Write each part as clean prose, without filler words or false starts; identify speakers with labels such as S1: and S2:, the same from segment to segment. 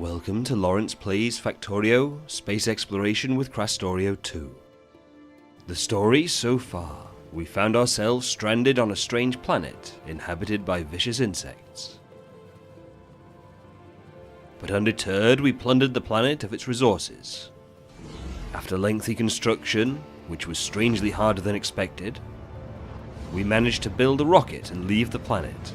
S1: Welcome to Laurence Plays Factorio, Space Exploration with Krastorio². The story so far, we found ourselves stranded on a strange planet inhabited by vicious insects. But undeterred, we plundered the planet of its resources. After lengthy construction, which was strangely harder than expected, we managed to build a rocket and leave the planet.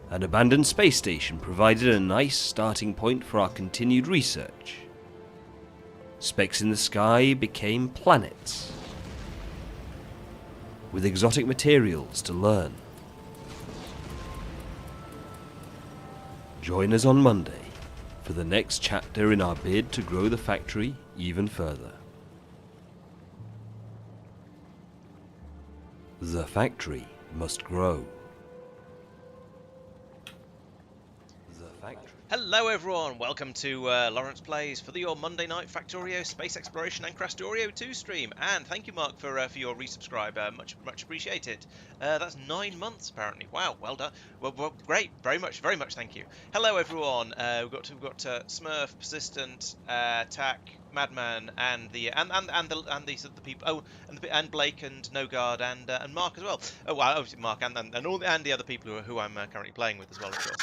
S1: An abandoned space station provided a nice starting point for our continued research. Specks in the sky became planets, with exotic materials to learn. Join us on Monday for the next chapter in our bid to grow the factory even further. The factory must grow.
S2: Hello everyone, welcome to Laurence Plays for your Monday night Factorio, Space Exploration and Krastorio² stream. And thank you, Marc, for your resubscribe, much appreciated. That's 9 months apparently. Wow, well done. Well, great, very much thank you. Hello everyone. We've got Smurf, Persistent, Tack, Madman, and the people. Oh, and Blake and Nogard and Marc as well. Oh, well, obviously Marc and the other people who I'm currently playing with as well, of course.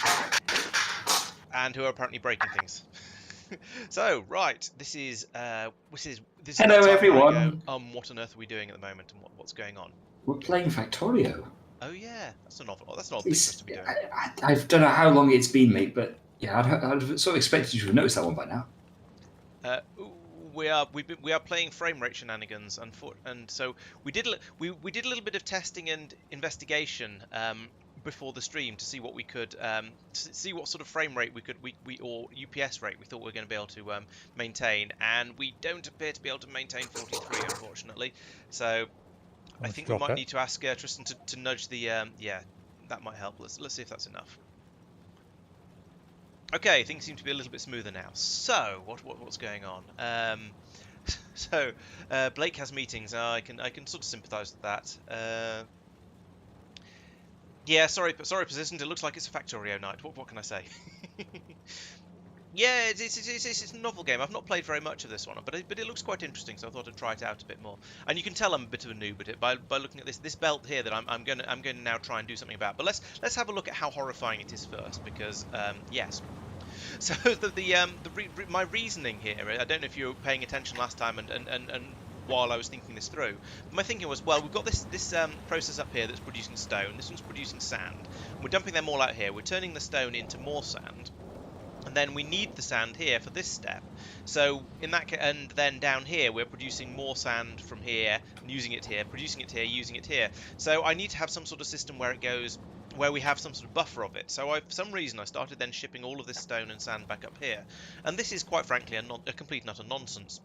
S2: And who are apparently breaking things. So, right, this is
S3: Hello everyone.
S2: What on earth are we doing at the moment, and what's going on?
S3: We're playing Factorio.
S2: Oh yeah, that's an odd thing for us to be doing.
S3: I don't know how long it's been, mate, but yeah, I'd have sort of expected you to have noticed that one by now.
S2: We are playing frame rate shenanigans, and so we did a little bit of testing and investigation before the stream to see what we could see what sort of frame rate or UPS rate we thought we were going to be able to maintain, and we don't appear to be able to maintain 43, unfortunately. So I think we might need to ask Tristan to nudge the yeah, that might help. Let's see if that's enough. Okay, things seem to be a little bit smoother now. So what's going on? So Blake has meetings. I can sort of sympathise with that. Yeah, sorry, Persistent. It looks like it's a Factorio night. What can I say? Yeah, it's a novel game. I've not played very much of this one, but it looks quite interesting. So I thought I'd try it out a bit more. And you can tell I'm a bit of a noob at it by looking at this belt here that I'm going to now try and do something about. But let's have a look at how horrifying it is first, because yes. So my reasoning here, I don't know if you were paying attention last time and while I was thinking this through, my thinking was, well, we've got this process up here that's producing stone, this one's producing sand, we're dumping them all out here, we're turning the stone into more sand, and then we need the sand here for this step. So in that and then down here we're producing more sand from here, using it here, producing it here, using it here. So I need to have some sort of system where it goes, where we have some sort of buffer of it. So for some reason I started then shipping all of this stone and sand back up here, and this is quite frankly a complete and utter nonsense.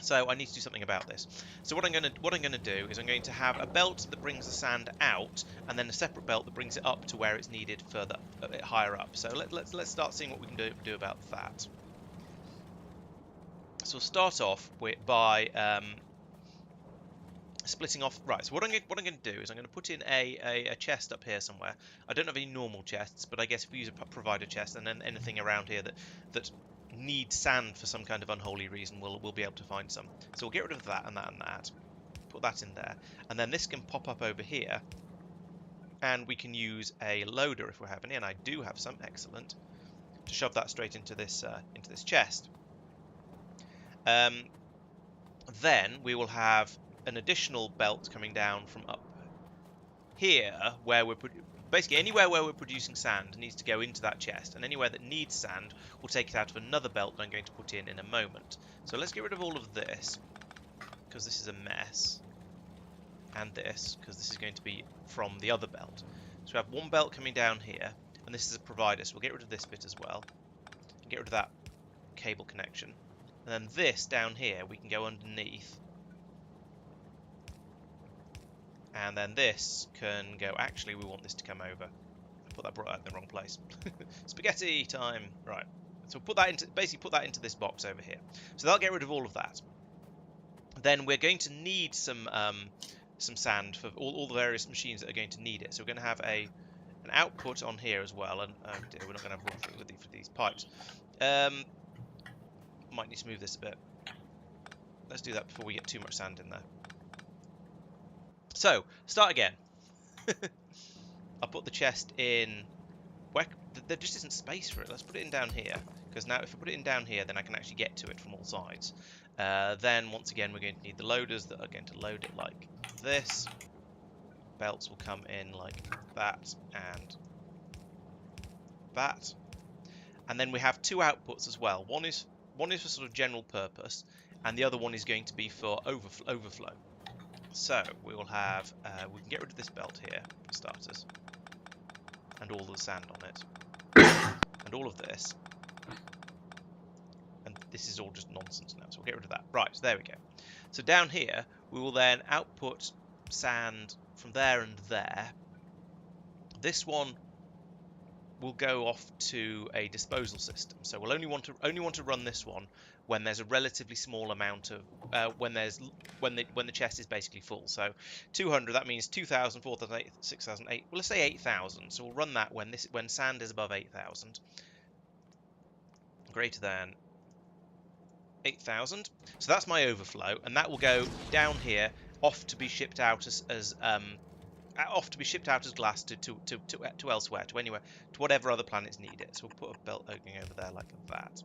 S2: So I need to do something about this. So what I'm going to do is I'm going to have a belt that brings the sand out, and then a separate belt that brings it up to where it's needed further, a bit higher up. So let's start seeing what we can do about that. So we'll start off by splitting off. Right. So what I'm going to do is I'm going to put in a chest up here somewhere. I don't have any normal chests, but I guess if we use a provider chest and then anything around here that need sand for some kind of unholy reason, we'll be able to find some. So we'll get rid of that and that and that. Put that in there, and then this can pop up over here, and we can use a loader if we have any, and I do have some. Excellent. To shove that straight into this chest. Then we will have an additional belt coming down from up here, where we're basically anywhere where we're producing sand needs to go into that chest, and anywhere that needs sand we'll take it out of another belt that I'm going to put in a moment. So let's get rid of all of this, because this is a mess, and this, because this is going to be from the other belt. So we have one belt coming down here, and this is a provider, so we'll get rid of this bit as well, and get rid of that cable connection, and then this down here we can go underneath. And then this can go, actually we want this to come over. I put that in the wrong place. Spaghetti time. Right. So we'll basically put that into this box over here. So that'll get rid of all of that. Then we're going to need some sand for all the various machines that are going to need it. So we're going to have an output on here as well, and oh dear, we're not going to have room for these pipes. Might need to move this a bit. Let's do that before we get too much sand in there. So, start again. I'll put the chest in... Where, there just isn't space for it. Let's put it in down here. Because now if I put it in down here, then I can actually get to it from all sides. Then, once again, we're going to need the loaders that are going to load it like this. Belts will come in like that and that. And then we have two outputs as well. One is for sort of general purpose, and the other one is going to be for overflow. So we will have, we can get rid of this belt here, for starters, and all the sand on it, and all of this. And this is all just nonsense now, so we'll get rid of that. Right, so there we go. So down here, we will then output sand from there and there. This one will go off to a disposal system. So we'll only want to run this one when there's a relatively small amount of when the chest is basically full. So 200, that means 2,000, 4,000, 8, 6,000, 8. Well, let's say 8,000. So we'll run that when sand is above 8,000, greater than 8,000. So that's my overflow, and that will go down here, off to be shipped out as glass to elsewhere, to anywhere, to whatever other planets need it. So we'll put a belt opening over there like that.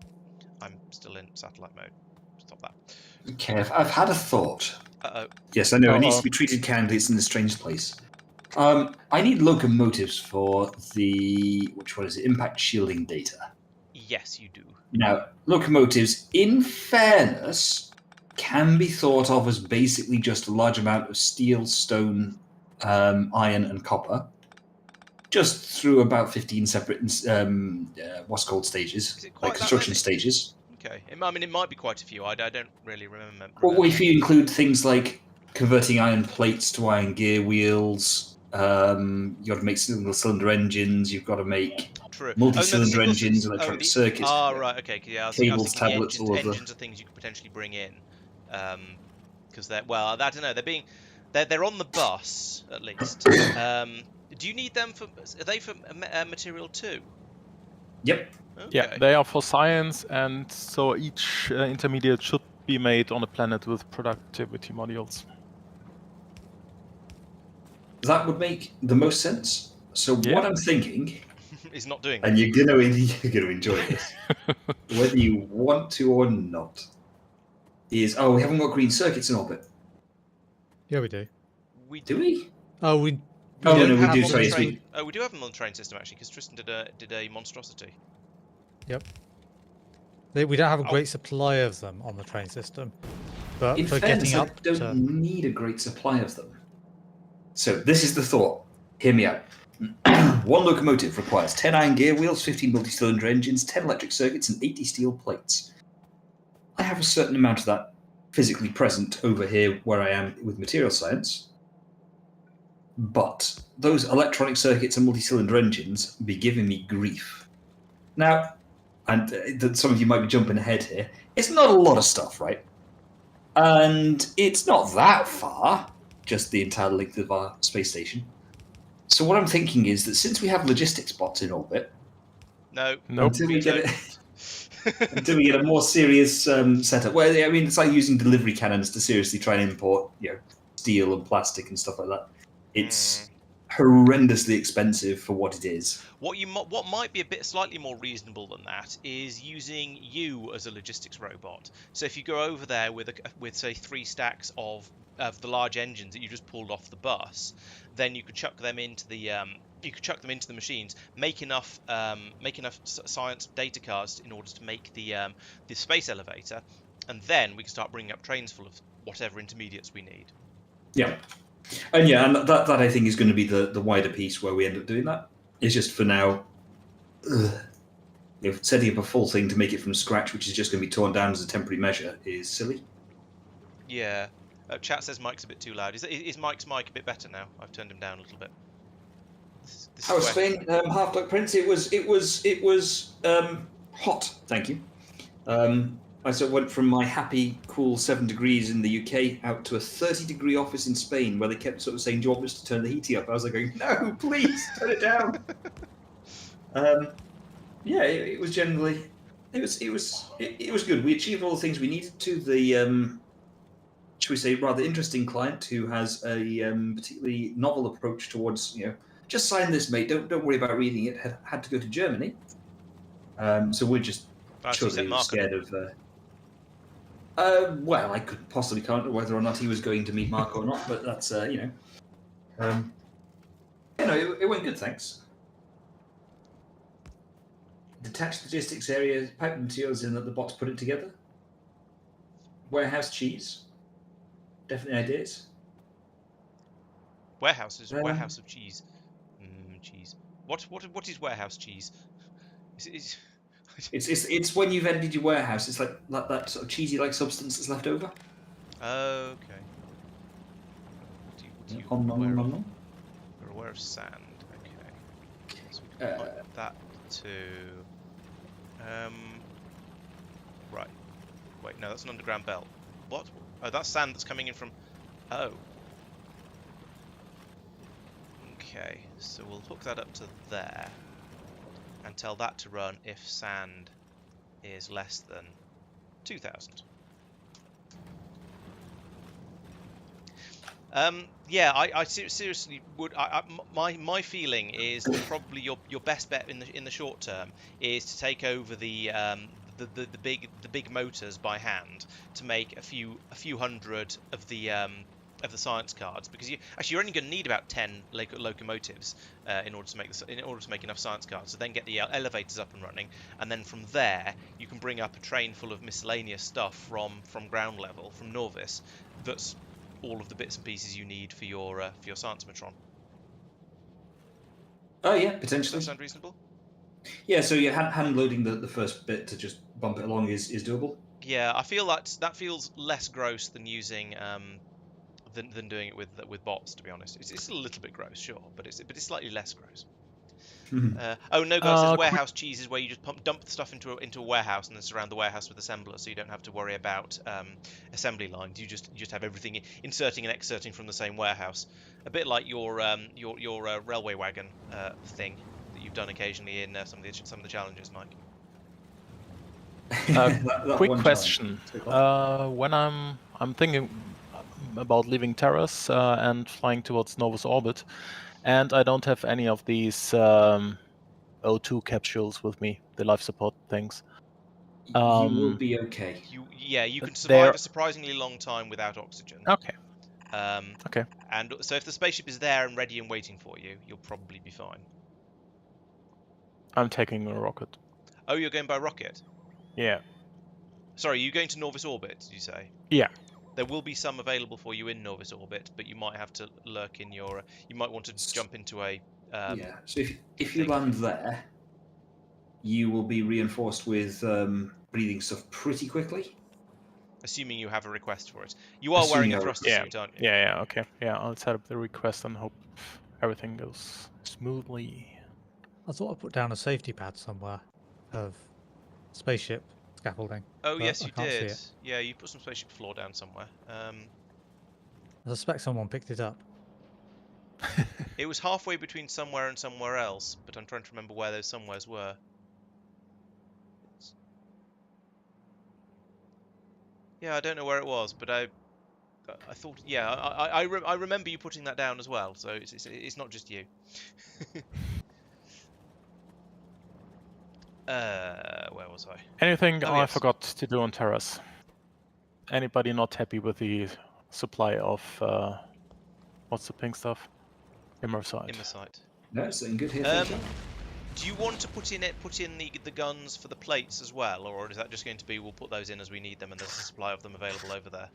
S2: I'm still in satellite mode. Stop that.
S3: Okay, I've had a thought.
S2: Uh-oh.
S3: Yes, I know, it needs to be treated kindly, it's in a strange place. I need locomotives for the, which one is it, impact shielding data.
S2: Yes, you do.
S3: Now, locomotives, in fairness, can be thought of as basically just a large amount of steel, stone, iron, and copper, just through about 15 separate what's called stages, like construction stages.
S2: Okay, I mean, it might be quite a few. I don't really remember.
S3: Well, if you include things like converting iron plates to iron gear wheels, you've got to make single cylinder engines, you've got to make multi-cylinder engines, electronic circuits.
S2: Ah, right, okay, yeah.
S3: Cables, tablets, all of them.
S2: Engines are things you could potentially bring in, because they're, well, I don't know, they're on the bus at least. Do you need them for? Are they for material too?
S3: Yep.
S2: Okay.
S4: Yeah, they are for science, and so each intermediate should be made on a planet with productivity modules.
S3: That would make the most sense. So what I'm thinking
S2: is not doing.
S3: And you're gonna enjoy this, whether you want to or not. We haven't got green circuits in orbit.
S5: Yeah, we do.
S3: Do we?
S5: Oh, we.
S3: Oh no, we do.
S2: Sorry, we do have them on the train system actually, because Tristan did a monstrosity.
S5: Yep. We don't have a great supply of them on the train system, but
S3: in
S5: for
S3: fairness,
S5: getting
S3: I
S5: up
S3: don't need a great supply of them. So this is the thought. Hear me out. One locomotive requires 10 iron gear wheels, 15 multi-cylinder engines, 10 electric circuits, and 80 steel plates. I have a certain amount of that physically present over here where I am with material science. But those electronic circuits and multi-cylinder engines be giving me grief. Now, and some of you might be jumping ahead here, it's not a lot of stuff, right? And it's not that far, just the entire length of our space station. So what I'm thinking is that since we have logistics bots in orbit, until we get a more serious setup, well, I mean, it's like using delivery cannons to seriously try and import, steel and plastic and stuff like that. It's horrendously expensive for what it is.
S2: What might be a bit slightly more reasonable than that is using you as a logistics robot. So if you go over there with say 3 stacks of the large engines that you just pulled off the bus, then you could chuck them into the machines, make enough science data cards in order to make the space elevator, and then we can start bringing up trains full of whatever intermediates we need.
S3: Yeah. And that I think is going to be the wider piece where we end up doing that. It's just for now, setting up a full thing to make it from scratch, which is just going to be torn down as a temporary measure, is silly.
S2: Yeah. Chat says Mike's a bit too loud. Is Mike's mic a bit better now? I've turned him down a little bit.
S3: I was saying, Half Black Prince. It was hot. Thank you. I sort of went from my happy, cool 7 degrees in the UK out to a 30-degree office in Spain where they kept sort of saying, "Do you want us to turn the heating up?" I was like, going, "No, please turn it down." Yeah, it was generally, it was good. We achieved all the things we needed to. The should we say, rather interesting client who has a particularly novel approach towards, just sign this, mate. Don't worry about reading it. Had to go to Germany, so we're just
S2: So you set
S3: totally
S2: Marc on
S3: scared
S2: it.
S3: of. Well, I could possibly can't whether or not he was going to meet Marc or not, but that's it went good, thanks. Detached logistics area, pipe materials in that the bots put it together. Warehouse cheese. Definitely ideas.
S2: Warehouse of cheese. Cheese. What is warehouse cheese?
S3: It's when you've emptied your warehouse. It's like that sort of cheesy-like substance that's left over.
S2: Okay. What do you
S3: Nom,
S2: aware
S3: nom,
S2: of?
S3: nom.
S2: We're aware of sand. Okay. So we can pipe that to. Right. Wait, no, that's an underground belt. What? Oh, that's sand that's coming in from. Oh. Okay, so we'll hook that up to there and tell that to run if sand is less than 2,000. Yeah, I seriously would. My feeling is that probably your best bet in the short term is to take over the big motors by hand to make a few hundred of the science cards, because you're only going to need about 10 locomotives in order to make enough science cards. So then get the elevators up and running, and then from there you can bring up a train full of miscellaneous stuff from ground level, from Norvis, that's all of the bits and pieces you need for your science matron.
S3: Oh yeah,
S2: Does
S3: potentially.
S2: that sound reasonable?
S3: Yeah, so yeah, hand loading the first bit to just bump it along is doable.
S2: Yeah, I feel that feels less gross than using than doing it with bots. To be honest, it's a little bit gross, sure, but it's slightly less gross. Oh no, guys, says warehouse cheese is where you just dump the stuff into a warehouse and then surround the warehouse with assemblers, so you don't have to worry about assembly lines. You just have everything inserting and exerting from the same warehouse. A bit like your railway wagon thing that you've done occasionally in some of the challenges, Mike.
S4: Quick question. When I'm thinking about leaving Terrace and flying towards Novus orbit, and I don't have any of these O2 capsules with me, the life support things.
S3: You will be okay.
S2: You can survive a surprisingly long time without oxygen.
S4: Okay.
S2: Okay. And so if the spaceship is there and ready and waiting for you, you'll probably be fine.
S4: I'm taking a rocket.
S2: Oh, you're going by rocket?
S4: Yeah.
S2: Sorry, you're going to Novus orbit, did you say?
S4: Yeah.
S2: There will be some available for you in Novus orbit, but you might have to lurk in your. You might want to jump into a.
S3: Yeah. So if you land there, you will be reinforced with breathing stuff pretty quickly.
S2: Assuming you have a request for it. You are wearing a thruster suit, aren't you?
S4: Yeah. Okay. Yeah, I'll set up the request and hope everything goes smoothly.
S5: I thought I put down a safety pad somewhere of spaceship scaffolding.
S2: Oh yes, you
S5: can't see
S2: did.
S5: it.
S2: Yeah, you put some spaceship floor down somewhere.
S5: I suspect someone picked it up.
S2: It was halfway between somewhere and somewhere else, but I'm trying to remember where those somewheres were. Yeah, I don't know where it was, but I thought, yeah, I remember you putting that down as well. So it's not just you. Where was I?
S4: Anything I
S2: yes.
S4: forgot to do on Terrace? Anybody not happy with the supply of what's the pink stuff? Immersite.
S2: Immersite.
S3: No, it's in good here.
S2: Do you want to put in the guns for the plates as well, or is that just going to be we'll put those in as we need them and there's a supply of them available over there?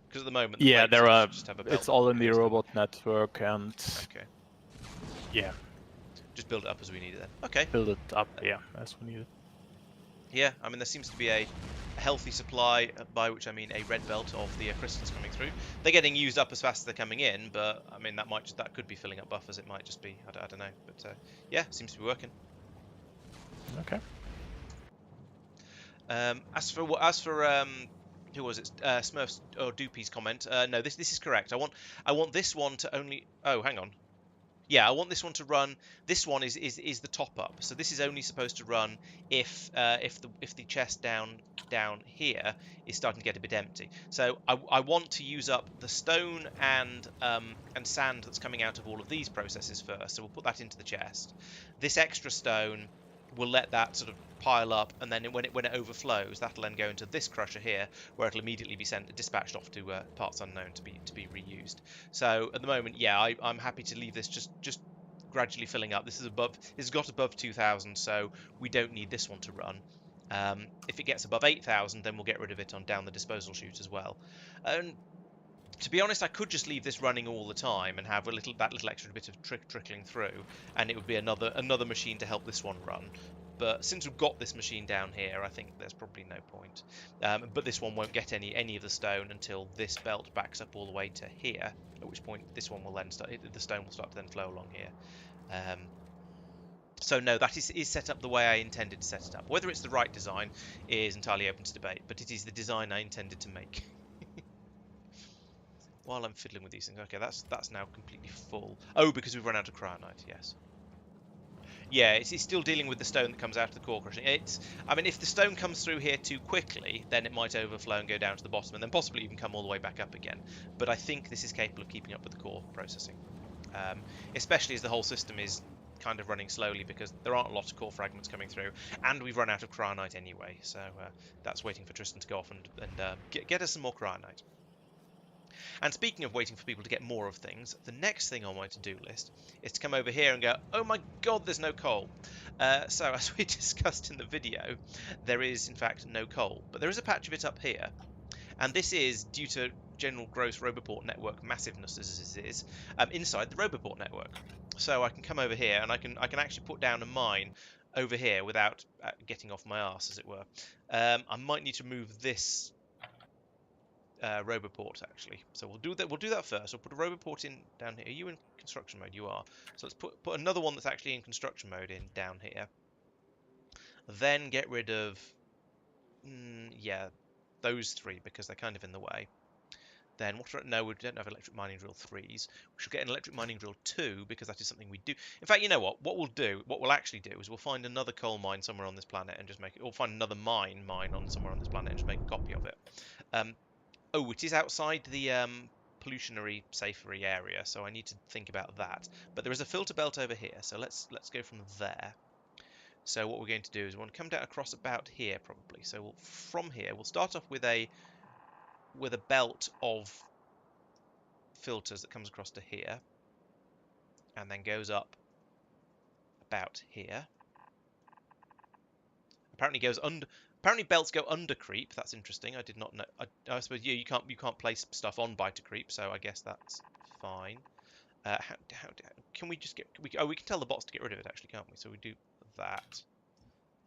S2: Because at the moment,
S4: there are.
S2: Just have a belt
S4: it's all in the robot network, and
S2: okay.
S4: Yeah.
S2: Just build it up as we need it then. Okay.
S4: Build it up, yeah, as we need it.
S2: Yeah, I mean there seems to be a healthy supply, by which I mean a red belt of the crystals coming through. They're getting used up as fast as they're coming in, but I mean that could be filling up buffers. It might just be I don't know, but yeah, seems to be working.
S4: Okay.
S2: As for who was it? Smurfs or Doopy's comment. No, this is correct. I want this one to only. Oh, hang on. Yeah, I want this one to run. This one is the top up. So this is only supposed to run if the chest down here is starting to get a bit empty. So I want to use up the stone and sand that's coming out of all of these processes first. So we'll put that into the chest. This extra stone will let that sort of pile up, and then when it overflows, that'll then go into this crusher here, where it'll immediately be dispatched off to parts unknown to be reused. So at the moment, yeah, I'm happy to leave this just gradually filling up. This has got above 2,000, so we don't need this one to run. If it gets above 8,000, then we'll get rid of it on down the disposal chute as well. And to be honest, I could just leave this running all the time and have that little extra bit of trickling through, and it would be another machine to help this one run. But since we've got this machine down here, I think there's probably no point. But this one won't get any of the stone until this belt backs up all the way to here, at which point this one will then the stone will start to then flow along here. So no, that is set up the way I intended to set it up. Whether it's the right design is entirely open to debate, but it is the design I intended to make. While I'm fiddling with these things, okay, that's now completely full. Oh, because we've run out of cryonite, yes. Yeah, it's still dealing with the stone that comes out of the core crushing. I mean, if the stone comes through here too quickly, then it might overflow and go down to the bottom, and then possibly even come all the way back up again. But I think this is capable of keeping up with the core processing, especially as the whole system is kind of running slowly because there aren't a lot of core fragments coming through, and we've run out of cryonite anyway. So that's waiting for Tristan to go off and get us some more cryonite. And speaking of waiting for people to get more of things, the next thing on my to-do list is to come over here and go, oh my god, there's no coal. So as we discussed in the video, there is in fact no coal, but there is a patch of it up here. And this is due to general gross Roboport network massiveness as it is, inside the Roboport network. So I can come over here and I can actually put down a mine over here without getting off my arse, as it were. I might need to move this Roboport actually, so we'll do that first. We'll put a Roboport in down here. Are you in construction mode? You are. So let's put another one that's actually in construction mode in down here. Then get rid of yeah, those three because they're kind of in the way. Then no, we don't have electric mining drill 3s. We should get an electric mining drill 2 because that is something we do. In fact, you know what we'll actually do is we'll find another coal mine somewhere on this planet and just make it, or find another mine on somewhere on this planet and just make a copy of it. Oh, it is outside the pollutionary safery area, so I need to think about that. But there is a filter belt over here, so let's go from there. So what we're going to do is we want to come down across about here, probably. So from here, we'll start off with a belt of filters that comes across to here, and then goes up about here. Apparently belts go under creep. That's interesting. I did not know. I suppose yeah, you can't place stuff on by to creep, so I guess that's fine. Can we just we can tell the bots to get rid of it actually, can't we? So we do that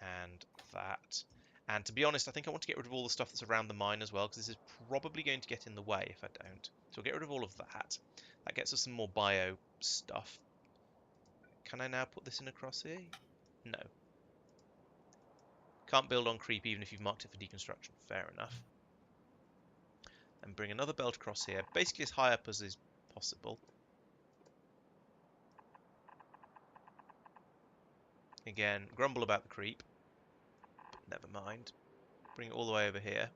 S2: and that. And to be honest, I think I want to get rid of all the stuff that's around the mine as well, because this is probably going to get in the way if I don't. So we'll get rid of all of that. That gets us some more bio stuff. Can I now put this in across here? No. Can't build on creep even if you've marked it for deconstruction. Fair enough. And bring another belt across here, basically as high up as is possible. Again, grumble about the creep. Never mind. Bring it all the way over here.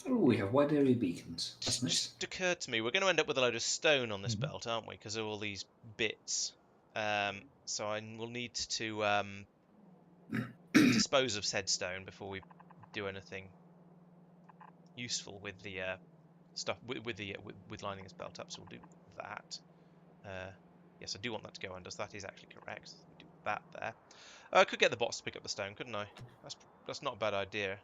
S3: Oh, we have wide area beacons. That's nice.
S2: Just occurred to me, we're going to end up with a load of stone on this belt, aren't we? Because of all these bits. So I will need to dispose of said stone before we do anything useful with the stuff with lining this belt up. So we'll do that. Yes, I do want that to go under. So that is actually correct. We do that there. I could get the bots to pick up the stone, couldn't I? That's not a bad idea.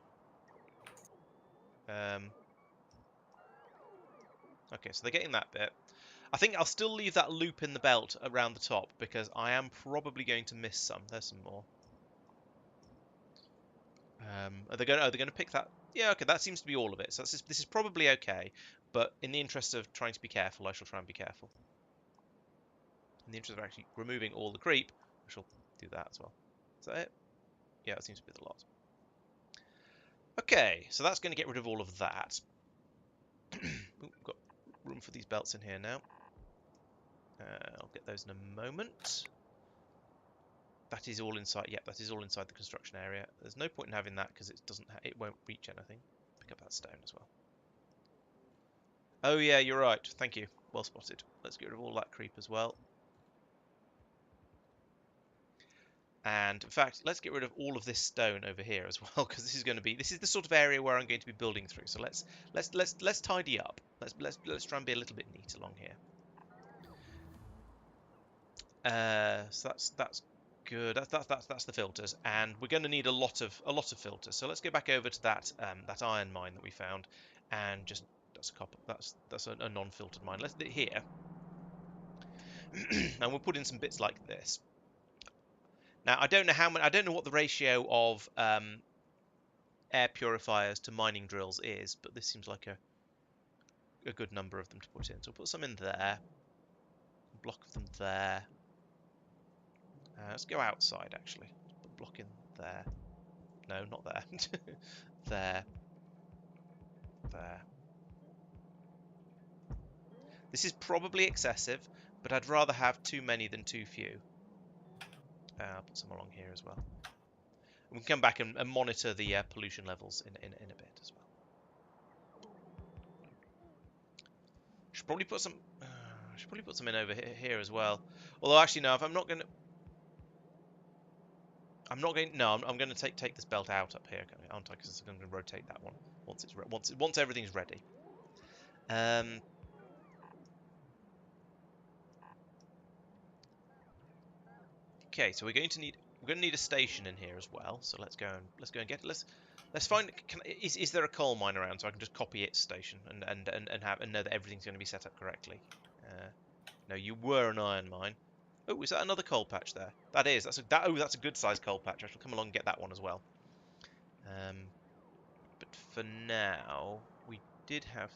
S2: Okay, so they're getting that bit. I think I'll still leave that loop in the belt around the top because I am probably going to miss some. There's some more. Are they going to pick that? Yeah, okay, that seems to be all of it. So this is probably okay, but in the interest of trying to be careful, I shall try and be careful. In the interest of actually removing all the creep, I shall do that as well. Is that it? Yeah, that seems to be the lot. Okay, so that's going to get rid of all of that. Ooh, got room for these belts in here now. I'll get those in a moment. That is all inside. Yep, that is all inside the construction area. There's no point in having that because it won't reach anything. Pick up that stone as well. Oh yeah, you're right. Thank you. Well spotted. Let's get rid of all that creep as well. And in fact, let's get rid of all of this stone over here as well, because this is the sort of area where I'm going to be building through. So let's tidy up. Let's try and be a little bit neat along here. So that's good. That's the filters, and we're going to need a lot of filters. So let's go back over to that that iron mine that we found, and just that's a copper. That's a non-filtered mine. Let's do it here, and we'll put in some bits like this. Now I don't know how many. I don't know what the ratio of air purifiers to mining drills is, but this seems like a good number of them to put in. So we'll put some in there, a block of them there. Let's go outside actually. Put a block in there. No, not there. There. There. This is probably excessive, but I'd rather have too many than too few. I'll put some along here as well. And we can come back and monitor the pollution levels in a bit as well. Should probably put some. Should probably put some in over here as well. Although actually no, if I'm not going to. I'm going to take this belt out up here, aren't I? Because I'm going to rotate that one once everything's ready. Okay, so we're going to need a station in here as well. So let's go and get it. Let's find. Is there a coal mine around so I can just copy its station and know that everything's going to be set up correctly? No, you were an iron mine. Oh, is that another coal patch there? That is. That's a good sized coal patch. I shall come along and get that one as well. But for now, we did have.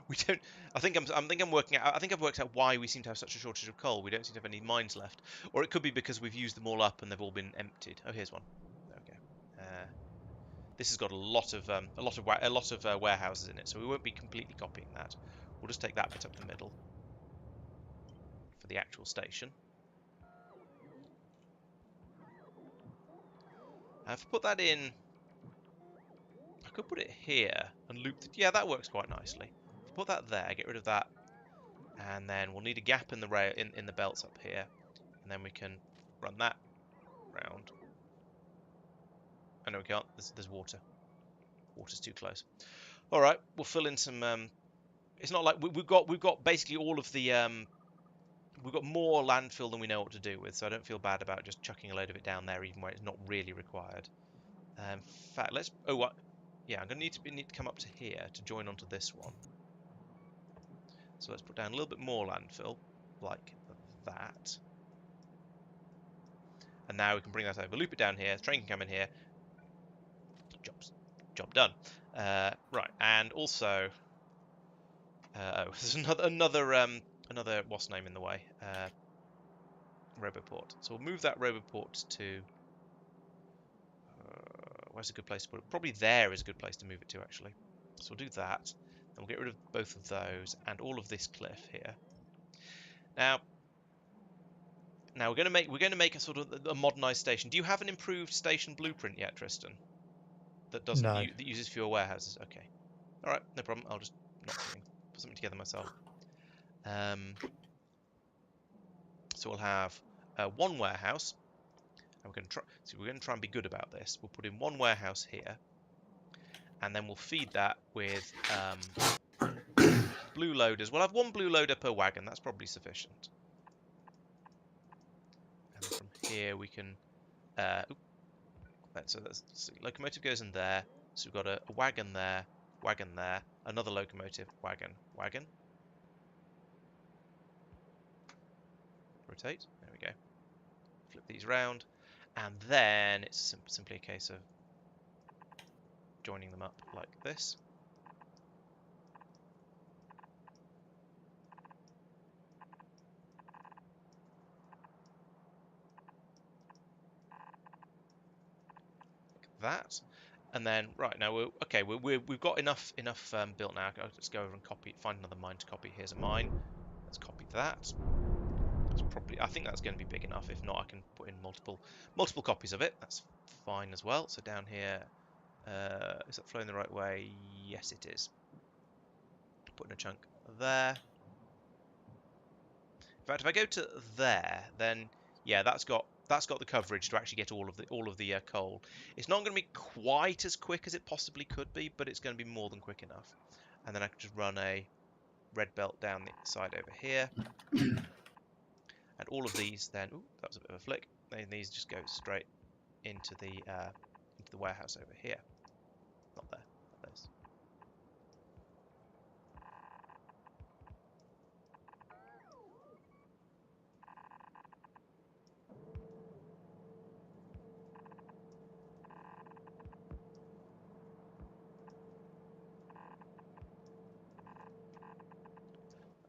S2: We don't. I think I'm working out. I think I've worked out why we seem to have such a shortage of coal. We don't seem to have any mines left, or it could be because we've used them all up and they've all been emptied. Oh, here's one. Okay. This has got a lot of warehouses in it, so we won't be completely copying that. We'll just take that bit up the middle for the actual station. If I put that in, I could put it here and loop. Yeah, that works quite nicely. If I put that there, get rid of that. And then we'll need a gap in the rail in the belts up here, and then we can run that round. Oh no, we can't. There's water. Water's too close. All right, we'll fill in some. It's not like we've got basically all of the. We've got more landfill than we know what to do with, so I don't feel bad about just chucking a load of it down there, even where it's not really required. In fact, let's. Oh, what? Yeah, I'm gonna need to come up to here to join onto this one. So let's put down a little bit more landfill, like that. And now we can bring that over, loop it down here, the train can come in here. Job done. Right, and also... there's another what's name in the way? Roboport. So we'll move that Roboport to... where's a good place to put it? Probably there is a good place to move it to, actually. So we'll do that. And we'll get rid of both of those and all of this cliff here. Now we're going to make a sort of a modernized station. Do you have an improved station blueprint yet, Tristan? That doesn't
S5: No.
S2: that uses fewer warehouses. Okay. All right, no problem. I'll just put something together myself. So we'll have one warehouse. And we're going to try and be good about this. We'll put in one warehouse here, and then we'll feed that with blue loaders. We'll have one blue loader per wagon. That's probably sufficient. And from here we can. So locomotive goes in there. So we've got a wagon there, another locomotive, wagon. Rotate. There we go. Flip these round, and then it's simply a case of joining them up like this. that. And then right now we've got enough built now. Let's go over and find another mine to copy. Here's a mine. Let's copy that. I think that's going to be big enough. If not, I can put in multiple copies of it. That's fine as well. So down here, is that flowing the right way? Yes, it is. Put in a chunk there. In fact, if I go to there, then yeah, that's got the coverage to actually get all of the coal. It's not going to be quite as quick as it possibly could be, but it's going to be more than quick enough. And then I can just run a red belt down the side over here. And all of these then, ooh, that was a bit of a flick. Then these just go straight into the warehouse over here. Not there, not those.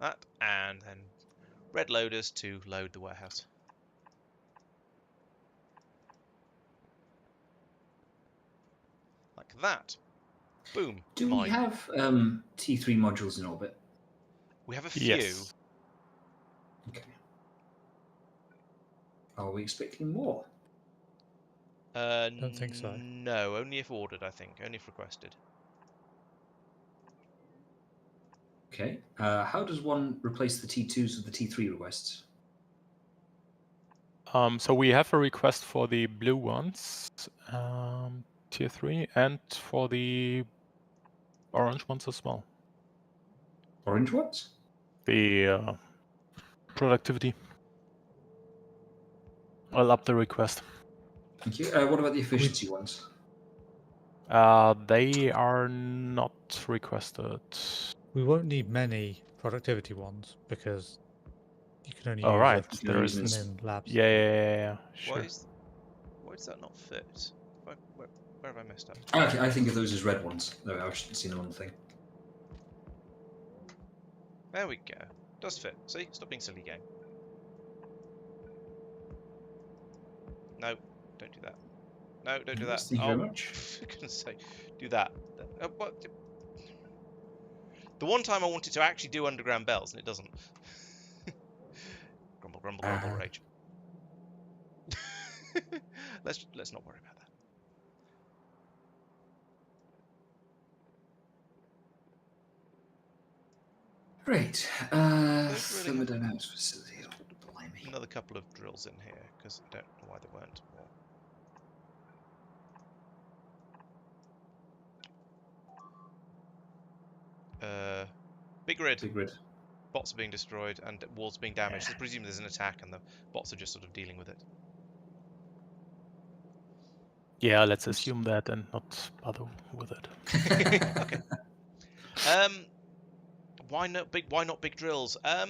S2: That, and then red loaders to load the warehouse. Like that. Boom.
S3: Do we have T3 modules in orbit?
S2: We have a few.
S4: Yes.
S3: Okay. Are we expecting more?
S5: Don't think so.
S2: No, only if ordered, I think. Only if requested.
S3: Okay. How does one replace the T2s with the T3 requests?
S4: So we have a request for the blue ones, tier 3, and for the orange ones as well.
S3: Orange ones?
S4: The productivity. I'll up the request.
S3: Thank you. What about the efficiency ones?
S4: They are not requested.
S5: We won't need many productivity ones because you can only
S4: All
S5: use
S4: right,
S5: them
S4: there is.
S5: in labs.
S4: Yeah. Sure.
S2: Why does that not fit? Where have I messed up?
S3: Okay, I think of those as red ones. No, I shouldn't see them on the thing.
S2: There we go. Does fit. See? Stop being silly, game. No, don't do that. No, don't do that.
S3: Thank you very much.
S2: I was gonna say, do that. What? The one time I wanted to actually do underground belts and it doesn't. Grumble, grumble, grumble, rage. Let's not worry about that.
S3: Great.
S2: Really
S3: Thermodynamics facility. Blimey.
S2: Another couple of drills in here because I don't know why there weren't more. Big grid.
S3: Big grid.
S2: Bots are being destroyed and walls being damaged. So presumably there's an attack and the bots are just sort of dealing with it.
S4: Yeah, let's assume that and not bother with it.
S2: Okay. Why not big drills? I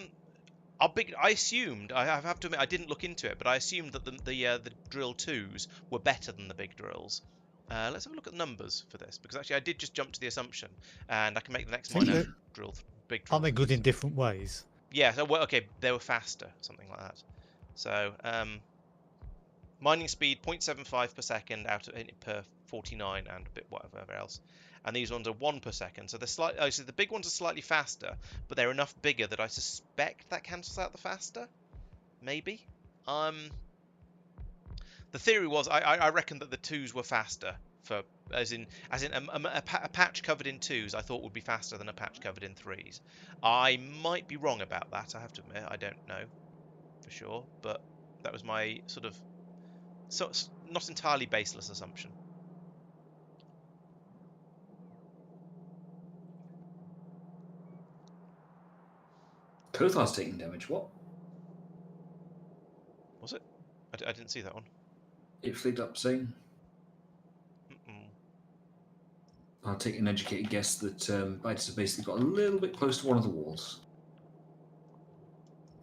S2: assumed, I have to admit, I didn't look into it, but I assumed that the drill 2s were better than the big drills. Let's have a look at numbers for this, because actually I did just jump to the assumption, and I can make the next mine out drill big drill.
S5: Aren't they good in different ways?
S2: Yeah, so okay, they were faster, something like that. So mining speed 0.75 per second per 49 and a bit whatever else. And these ones are 1 per second. So they're slightly. So the big ones are slightly faster, but they're enough bigger that I suspect that cancels out the faster. Maybe. The theory was I reckon that the 2s were faster as in a patch covered in 2s I thought would be faster than a patch covered in 3s. I might be wrong about that. I have to admit I don't know for sure, but that was my sort of not entirely baseless assumption.
S3: Kothar's taking damage. What?
S2: Was it? I didn't see that one.
S3: It flicked up saying. I'll take an educated guess that Bites have basically got a little bit close to one of the walls.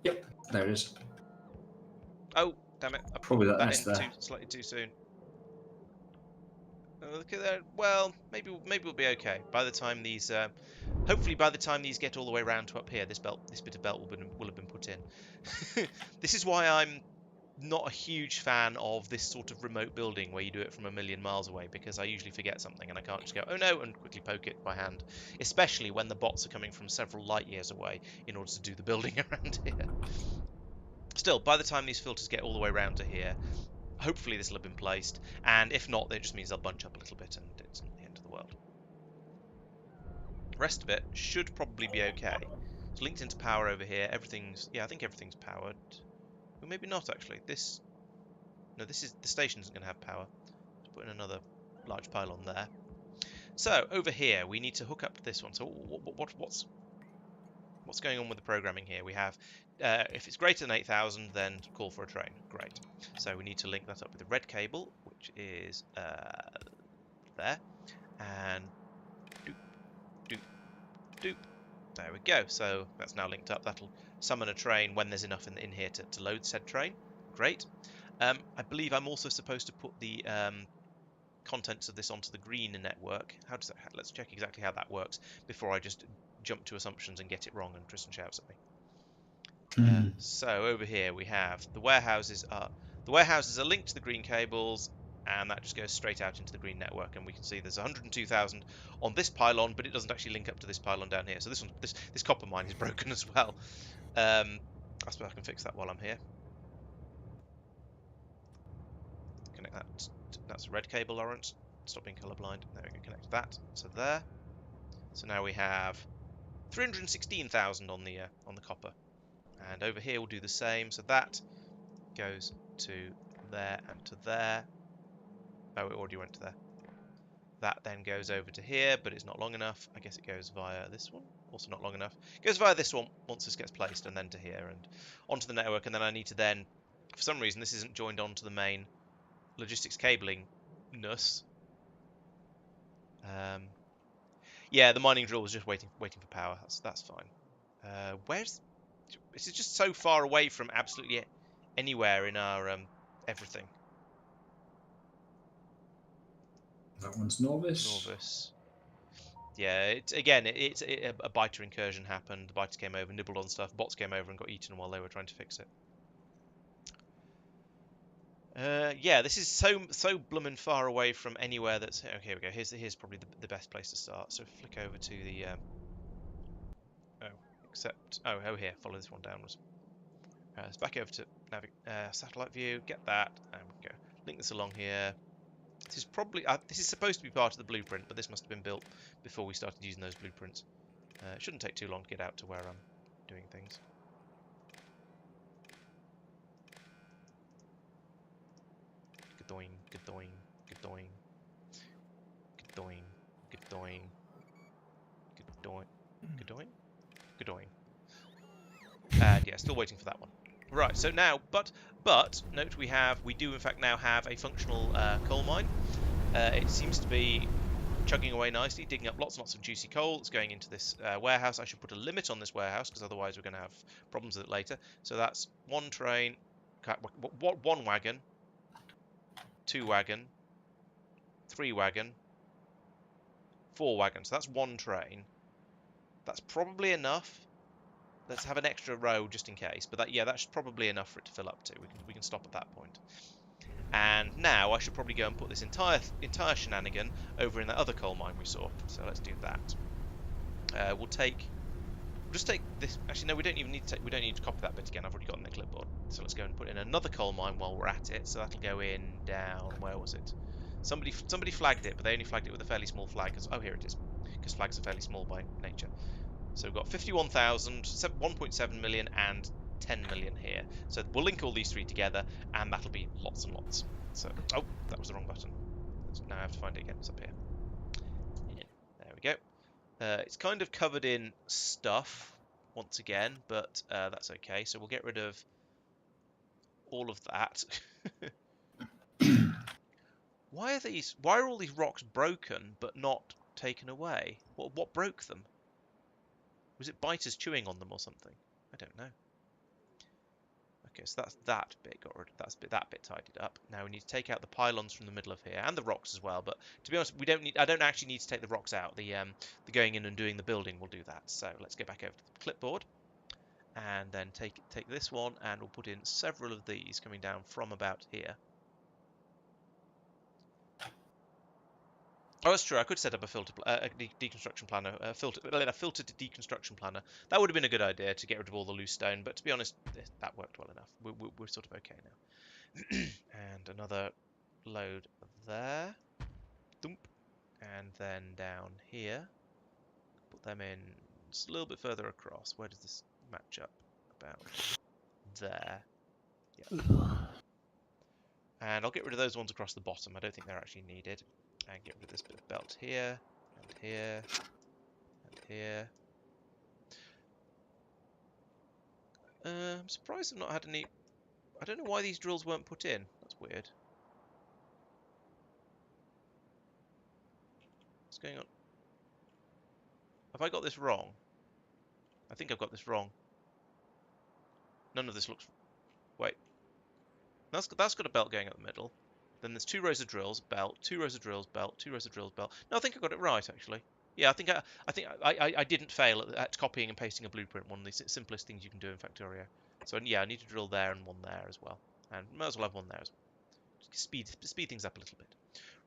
S3: Yep, there it is.
S2: Oh, damn it. I
S3: Probably
S2: put
S3: that
S2: in
S3: there.
S2: slightly too soon. Look at that. Well, maybe we'll be okay. By the time these, hopefully by the time these get all the way around to up here, this bit of belt will have been put in. This is why I'm not a huge fan of this sort of remote building where you do it from a million miles away, because I usually forget something and I can't just go, oh no, and quickly poke it by hand, especially when the bots are coming from several light years away in order to do the building around here. Still, by the time these filters get all the way around to here, hopefully this will have been placed, and if not, it just means they'll bunch up a little bit and it's not the end of the world. The rest of it should probably be okay. It's linked into power over here. Everything's, yeah, I think everything's powered. Well, maybe not actually. No, the station isn't going to have power. Let's put in another large pylon there. So over here we need to hook up to this one. So what's going on with the programming here? We have if it's greater than 8,000, then call for a train. Great. So we need to link that up with the red cable, which is there, and doop doop doop. There we go. So that's now linked up. That'll summon a train when there's enough in here to load said train. Great. I believe I'm also supposed to put the contents of this onto the green network. How does that? Let's check exactly how that works before I just jump to assumptions and get it wrong and Tristan shouts at me. So over here we have the warehouses are linked to the green cables, and that just goes straight out into the green network, and we can see there's 102,000 on this pylon, but it doesn't actually link up to this pylon down here. So this copper mine is broken as well. I suppose I can fix that while I'm here. Connect that. That's a red cable, Laurence. Stop being colourblind. There we go. Connect that. So there. So now we have 316,000 on the copper, and over here we'll do the same. So that goes to there and to there. Oh, it already went to there. That then goes over to here, but it's not long enough. I guess it goes via this one. Also not long enough. It goes via this one once this gets placed, and then to here and onto the network. And then I need to then, for some reason, this isn't joined onto the main logistics cabling NUS. Yeah, the mining drill was just waiting for power. That's fine. This is just so far away from absolutely anywhere in our everything.
S3: That one's Norvis.
S2: Yeah, it's a biter incursion happened. The biters came over, nibbled on stuff. Bots came over and got eaten while they were trying to fix it. Yeah, this is so bloomin' far away from anywhere that's... Oh, here we go. Here's probably the best place to start. So flick over to the... Oh, here. Follow this one downwards. Let's back over to satellite view. Get that. And we go. Link this along here. This is probably... this is supposed to be part of the blueprint, but this must have been built before we started using those blueprints. It shouldn't take too long to get out to where I'm doing things. Gadoing, gadoing, gadoing, gadoing, gadoing, gadoing, gadoing, gadoing. And yeah, still waiting for that one. Right, so now, but note we do in fact now have a functional coal mine. It seems to be chugging away nicely, digging up lots and lots of juicy coal. It's going into this warehouse. I should put a limit on this warehouse because otherwise we're going to have problems with it later. So that's one train, one wagon, 2 wagon, 3 wagon, 4 wagons. So that's one train. That's probably enough. Let's have an extra row just in case. But that's probably enough for it to fill up to. We can stop at that point. And now I should probably go and put this entire shenanigan over in that other coal mine we saw. So let's do that. We'll just take this. Actually, no, we don't need to copy that bit again. I've already got it in the clipboard. So let's go and put in another coal mine while we're at it. So that'll go in down. Where was it? Somebody flagged it, but they only flagged it with a fairly small flag. Oh, here it is. Because flags are fairly small by nature. So we've got 51,000, 1.7 million, and 10 million here. So we'll link all these three together, and that'll be lots and lots. So, oh, that was the wrong button. Now I have to find it again. It's up here. Yeah, there we go. It's kind of covered in stuff once again, but that's okay. So we'll get rid of all of that. Why are all these rocks broken but not taken away? What broke them? Was it biters chewing on them or something? I don't know. Okay, so that's that bit got rid of. That bit tidied up. Now we need to take out the pylons from the middle of here and the rocks as well. But to be honest, I don't actually need to take the rocks out. The going in and doing the building will do that. So let's go back over to the clipboard, and then take this one, and we'll put in several of these coming down from about here. Oh, that's true. I could set up a deconstruction planner, a filtered deconstruction planner. That would have been a good idea to get rid of all the loose stone. But to be honest, that worked well enough. We're sort of okay now. And another load there. Thump. And then down here, put them in just a little bit further across. Where does this match up? About there. Yeah. And I'll get rid of those ones across the bottom. I don't think they're actually needed. And get rid of this bit of belt here, and here, and here. I'm surprised I've not had any... I don't know why these drills weren't put in. That's weird. What's going on? Have I got this wrong? I think I've got this wrong. None of this looks... Wait. That's got a belt going up the middle. Then there's 2 rows of drills, belt, 2 rows of drills, belt, 2 rows of drills, belt. No, I think I got it right actually. Yeah, I think I didn't fail at copying and pasting a blueprint. One of the simplest things you can do in Factorio. So yeah, I need to drill there and one there as well, and might as well have one there as well. Speed things up a little bit.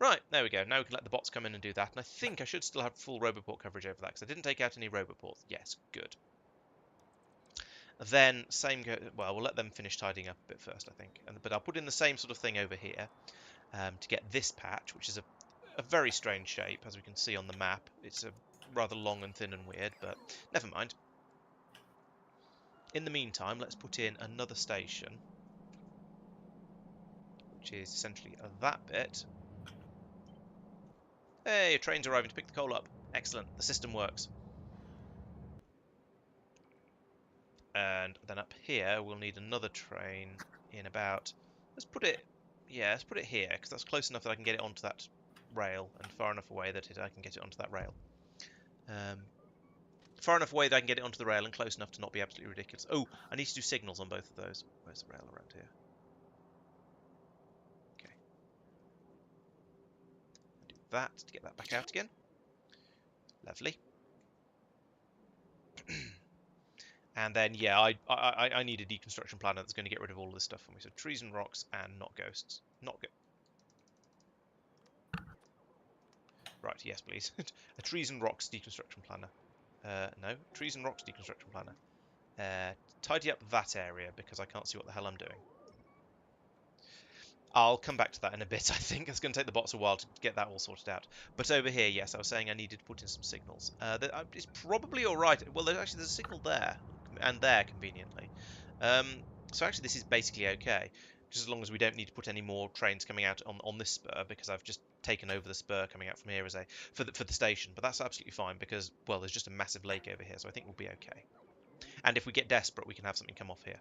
S2: Right, there we go. Now we can let the bots come in and do that. And I think I should still have full Roboport coverage over that because I didn't take out any Roboports. Yes, good. Then same go. Well, we'll let them finish tidying up a bit first, I think. But I'll put in the same sort of thing over here. To get this patch, which is a very strange shape, as we can see on the map. It's a rather long and thin and weird, but never mind. In the meantime, let's put in another station, which is essentially that bit. Hey, a train's arriving to pick the coal up. Excellent, the system works. And then up here, we'll need another train in about... Let's put it here, because that's close enough that I can get it onto that rail, and far enough away that I can get it onto that rail. Far enough away that I can get it onto the rail, and close enough to not be absolutely ridiculous. Oh, I need to do signals on both of those. Where's the rail around here? Okay. Do that to get that back out again. Lovely. And then, yeah, I need a deconstruction planner that's going to get rid of all of this stuff for me. So trees and rocks and not ghosts. Right, yes, please. A trees and rocks deconstruction planner. No, trees and rocks deconstruction planner. Tidy up that area because I can't see what the hell I'm doing. I'll come back to that in a bit, I think. It's going to take the bots a while to get that all sorted out. But over here, yes, I was saying I needed to put in some signals. It's probably alright. Well, there's a signal there. And there, conveniently. So actually this is basically okay, just as long as we don't need to put any more trains coming out on this spur, because I've just taken over the spur coming out from here as for the station. But that's absolutely fine because, well, there's just a massive lake over here, so I think we'll be okay. And if we get desperate, we can have something come off here.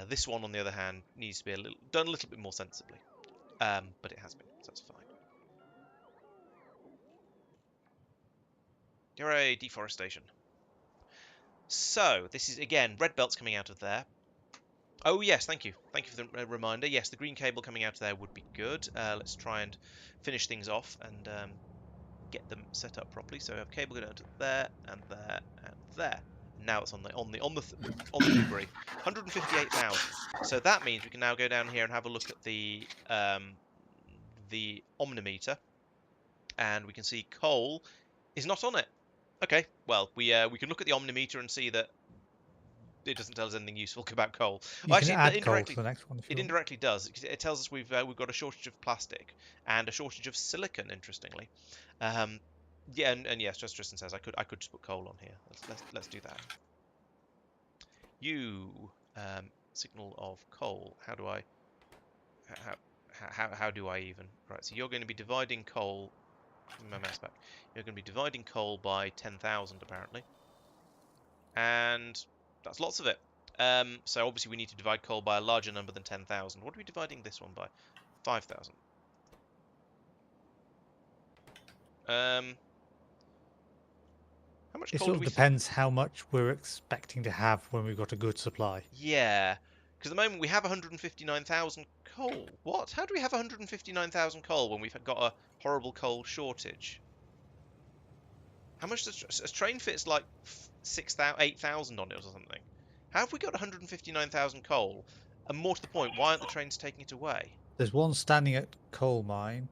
S2: This one, on the other hand, needs to be done a little bit more sensibly, but it has been, so that's fine. Hooray, deforestation. So, this is, again, red belts coming out of there. Oh, yes, thank you. Thank you for the reminder. Yes, the green cable coming out of there would be good. Let's try and finish things off and get them set up properly. So we have cable going out to there, and there, and there. Now it's on the Newbury. 158,000. So that means we can now go down here and have a look at the omnimeter. And we can see coal is not on it. Okay, well, we can look at the omnimeter and see that it doesn't tell us anything useful about coal.
S5: You can add coal to the next one.
S2: It indirectly does. It tells us we've got a shortage of plastic and a shortage of silicon. Interestingly, yeah, and yes, just Tristan says I could just put coal on here. Let's do that. Signal of coal. How do I even? Right, so you're going to be dividing coal. My mouse back. You're going to be dividing coal by 10,000 apparently, and that's lots of it. So obviously we need to divide coal by a larger number than 10,000. What are we dividing this one by? 5,000. How much
S5: It
S2: coal
S5: sort
S2: do
S5: of
S2: we
S5: depends how much we're expecting to have when we've got a good supply.
S2: Yeah, because at the moment we have 159,000 coal. What? How do we have 159,000 coal when we've got a horrible coal shortage? How much does a train fits like 6,000, 8,000 on it or something. How have we got 159,000 coal? And more to the point, why aren't the trains taking it away?
S5: There's one standing at coal mine.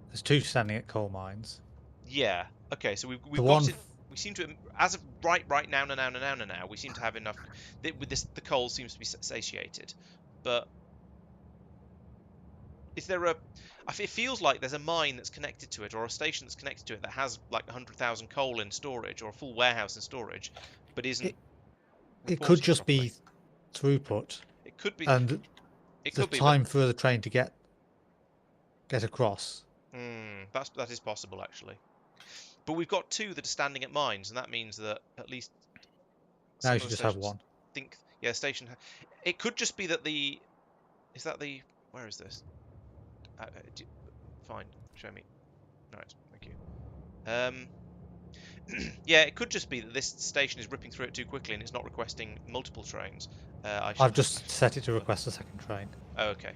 S5: There's two standing at coal mines.
S2: Yeah. Okay, so we've
S5: The
S2: got
S5: one
S2: it. We seem to, as of right now, we seem to have enough. With this, the coal seems to be satiated. But is there a? It feels like there's a mine that's connected to it, or a station that's connected to it that has like 100,000 coal in storage, or a full warehouse in storage, but isn't.
S5: It could
S2: reporting
S5: just
S2: properly.
S5: be throughput,
S2: It could be.
S5: and
S2: It
S5: the
S2: could be.
S5: time for the train to get across.
S2: That is possible actually. But we've got two that are standing at mines, and that means that at least
S5: Now
S2: some
S5: you
S2: of
S5: should
S2: the
S5: just have
S2: stations
S5: one.
S2: think. Yeah, station. It could just be that the. Is that the? Where is this? Fine, show me. Right, thank you. Yeah, it could just be that this station is ripping through it too quickly and it's not requesting multiple trains.
S5: I've just set it to request a second train.
S2: Oh, okay.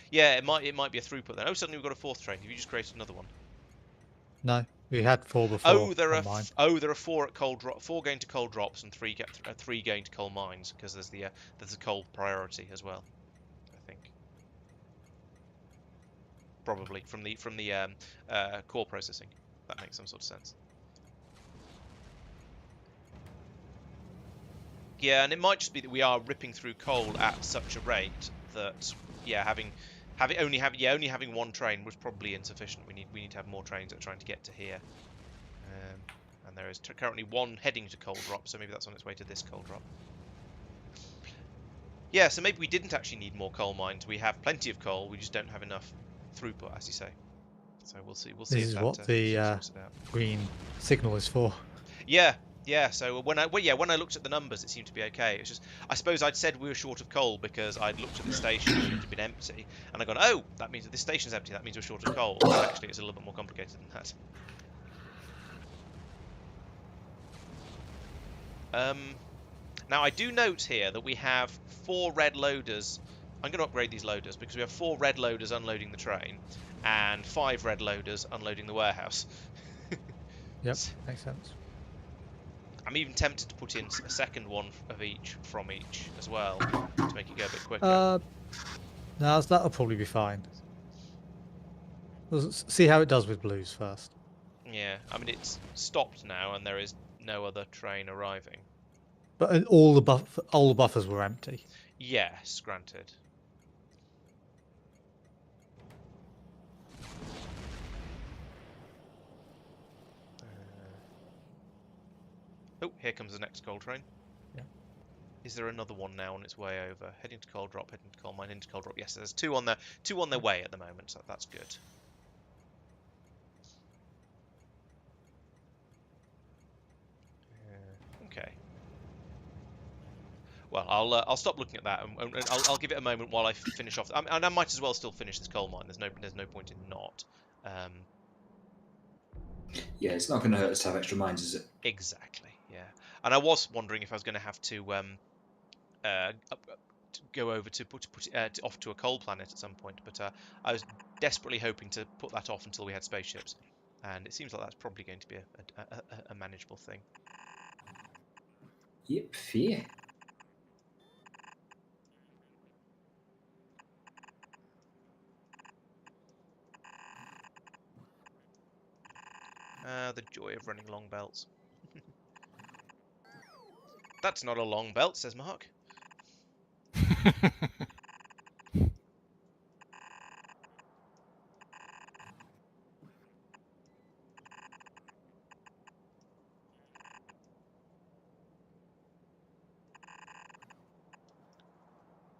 S2: Yeah, it might be a throughput then. Oh, suddenly we've got a fourth train. Have you just created another one?
S5: No, we had 4 before.
S2: Oh, there are
S5: mine.
S2: there are 4 at coal drop, 4 going to coal drops and 3 going to coal mines because there's a coal priority as well. I think probably from the core processing. That makes some sort of sense. Yeah, and it might just be that we are ripping through coal at such a rate that only having one train was probably insufficient. We need to have more trains that are trying to get to here. And there is currently one heading to coal drop, so maybe that's on its way to this coal drop. Yeah, so maybe we didn't actually need more coal mines. We have plenty of coal. We just don't have enough throughput, as you say. So we'll see. We'll see.
S5: This is what the green signal is for.
S2: Yeah. Yeah, so when I looked at the numbers, it seemed to be okay. It's just, I suppose I'd said we were short of coal because I'd looked at the station and it had been empty, and I gone, oh, that means that this station's empty. That means we're short of coal. But actually, it's a little bit more complicated than that. Now I do note here that we have 4 red loaders. I'm going to upgrade these loaders because we have 4 red loaders unloading the train, and 5 red loaders unloading the warehouse.
S5: Yep, makes sense.
S2: I'm even tempted to put in a second one of each from each as well to make it go a bit quicker.
S5: No, that'll probably be fine. We'll see how it does with blues first.
S2: Yeah, I mean it's stopped now and there is no other train arriving.
S5: But all the buffers were empty.
S2: Yes, granted. Oh, here comes the next coal train.
S5: Yeah.
S2: Is there another one now on its way over? Heading to coal drop, heading to coal mine, into coal drop. Yes, there's 2 on their way at the moment, so that's good. Okay. Well, I'll stop looking at that, and I'll give it a moment while I finish off. And I might as well still finish this coal mine. There's no point in not.
S3: Yeah, it's not going to hurt us to have extra mines, is it?
S2: Exactly. Yeah. And I was wondering if I was going to have to go over to put off to a coal planet at some point, but I was desperately hoping to put that off until we had spaceships, and it seems like that's probably going to be a manageable thing.
S3: Yep, fair.
S2: The joy of running long belts. That's not a long belt, says Marc.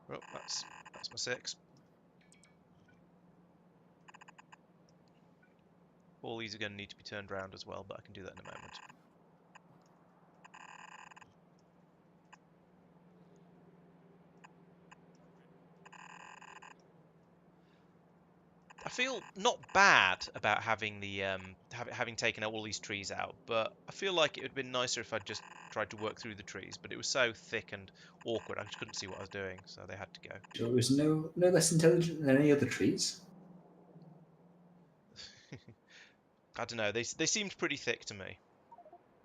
S2: Well, that's my 6. All these are going to need to be turned around as well, but I can do that in a moment. I feel not bad about having the having taken all these trees out, but I feel like it would have been nicer if I'd just tried to work through the trees. But it was so thick and awkward, I just couldn't see what I was doing, so they had to go.
S3: So it was no less intelligent than any other trees.
S2: I don't know. They seemed pretty thick to me.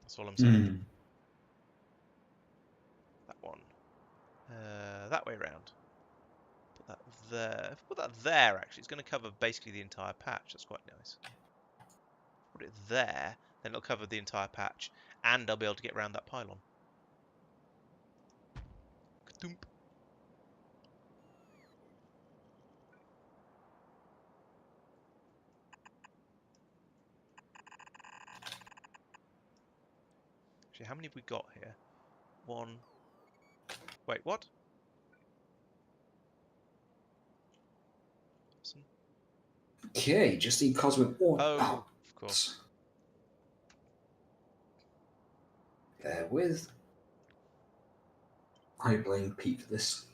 S2: That's all I'm saying.
S3: Hmm.
S2: That one. That way around. Put that there. If I put that there, actually, it's going to cover basically the entire patch. That's quite nice. Put it there, then it'll cover the entire patch, and I'll be able to get around that pylon. Ka-doomp. Actually, how many have we got here? One. Wait, what?
S3: Okay, just need cosmic water.
S2: Oh, of course.
S3: Bear with. I blame Pete for this.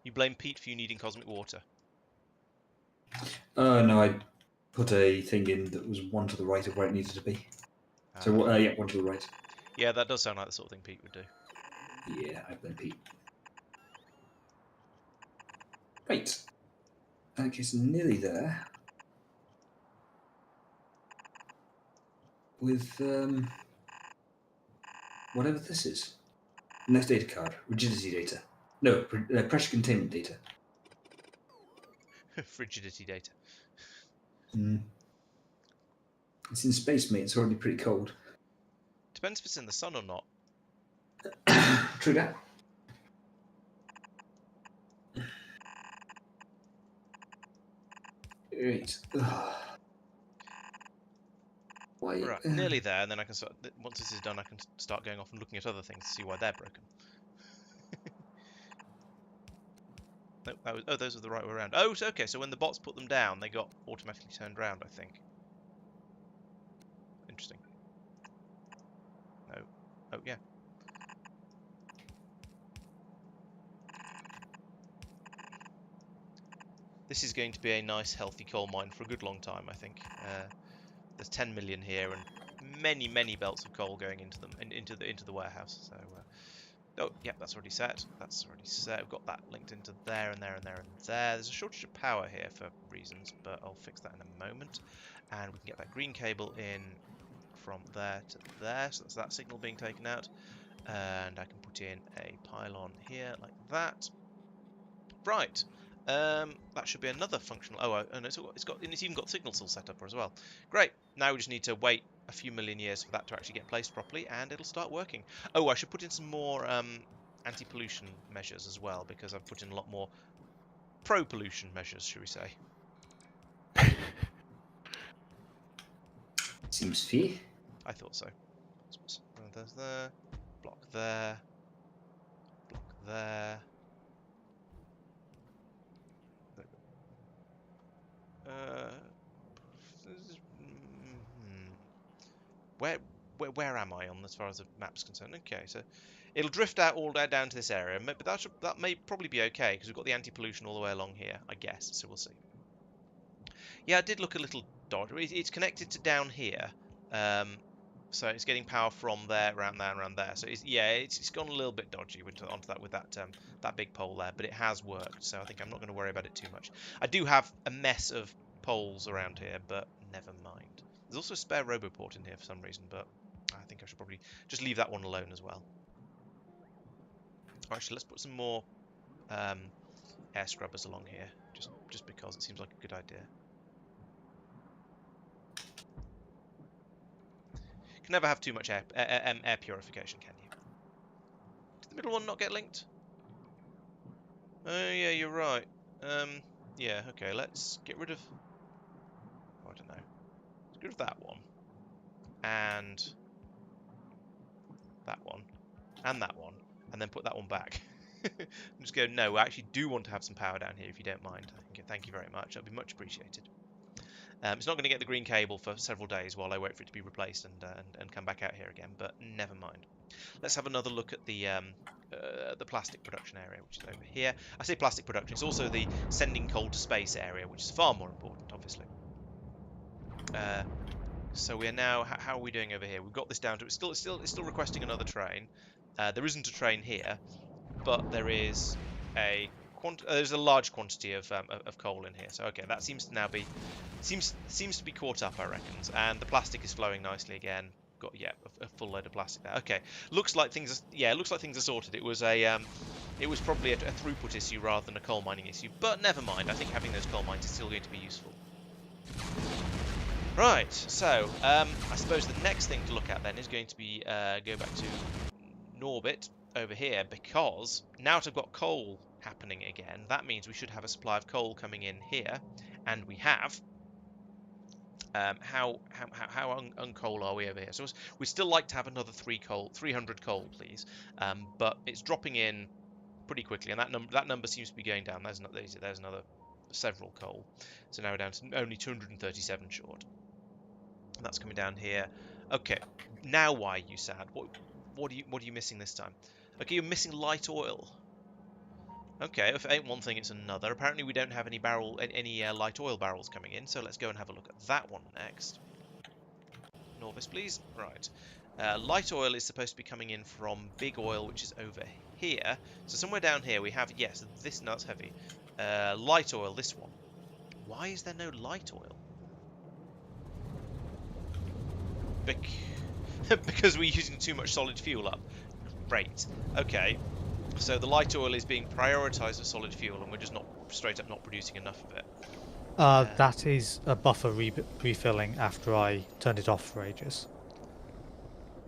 S2: You blame Pete for you needing cosmic water.
S3: No, I put a thing in that was one to the right of where it needed to be. So, yeah, one to the right.
S2: Yeah, that does sound like the sort of thing Pete would do.
S3: Yeah, I blame Pete. Right. Okay, so nearly there. With, whatever this is. Next data card. Rigidity data. No, pressure containment data.
S2: Frigidity data.
S3: It's in space, mate. It's already pretty cold.
S2: Depends if it's in the sun or not.
S3: True that. Right. Why?
S2: Right, nearly there, and then I can start. Once this is done, I can start going off and looking at other things to see why they're broken. Oh, those are the right way around. Oh, okay. So when the bots put them down, they got automatically turned around, I think. Interesting. No. Oh, yeah. This is going to be a nice, healthy coal mine for a good long time, I think. There's 10 million here, and many belts of coal going into them, into the warehouse. So, oh, yeah, that's already set. That's already set. We've got that linked into there and there and there and there. There's a shortage of power here for reasons, but I'll fix that in a moment. And we can get that green cable in from there to there. So that's that signal being taken out. And I can put in a pylon here like that. Right. That should be another functional. Oh, and it's even got signals all set up as well. Great. Now we just need to wait a few million years for that to actually get placed properly, and it'll start working. Oh, I should put in some more anti-pollution measures as well, because I've put in a lot more pro-pollution measures, should we say?
S3: Seems fair.
S2: I thought so. There's there, block there, block there. Where am I on as far as the map's concerned? Okay, so it'll drift out all the way down to this area, but that may probably be okay because we've got the anti-pollution all the way along here, I guess. So we'll see. Yeah, it did look a little dodgy. It's connected to down here, so it's getting power from there, around there, and around there. So it's gone a little bit dodgy onto that with that big pole there, but it has worked. So I think I'm not going to worry about it too much. I do have a mess of poles around here, but never mind. There's also a spare roboport in here for some reason, but I think I should probably just leave that one alone as well. Actually, let's put some more air scrubbers along here, just because it seems like a good idea. Can never have too much air purification, can you? Did the middle one not get linked? Oh yeah, you're right. Yeah, okay, let's get rid of... Oh, I don't know. Let's get rid of that one. And that one. And that one. And then put that one back. And just go, no, I actually do want to have some power down here if you don't mind. Thank you very much. That'd be much appreciated. It's not going to get the green cable for several days while I wait for it to be replaced and come back out here again, but never mind. Let's have another look at the plastic production area, which is over here. I say plastic production, it's also the sending coal to space area, which is far more important, obviously. So we are now, how are we doing over here? We've got this down to, it's still requesting another train. There isn't a train here, but there is there's a large quantity of coal in here. So okay, that seems to now be seems to be caught up, I reckons. And the plastic is flowing nicely again. Got a full load of plastic there. Okay, looks like things are sorted. It was probably a throughput issue rather than a coal mining issue. But never mind. I think having those coal mines is still going to be useful. Right. So I suppose the next thing to look at then is going to be go back to Norbit over here, because now that I've got coal happening again, that means we should have a supply of coal coming in here, and we have. How uncoal are we over here? So we'd still like to have another 300 coal, please. But it's dropping in pretty quickly, and that number seems to be going down. There's another several coal. So now we're down to only 237 short. And that's coming down here. Okay. Now why are you sad? What are you missing this time? Okay, you're missing light oil. Okay, if it ain't one thing, it's another. Apparently we don't have any light oil barrels coming in, so let's go and have a look at that one next. Norvis, please. Right. Light oil is supposed to be coming in from big oil, which is over here. So somewhere down here we have, yes, this nut's heavy. Light oil, this one. Why is there no light oil? Because we're using too much solid fuel up. Great. Okay. So the light oil is being prioritised for solid fuel, and we're just straight up not producing enough of it.
S5: That is a buffer refilling after I turned it off for ages.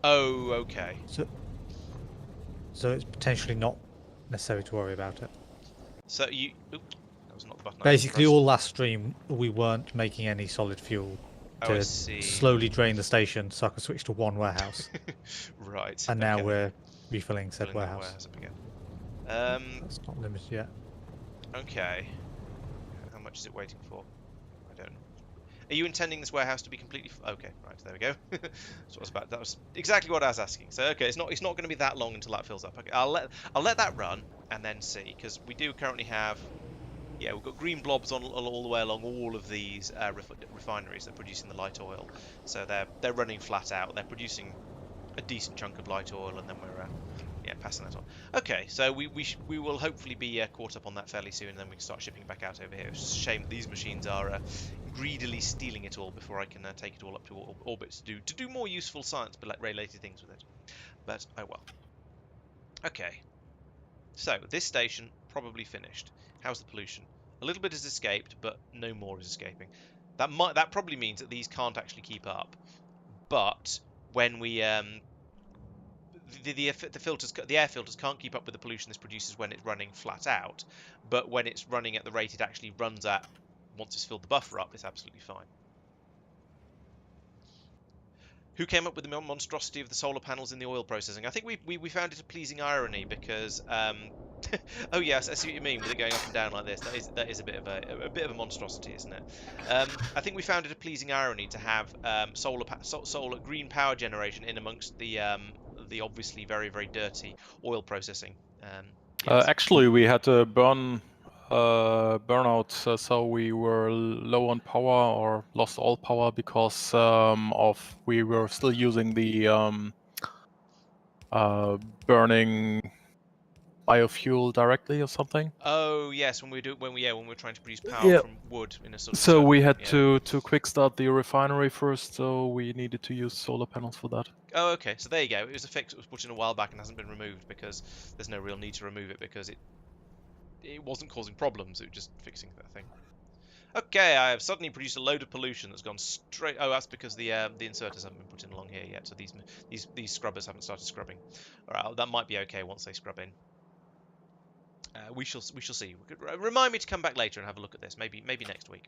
S2: Oh, okay.
S5: So it's potentially not necessary to worry about it.
S2: So you... Oop, that was not the button.
S5: Basically, all last stream, we weren't making any solid fuel to slowly drain the station, so I could switch to one warehouse.
S2: Right.
S5: And now we're refilling said warehouse.
S2: Up again.
S5: That's not limited yet.
S2: Okay. How much is it waiting for? I don't know. Are you intending this warehouse to be completely... Okay, right, there we go. That was exactly what I was asking. So, okay, it's not going to be that long until that fills up. Okay, I'll let that run and then see, because we do currently have... Yeah, we've got green blobs all the way along all of these refineries that are producing the light oil. So they're running flat out. They're producing a decent chunk of light oil, and then we're passing that on. Okay, so we will hopefully be caught up on that fairly soon, and then we can start shipping back out over here. It's just a shame that these machines are greedily stealing it all before I can take it all up to orbit to do more useful science related things with it. But oh well. Okay. So this station probably finished. How's the pollution? A little bit has escaped, but no more is escaping. That probably means that these can't actually keep up. But when we the air filters can't keep up with the pollution this produces when it's running flat out, but when it's running at the rate it actually runs at once it's filled the buffer up, it's absolutely fine. Who came up with the monstrosity of the solar panels in the oil processing? I think we found it a pleasing irony because oh yes, I see what you mean with it going up and down like this. That is a bit of a monstrosity, isn't it? I think we found it a pleasing irony to have solar green power generation in amongst the obviously very, very dirty oil processing. Yes.
S4: Actually, we had to burnout, so we were low on power or lost all power because we were still using the burning biofuel directly or something.
S2: Oh yes, when we're trying to produce power from wood in a sort of
S4: so we had to quick start the refinery first, so we needed to use solar panels for that.
S2: Oh, okay. So there you go. It was a fix that was put in a while back and hasn't been removed because there's no real need to remove it because it wasn't causing problems. It was just fixing that thing. Okay, I have suddenly produced a load of pollution that's gone straight. Oh, that's because the inserters haven't been put in along here yet. So these scrubbers haven't started scrubbing. All right, that might be okay once they scrub in. We shall see. Remind me to come back later and have a look at this. Maybe next week.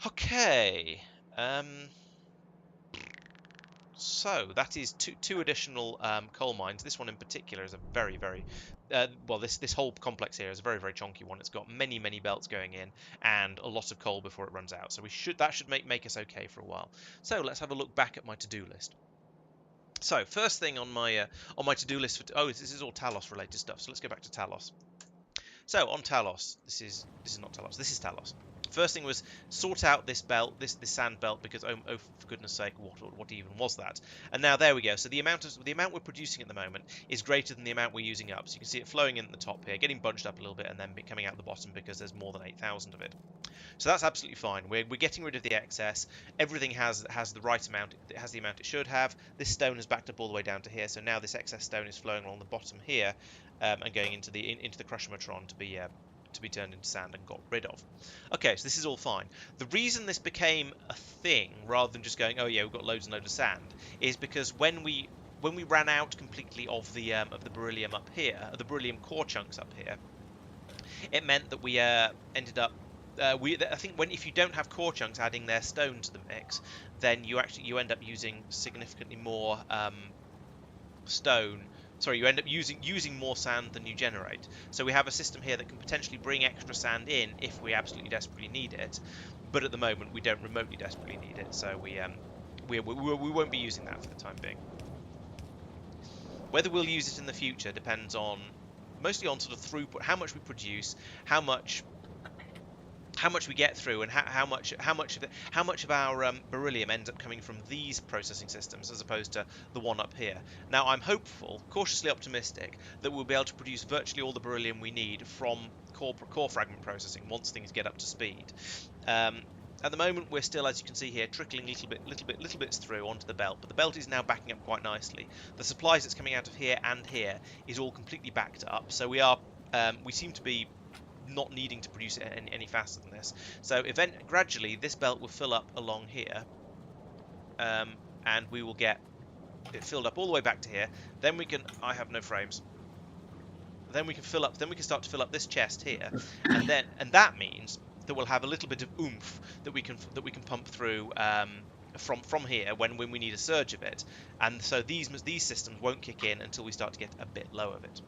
S2: Okay. So that is two additional coal mines. This one in particular is a very, very well. This whole complex here is a very, very chonky one. It's got many, many belts going in and a lot of coal before it runs out. So that should make us okay for a while. So let's have a look back at my to-do list. So first thing on my to-do list this is all Talos related stuff. So let's go back to Talos. So on Talos, this is not Talos. This is Talos. First thing was sort out this belt, this sand belt, because oh for goodness sake, what even was that? And now there we go. So the amount we're producing at the moment is greater than the amount we're using up. So you can see it flowing in at the top here, getting bunched up a little bit, and then coming out the bottom because there's more than 8,000 of it. So that's absolutely fine. We're getting rid of the excess. Everything has the right amount. It has the amount it should have. This stone has backed up all the way down to here. So now this excess stone is flowing along the bottom here, and going into the Crushomatron to be turned into sand and got rid of. Okay, so this is all fine. The reason this became a thing rather than just going, oh yeah, we've got loads and loads of sand, is because when we ran out completely of the beryllium up here, the beryllium core chunks up here, it meant that we ended up. I think if you don't have core chunks adding their stone to the mix, then you end up using significantly more stone. Sorry, you end up using more sand than you generate. So we have a system here that can potentially bring extra sand in if we absolutely desperately need it, but at the moment we don't remotely desperately need it. So we won't be using that for the time being. Whether we'll use it in the future depends on mostly on sort of throughput, how much we produce, how much we get through, and how much of our beryllium ends up coming from these processing systems as opposed to the one up here. Now I'm hopeful, cautiously optimistic, that we'll be able to produce virtually all the beryllium we need from core fragment processing once things get up to speed. At the moment, we're still, as you can see here, trickling little bits through onto the belt, but the belt is now backing up quite nicely. The supplies that's coming out of here and here is all completely backed up, so we seem to be not needing to produce it any faster than this. So gradually this belt will fill up along here, and we will get it filled up all the way back to here. Then we can, I have no frames. Then we can start to fill up this chest here, and that means that we'll have a little bit of oomph that we can pump through from here when we need a surge of it. And so these systems won't kick in until we start to get a bit low of it.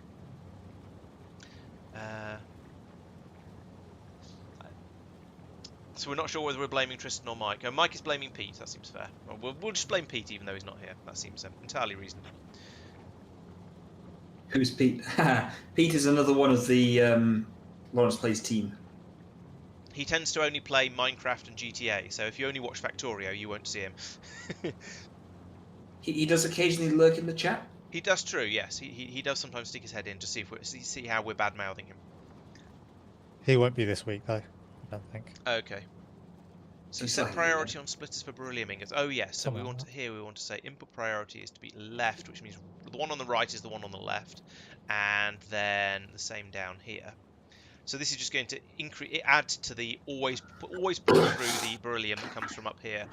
S2: So we're not sure whether we're blaming Tristan or Mike. Mike is blaming Pete. That seems fair. We'll just blame Pete even though he's not here. That seems entirely reasonable.
S3: Who's Pete? Pete is another one of the Laurence Plays team.
S2: He tends to only play Minecraft and GTA, so if you only watch Factorio, you won't see him.
S3: He does occasionally lurk in the chat?
S2: He does, true, yes. He does sometimes stick his head in to see how we're bad-mouthing him.
S5: He won't be this week, though, I don't think.
S2: Okay. So set priority on splitters for beryllium ingots. Oh yes, so we want to say input priority is to be left, which means the one on the right is the one on the left, and then the same down here. So this is just going to add to the always put through the beryllium that comes from up here,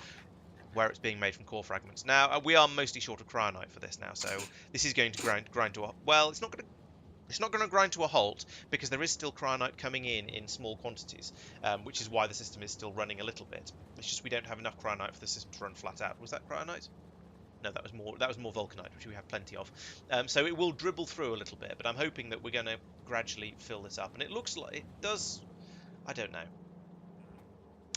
S2: where it's being made from core fragments. Now we are mostly short of cryonite for this now, so this is going to grind to a it's not going to grind to a halt because there is still cryonite coming in small quantities, which is why the system is still running a little bit. It's just we don't have enough cryonite for the system to run flat out. Was that cryonite? No, that was more vulcanite, which we have plenty of. So it will dribble through a little bit, but I'm hoping that we're going to gradually fill this up. And it looks like it does. I don't know.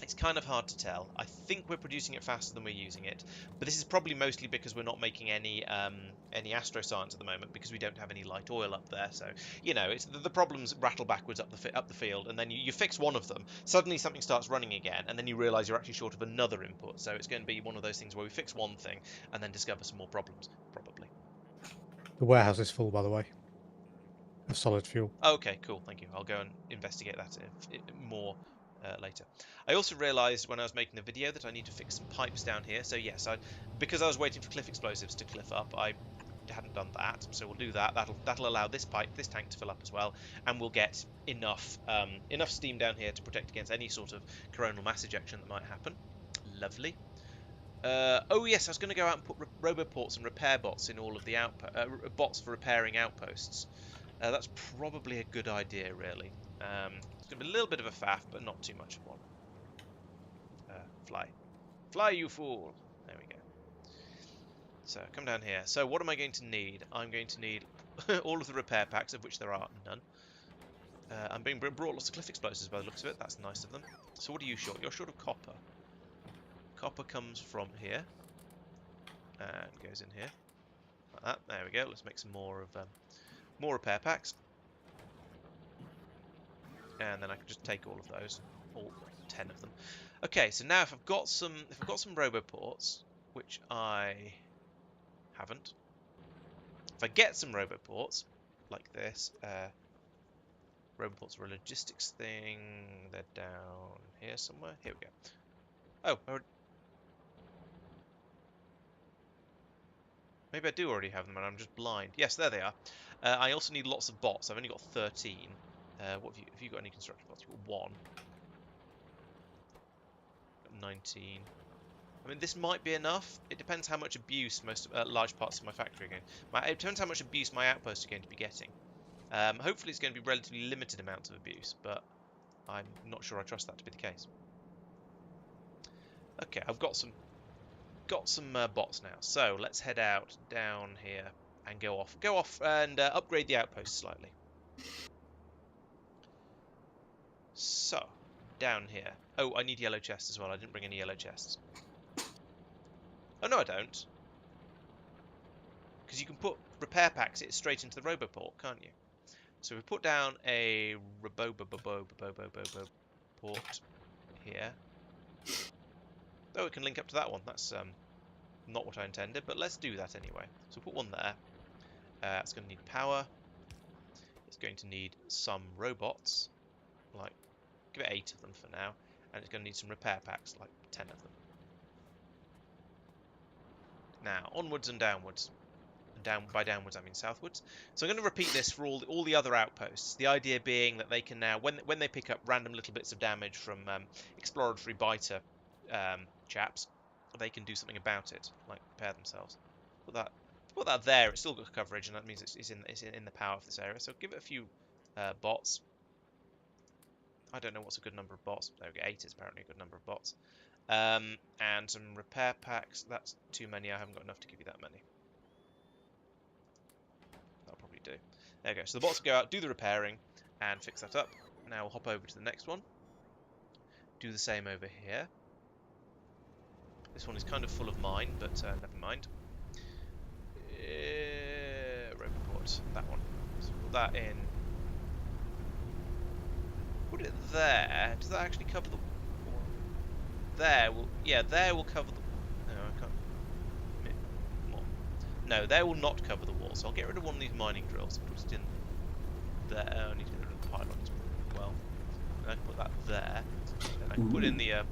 S2: It's kind of hard to tell. I think we're producing it faster than we're using it, but this is probably mostly because we're not making any Astro science at the moment because we don't have any light oil up there. So you know, it's the problems rattle backwards up the field, and then you fix one of them. Suddenly something starts running again, and then you realise you're actually short of another input. So it's going to be one of those things where we fix one thing and then discover some more problems, probably.
S5: The warehouse is full, by the way, of solid fuel.
S2: Okay, cool. Thank you. I'll go and investigate that more later. I also realised when I was making the video that I need to fix some pipes down here. So yes, because I was waiting for cliff explosives to cliff up, I hadn't done that. So we'll do that. That'll allow this tank to fill up as well, and we'll get enough steam down here to protect against any sort of coronal mass ejection that might happen. Lovely. Oh yes, I was going to go out and put roboports and repair bots in all of the bots for repairing outposts. That's probably a good idea, really. It's going to be a little bit of a faff, but not too much of one. Fly, you fool! There we go. So, come down here. So, what am I going to need? I'm going to need all of the repair packs, of which there are none. I'm being brought lots of cliff explosives by the looks of it. That's nice of them. So, what are you short? You're short of copper. Copper comes from here. And goes in here. Like that. There we go. Let's make some more repair packs. And then I can just take all of those. All 10 of them. Okay, so now if I've got some roboports, which I haven't. If I get some roboports like this, roboports are a logistics thing. They're down here somewhere. Here we go. Oh, maybe I do already have them and I'm just blind. Yes, there they are. I also need lots of bots. I've only got 13. What have you got any construction bots? You've got 1. Got 19. I mean, this might be enough. It depends how much abuse large parts of my factory are going. It depends how much abuse my outposts are going to be getting. Hopefully, it's going to be relatively limited amounts of abuse, but I'm not sure I trust that to be the case. Okay, I've got some bots now. So let's head out down here and go off and upgrade the outpost slightly. So down here. Oh, I need yellow chests as well. I didn't bring any yellow chests. Oh no, I don't. Because you can put repair packs straight into the roboport, can't you? So we put down a port here. Oh, it can link up to that one. That's not what I intended, but let's do that anyway. So we'll put one there. It's going to need power. It's going to need some robots, like give it 8 of them for now, and it's going to need some repair packs, like 10 of them. Now onwards and downwards. By downwards I mean southwards. So I'm going to repeat this for all the other outposts. The idea being that they can now, when they pick up random little bits of damage from exploratory biter chaps, they can do something about it, like repair themselves. Put that there. It's still got coverage, and that means it's in the power of this area. So give it a few bots. I don't know what's a good number of bots. There we go. 8 is apparently a good number of bots. And some repair packs. That's too many. I haven't got enough to give you that many. That'll probably do. There we go. So the bots will go out, do the repairing, and fix that up. Now we'll hop over to the next one. Do the same over here. This one is kind of full of mine, but never mind. Roboport, that one. So put that in. Put it there. Does that actually cover the wall? There will, yeah, there will cover the. No, I can't. More. No, there will not cover the wall. So I'll get rid of one of these mining drills and put it in there. I need to get rid of the pylons as well. And I can put that there. And I can put in the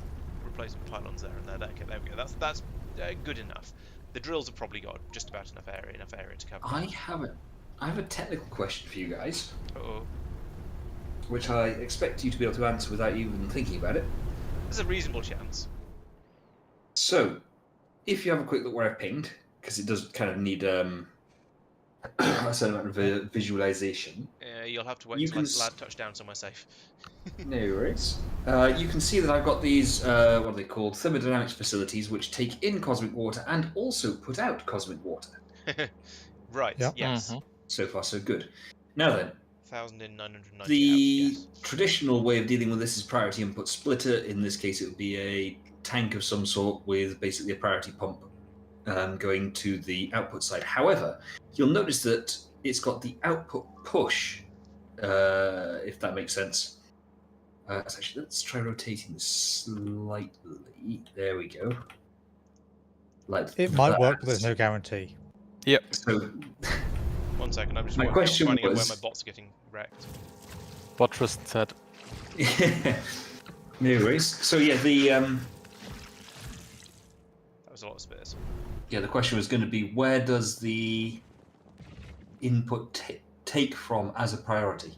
S2: replacement pylons there and there. Okay, there we go. That's good enough. The drills have probably got just about enough area to cover.
S3: I have a technical question for you guys.
S2: Uh-oh.
S3: Which I expect you to be able to answer without you even thinking about it.
S2: There's a reasonable chance.
S3: So, if you have a quick look where I've pinged, because it does kind of need a certain amount of visualization.
S2: You'll have to wait until I touch down somewhere safe.
S3: No worries. You can see that I've got these, what are they called? Thermodynamics facilities, which take in cosmic water and also put out cosmic water.
S2: Right,
S5: yeah.
S2: Yes.
S4: Mm-hmm.
S3: So far, so good. Now then,
S2: 1,000 in 990
S3: the
S2: yes.
S3: traditional way of dealing with this is priority input splitter. In this case, it would be a tank of some sort with basically a priority pump going to the output side. However, you'll notice that it's got the output push, if that makes sense. Actually, let's try rotating this slightly. There we go. Like
S5: It might
S3: that.
S5: work, but there's no guarantee.
S4: Yep.
S3: So,
S2: 1 second, I'm just
S3: My question
S2: finding out where
S3: was-
S2: my bots are getting wrecked.
S4: What Tristan said.
S3: no worries. So yeah, the
S2: That was a lot of space.
S3: yeah, the question was going to be, where does the input take from as a priority?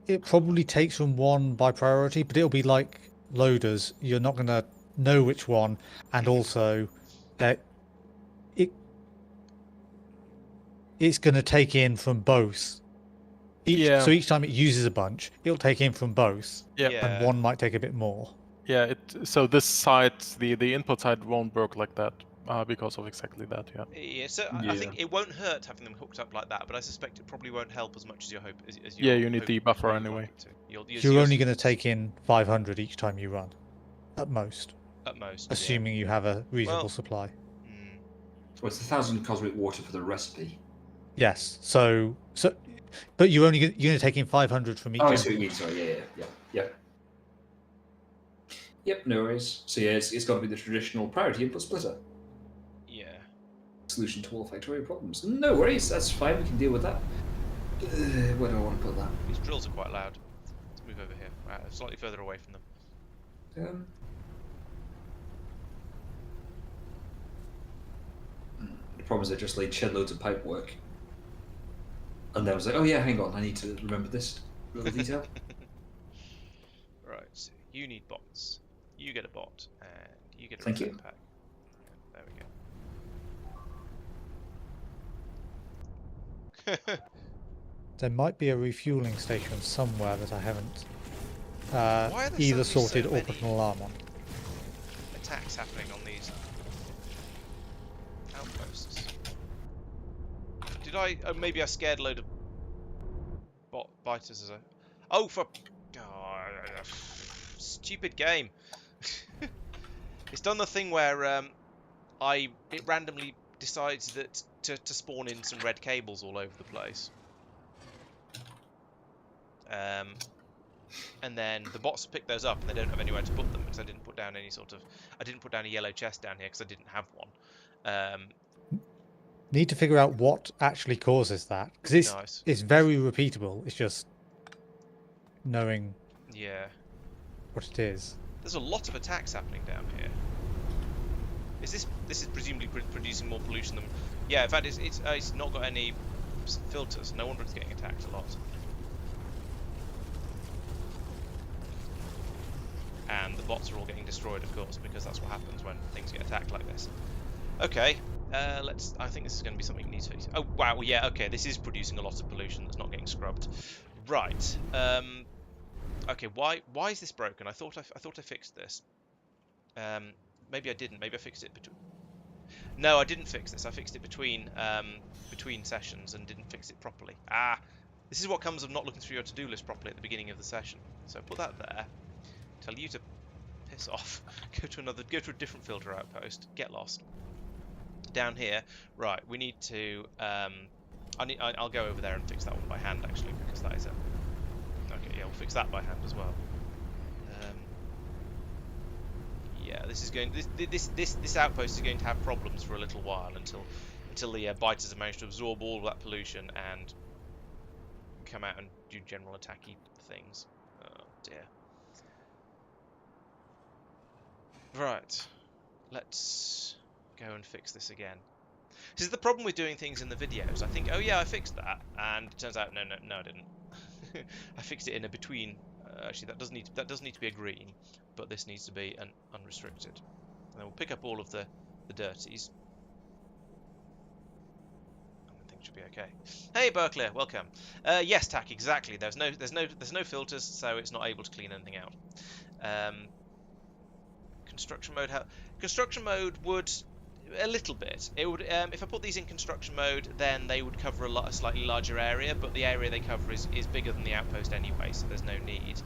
S5: It probably takes from one by priority, but it'll be like loaders. You're not going to know which one, and also that it's going to take in from both. So each time it uses a bunch, it'll take in from both,
S4: Yeah.
S5: and one might take a bit more.
S4: Yeah. So this side, the input side won't work like that because of exactly that. Yeah.
S2: Yeah, so I think it won't hurt having them hooked up like that, but I suspect it probably won't help as much as you hope.
S4: Yeah, you need the buffer anyway.
S5: You're only going to take in 500 each time you run, at most.
S2: At most.
S5: Assuming you have a reasonable supply.
S3: Well, it's 1,000 cosmic water for the recipe.
S5: Yes. So but you're only taking 500 from each.
S3: Oh, I see what
S5: input.
S3: you mean. Sorry, yeah. Yep, no worries. So yeah, it's got to be the traditional priority input splitter.
S2: Yeah.
S3: Solution to all Factorio problems. No worries, that's fine. We can deal with that. Where do I want to put that?
S2: These drills are quite loud. Let's move over here. Slightly further away from them.
S3: The problem is I just laid shed loads of pipe work. And then I was like, oh yeah, hang on, I need to remember this little detail.
S2: Right, so you need bots. You get a bot, and you get a
S3: Thank
S2: repair
S3: you.
S2: pack. There we go.
S5: There might be a refueling station somewhere that I haven't
S2: Why are there
S5: either
S2: suddenly
S5: sorted
S2: so
S5: or
S2: many
S5: put an alarm on.
S2: attacks happening on these outposts? Did I? Oh, maybe I scared a load of biters as a. Oh, for. Oh, stupid game. It's done the thing where it randomly decides that to spawn in some red cables all over the place. And then the bots pick those up and they don't have anywhere to put them because I didn't put down I didn't put down a yellow chest down here because I didn't have one.
S5: Need to figure out what actually causes that, because it's very repeatable. It's just knowing what it is.
S2: There's a lot of attacks happening down here. This is presumably producing more pollution than... Yeah, in fact, it's not got any filters. No wonder it's getting attacked a lot. And the bots are all getting destroyed, of course, because that's what happens when things get attacked like this. Okay, I think this is going to be something neat to fix. Oh wow, yeah, okay, this is producing a lot of pollution that's not getting scrubbed. Right. Okay, why is this broken? I thought I fixed this. Maybe I didn't. Maybe I fixed it between. No, I didn't fix this. I fixed it between sessions and didn't fix it properly. Ah, this is what comes of not looking through your to-do list properly at the beginning of the session. So put that there. Tell you to piss off. Go to a different filter outpost. Get lost. Down here, right? We need to. I'll go over there and fix that one by hand actually, because that is a. Okay, yeah, we'll fix that by hand as well. Yeah, this is going. This outpost is going to have problems for a little while until the biters have managed to absorb all of that pollution and come out and do general attacky things. Oh dear. Right, let's go and fix this again. This is the problem with doing things in the videos. I think, oh yeah, I fixed that, and it turns out no, I didn't. I fixed it in a between. Actually, that does need to be a green, but this needs to be an unrestricted. And then we'll pick up all of the dirties. I think it should be okay. Hey, Berkeley, welcome. Yes, Tack, exactly. There's no filters, so it's not able to clean anything out. Construction mode would a little bit. It would if I put these in construction mode, then they would cover a slightly larger area, but the area they cover is bigger than the outpost anyway, so there's no need.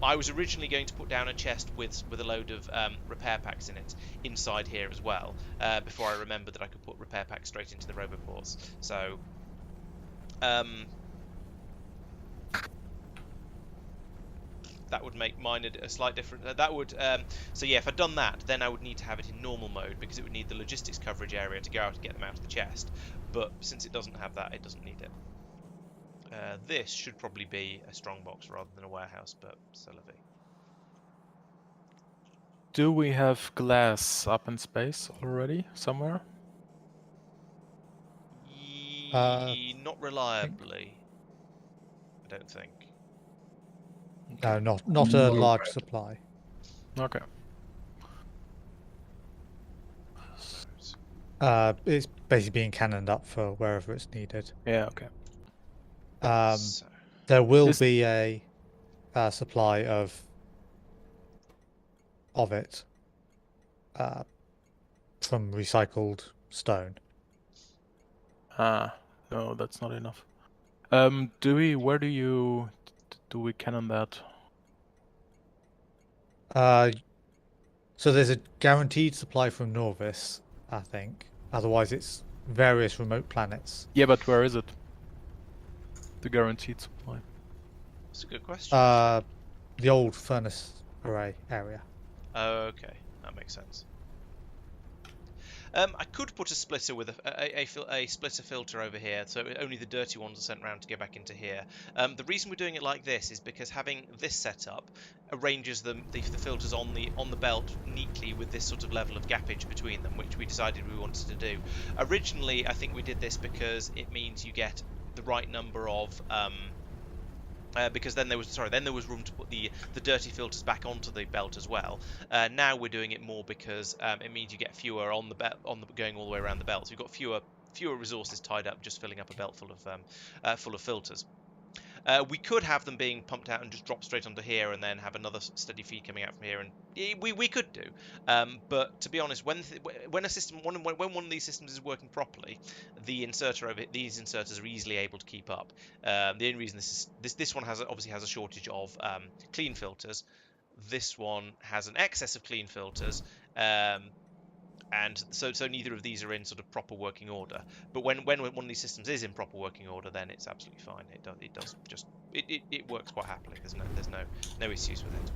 S2: I was originally going to put down a chest with a load of repair packs in it inside here as well, before I remembered that I could put repair packs straight into the roboports. So that would make mine a slight different. That would so yeah, if I'd done that, then I would need to have it in normal mode because it would need the logistics coverage area to go out and get them out of the chest. But since it doesn't have that, it doesn't need it. This should probably be a strong box rather than a warehouse, but c'est la vie.
S4: Do we have glass up in space already somewhere?
S2: Not reliably. I don't think.
S5: No, not a large supply.
S4: Okay.
S5: It's basically being cannoned up for wherever it's needed.
S4: Yeah, okay.
S5: There will be a supply of it from recycled stone.
S4: No, that's not enough. Where do we cannon that?
S5: So there's a guaranteed supply from Norvis, I think. Otherwise, it's various remote planets.
S4: Yeah, but where is it? the guaranteed supply?
S2: That's a good question.
S5: The old furnace array area.
S2: Okay, that makes sense. I could put a splitter with a splitter filter over here, so only the dirty ones are sent round to go back into here. The reason we're doing it like this is because having this set up arranges the filters on the belt neatly with this sort of level of gappage between them, which we decided we wanted to do. Originally, I think we did this because it means you get the right number of because then there was room to put the dirty filters back onto the belt as well. Now we're doing it more because it means you get fewer on the belt, going all the way around the belt. So you've got fewer resources tied up just filling up a belt full of filters. We could have them being pumped out and just drop straight onto here, and then have another steady feed coming out from here, and we could do. But to be honest, when one of these systems is working properly, these inserters are easily able to keep up. The only reason this one obviously has a shortage of clean filters. This one has an excess of clean filters. And so neither of these are in sort of proper working order. But when one of these systems is in proper working order, then it's absolutely fine. It works quite happily. There's no issues with it.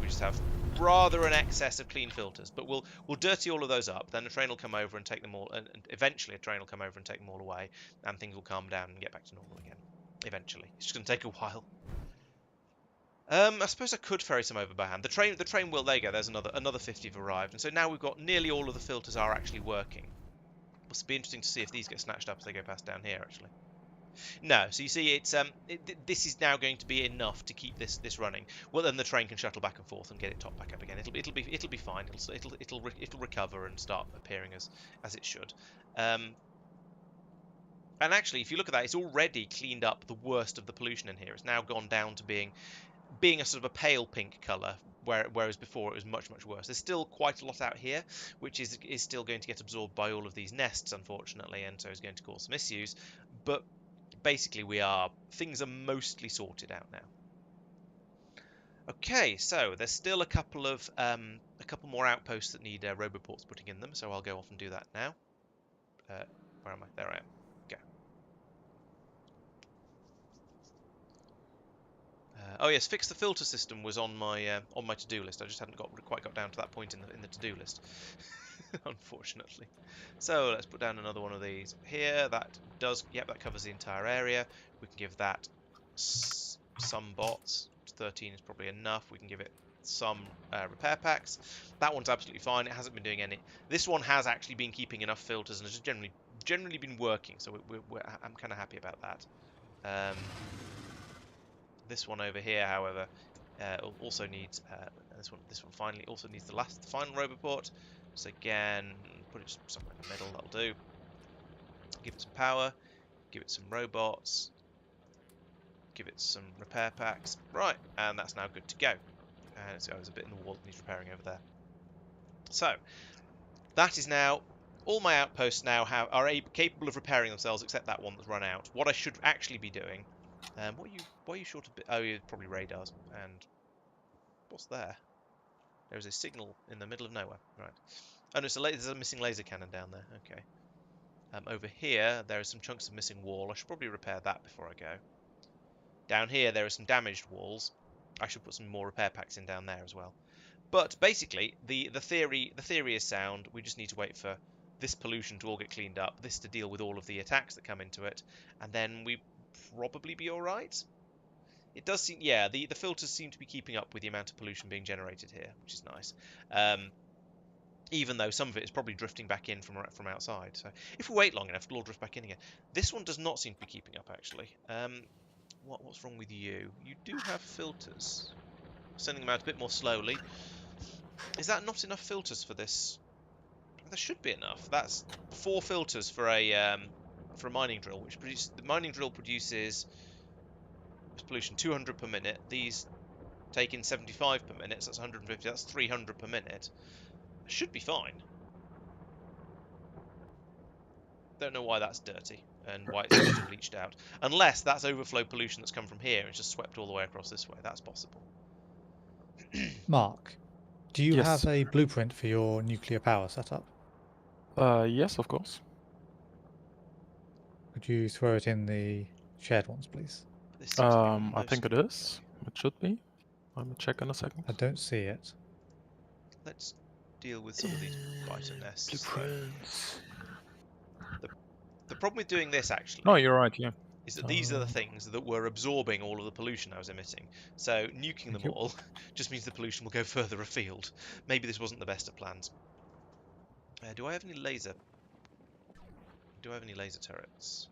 S2: We just have rather an excess of clean filters, but we'll dirty all of those up. Then a train will come over and take them all, and eventually a train will come over and take them all away, and things will calm down and get back to normal again. Eventually, it's just going to take a while. I suppose I could ferry some over by hand. The train will. There you go. There's another 50 have arrived, and so now we've got nearly all of the filters are actually working. It'll be interesting to see if these get snatched up as they go past down here. Actually, no. So you see, this is now going to be enough to keep this running. Well, then the train can shuttle back and forth and get it topped back up again. It'll be fine. It'll recover and start appearing as it should. And actually, if you look at that, it's already cleaned up the worst of the pollution in here. It's now gone down to being a sort of a pale pink colour, whereas before it was much worse. There's still quite a lot out here, which is still going to get absorbed by all of these nests, unfortunately, and so is going to cause some issues. But basically, things are mostly sorted out now. Okay, so there's still a couple more outposts that need roboports putting in them, so I'll go off and do that now. Where am I? There I am. Oh yes, fix the filter system was on my to-do list. I just hadn't quite got down to that point in the to-do list, unfortunately. So let's put down another one of these here. That covers the entire area. We can give that some bots. 13 is probably enough. We can give it some repair packs. That one's absolutely fine. It hasn't been doing any. This one has actually been keeping enough filters and has just generally been working. So I'm kind of happy about that. This one over here, however, also needs this one finally also needs the final roboport. So again, put it somewhere in the middle. That'll do. Give it some power. Give it some robots. Give it some repair packs. Right, and that's now good to go. And there's a bit in the wall that needs repairing over there. So that is now. All my outposts now are capable of repairing themselves, except that one that's run out. What I should actually be doing. What are you short of? Oh, you're probably radars. And what's there? There's a signal in the middle of nowhere. Right. Oh no, there's a missing laser cannon down there. Okay. Over here, there are some chunks of missing wall. I should probably repair that before I go. Down here, there are some damaged walls. I should put some more repair packs in down there as well. But basically, the theory is sound. We just need to wait for this pollution to all get cleaned up, this to deal with all of the attacks that come into it, and then we probably be all right. It does seem, yeah, the filters seem to be keeping up with the amount of pollution being generated here, which is nice. Even though some of it is probably drifting back in from outside. So if we wait long enough, it'll all drift back in again. This one does not seem to be keeping up, actually. What's wrong with you? You do have filters. Sending them out a bit more slowly. Is that not enough filters for this? There should be enough. That's 4 filters for a mining drill, which the mining drill produces pollution 200 per minute. These take in 75 per minute, so that's 150. That's 300 per minute. Should be fine. Don't know why that's dirty and why it's just leached out. Unless that's overflow pollution that's come from here and it's just swept all the way across this way. That's possible.
S5: Mark, do you have a blueprint for your nuclear power setup?
S4: Yes, of course.
S5: Could you throw it in the shared ones, please?
S4: I think it is. It should be. Let me check in a second.
S5: I don't see it.
S2: Let's deal with some of these biter nests. The problem with doing this, actually,
S4: No, you're right. Yeah.
S2: is that these are the things that were absorbing all of the pollution I was emitting. So nuking them all just means the pollution will go further afield. Maybe this wasn't the best of plans. Do I have any laser? Do I have any laser turrets?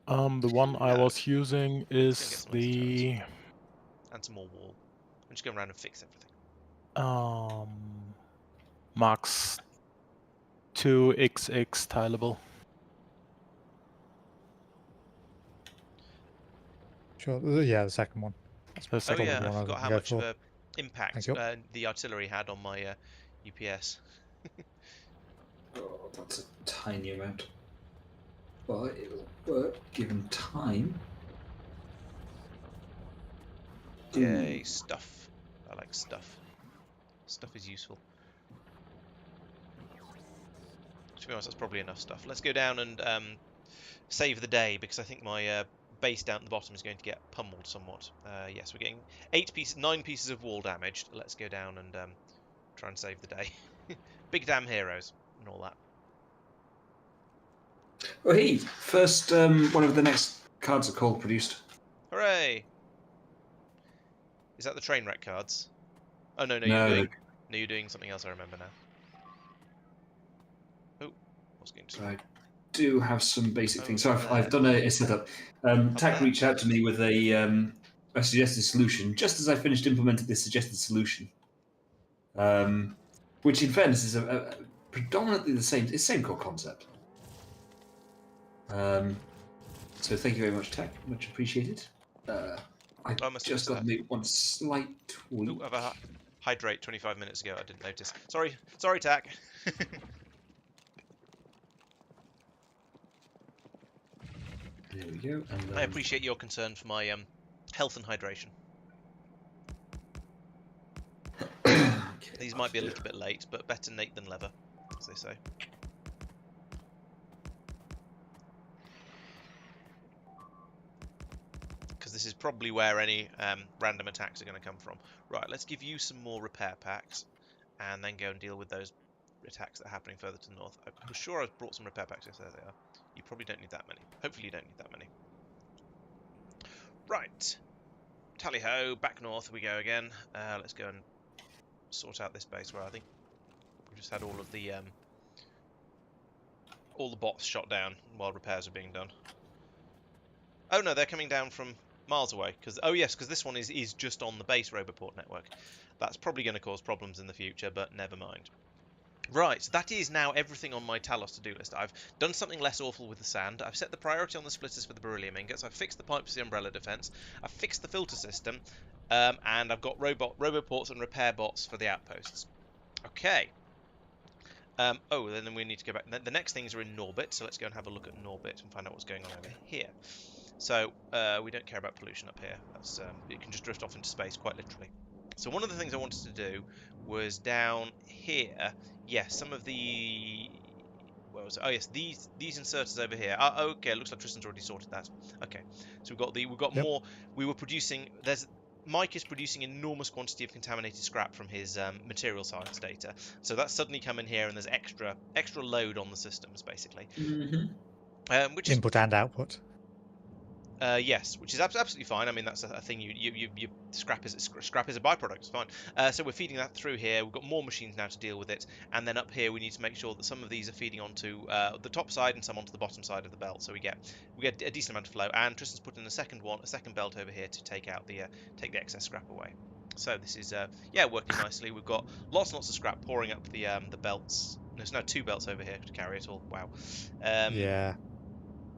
S4: The one I was using is the...
S2: And some more wall. I'm just going around and fix everything.
S4: Marc's 2XX tileable.
S5: Sure. Yeah, the second one.
S2: Oh yeah, I forgot how much of an impact the artillery had on my UPS.
S3: Oh, that's a tiny amount. But it'll work given time.
S2: Yay, stuff. I like stuff. Stuff is useful. To be honest, that's probably enough stuff. Let's go down and save the day, because I think my base down at the bottom is going to get pummeled somewhat. Yes, we're getting 9 pieces of wall damaged. Let's go down and try and save the day. Big damn heroes and all that.
S3: Oh hey, first one of the next cards are called produced.
S2: Hooray! Is that the train wreck cards? Oh no, you're doing something else. I remember now. Oh, I was going to.
S3: I do have some basic things. So I've done a setup. TAC reached out to me with a suggested solution just as I finished implementing this suggested solution, which in fairness is a predominantly the same core concept. So thank you very much, TAC. Much appreciated. I just got the one slight tweak.
S2: Ooh, I have a hydrate 25 minutes ago. I didn't notice. Sorry, TAC.
S3: There we go. And,
S2: I appreciate your concern for my health and hydration.
S3: Okay,
S2: These might be a little bit late, but better Nate than leather, as they say. Because this is probably where any random attacks are going to come from. Right, let's give you some more repair packs, and then go and deal with those attacks that are happening further to the north. I'm sure I've brought some repair packs. Yes, there they are. You probably don't need that many. Hopefully you don't need that many. Right. Tally-ho, back north we go again. Let's go and sort out this base where I think we just had all the bots shot down while repairs are being done. Oh no, they're coming down from miles away. Because this one is just on the base Roboport network. That's probably going to cause problems in the future, but never mind. Right, so that is now everything on my Talos to-do list. I've done something less awful with the sand. I've set the priority on the splitters for the beryllium ingots. I've fixed the pipes for the umbrella defense. I've fixed the filter system. And I've got roboports and repair bots for the outposts. Okay. Then we need to go back. The next things are in Norbit, so let's go and have a look at Norbit and find out what's going on over here. So, we don't care about pollution up here. That's it can just drift off into space, quite literally. So one of the things I wanted to do was down here. Yes, some of the... Where was it? Oh yes, these inserters over here. Okay, it looks like Tristan's already sorted that. Okay, so we've got more. We were producing. Mike is producing enormous quantity of contaminated scrap from his material science data. So that's suddenly come in here, and there's extra load on the systems basically.
S3: Mm-hmm.
S2: Which is
S5: input and output.
S2: Yes, which is absolutely fine. I mean, that's a thing. Scrap is a byproduct. It's fine. So we're feeding that through here. We've got more machines now to deal with it, and then up here we need to make sure that some of these are feeding onto the top side and some onto the bottom side of the belt. So we get a decent amount of flow. And Tristan's put in a second belt over here to take out the excess scrap away. So this is working nicely. We've got lots and lots of scrap pouring up the belts. There's now 2 belts over here to carry it all. Wow.
S5: Yeah.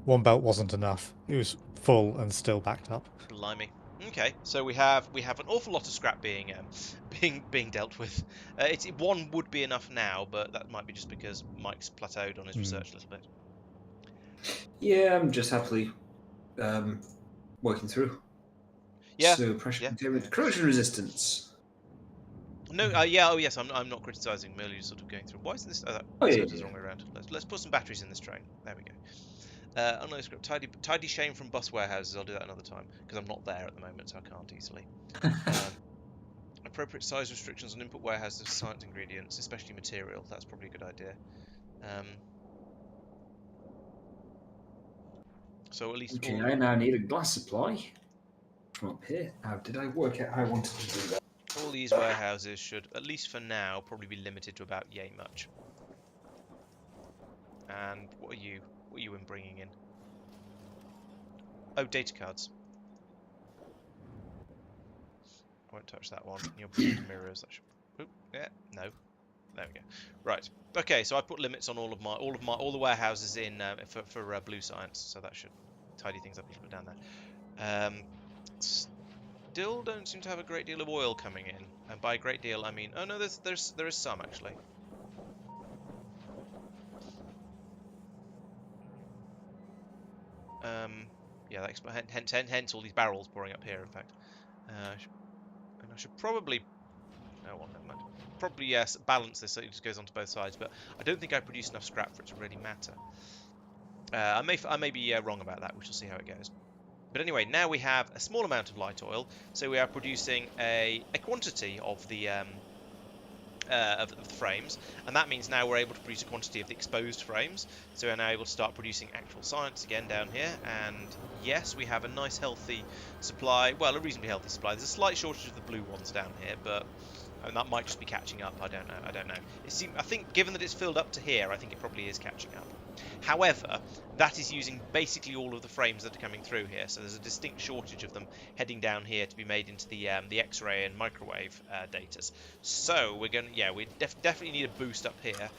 S5: One belt wasn't enough. It was full and still backed up.
S2: Blimey. Okay, so we have an awful lot of scrap being dealt with. One would be enough now, but that might be just because Mike's plateaued on his research a little bit.
S3: Yeah, I'm just happily working through.
S2: Yeah.
S3: So pressure containment, corrosion resistance.
S2: No, yes, I'm not criticising, merely just sort of going through. Why is this? Is the wrong way around. Let's put some batteries in this train. There we go. Oh no, script. Tidy shame from bus warehouses. I'll do that another time because I'm not there at the moment, so I can't easily. Appropriate size restrictions on input warehouses of science ingredients, especially material. That's probably a good idea. So at least.
S3: Okay, I now need a glass supply from up here. How did I work out how I wanted to do that?
S2: All these warehouses should, at least for now, probably be limited to about yay much. And what are you? What are you bringing in? Oh, data cards. I won't touch that one. You're bringing mirrors. That should. Oop, yeah, no. There we go. Right. Okay, so I put limits on all the warehouses in for blue science, so that should tidy things up a little bit down there. Still don't seem to have a great deal of oil coming in, and by a great deal I mean, oh no, there is some actually. Yeah, that explains hence all these barrels pouring up here. In fact, and I should probably. Oh, well, never mind. Probably yes, balance this so it just goes onto both sides. But I don't think I produce enough scrap for it to really matter. I may be wrong about that. We shall see how it goes. But anyway, now we have a small amount of light oil, so we are producing a quantity of the frames, and that means now we're able to produce a quantity of the exposed frames. So we're now able to start producing actual science again down here. And yes, we have a nice healthy supply. Well, a reasonably healthy supply. There's a slight shortage of the blue ones down here, but. And that might just be catching up. I don't know. I think, given that it's filled up to here, I think it probably is catching up. However, that is using basically all of the frames that are coming through here. So there's a distinct shortage of them heading down here to be made into the X-ray and microwave datas. So we're going, we definitely need a boost up here.